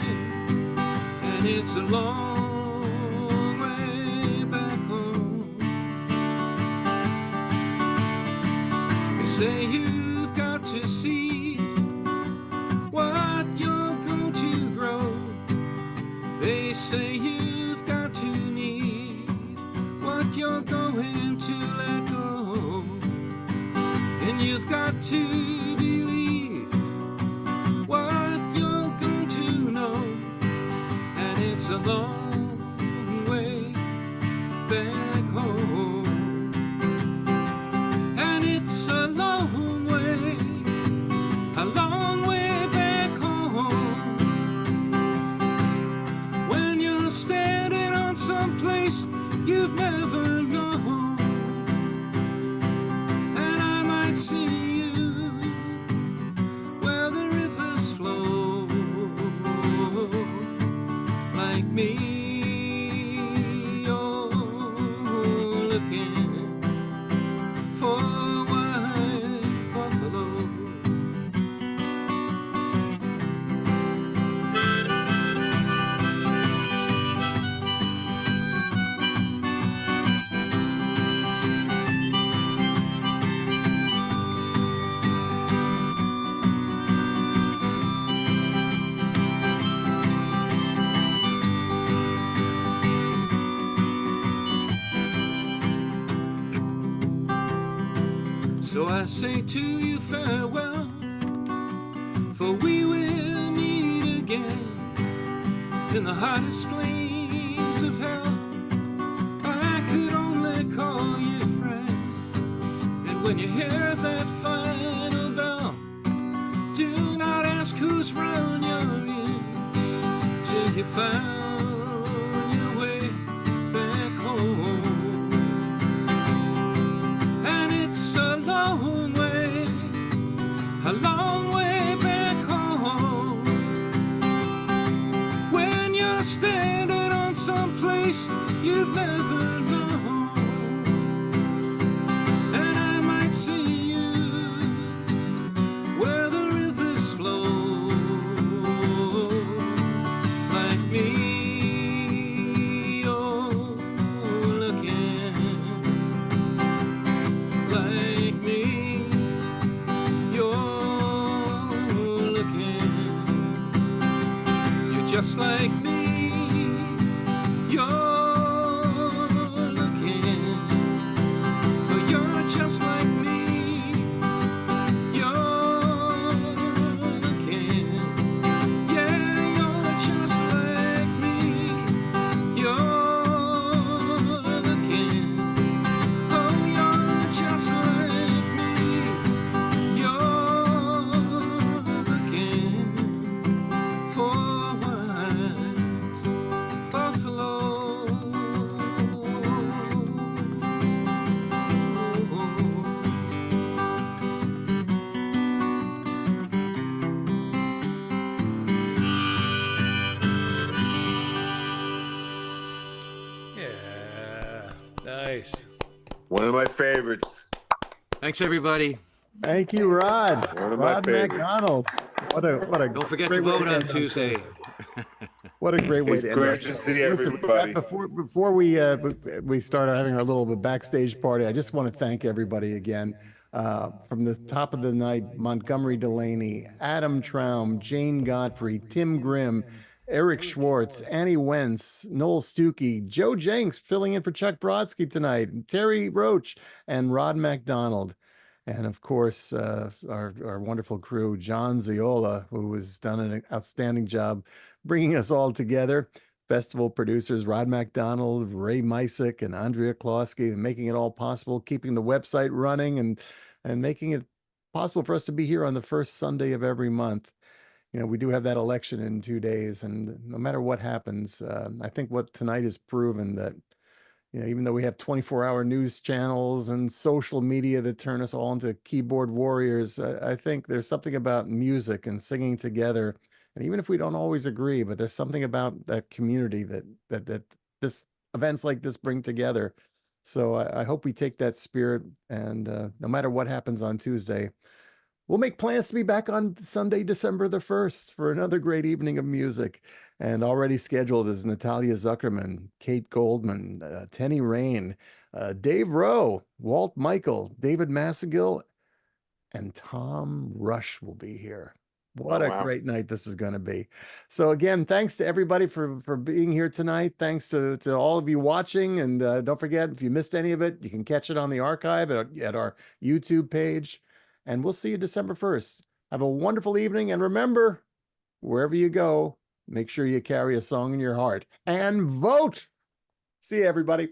Speaker 12: And it's a long way back home. They say you've got to see what you're going to grow. They say you've got to need what you're going to let go. And you've got to believe what you're going to know. And it's a long way back home. And it's a long way back home. When you're standing on some place you've never known. And I might see you where the rivers flow, like me. You're looking for a white buffalo. So I say to you farewell, for we will meet again in the hottest flames of hell. I could only call you friend, and when you hear that final bell, do not ask whose round you're in till you found your way back home. And it's a long way back home. When you're standing on some place you've never known. And I might see you where the rivers flow, like me. You're looking like me. You're looking, you're just like me. You're looking, but you're just like me. You're looking, yeah, you're just like me. You're looking, oh, you're just like me. You're looking for white buffalo.
Speaker 9: Yeah, nice.
Speaker 2: One of my favorites.
Speaker 12: Thanks, everybody.
Speaker 1: Thank you, Rod.
Speaker 2: One of my
Speaker 1: Rod
Speaker 2: favorites.
Speaker 1: McDonald. What a
Speaker 12: Don't forget
Speaker 1: great
Speaker 12: to
Speaker 1: way
Speaker 12: vote on
Speaker 1: end our
Speaker 12: Tuesday.
Speaker 1: show. What a great way
Speaker 2: It's
Speaker 1: to end our
Speaker 2: great to
Speaker 1: show.
Speaker 2: see
Speaker 1: Listen,
Speaker 2: everybody.
Speaker 1: before we started having our little backstage party, I just want to thank everybody again. From the top of the night, Montgomery Delaney, Adam Traum, Jane Godfrey, Tim Grimm, Eric Schwartz, Annie Wentz, Noel Stuckey, Joe Jenks filling in for Chuck Brodsky tonight, Terry Roach, and Rod McDonald. And of course, our wonderful crew, John Ziola, who has done an outstanding job bringing us all together. Festival producers, Rod McDonald, Ray Mysick, and Andrea Klosky, and making it all possible, keeping the website running and making it possible for us to be here on the first Sunday of every month. You know, we do have that election in 2 days, and no matter what happens, I think what tonight has proven that, even though we have 24-hour news channels and social media that turn us all into keyboard warriors, I think there's something about music and singing together. And even if we don't always agree, but there's something about that community that this events like this bring together. So I hope we take that spirit, and no matter what happens on Tuesday, we'll make plans to be back on Sunday, December the 1st for another great evening of music. And already scheduled is Natalia Zuckerman, Kate Goldman, Tenny Rain, Dave Rowe, Walt Michael, David Massagill, and Tom Rush will be here. What a great night this is going to be. So again, thanks to everybody for being here tonight. Thanks to all of you watching. And don't forget, if you missed any of it, you can catch it on the archive at our YouTube page. And we'll see you December 1st. Have a wonderful evening. And remember, wherever you go, make sure you carry a song in your heart and vote. See you, everybody.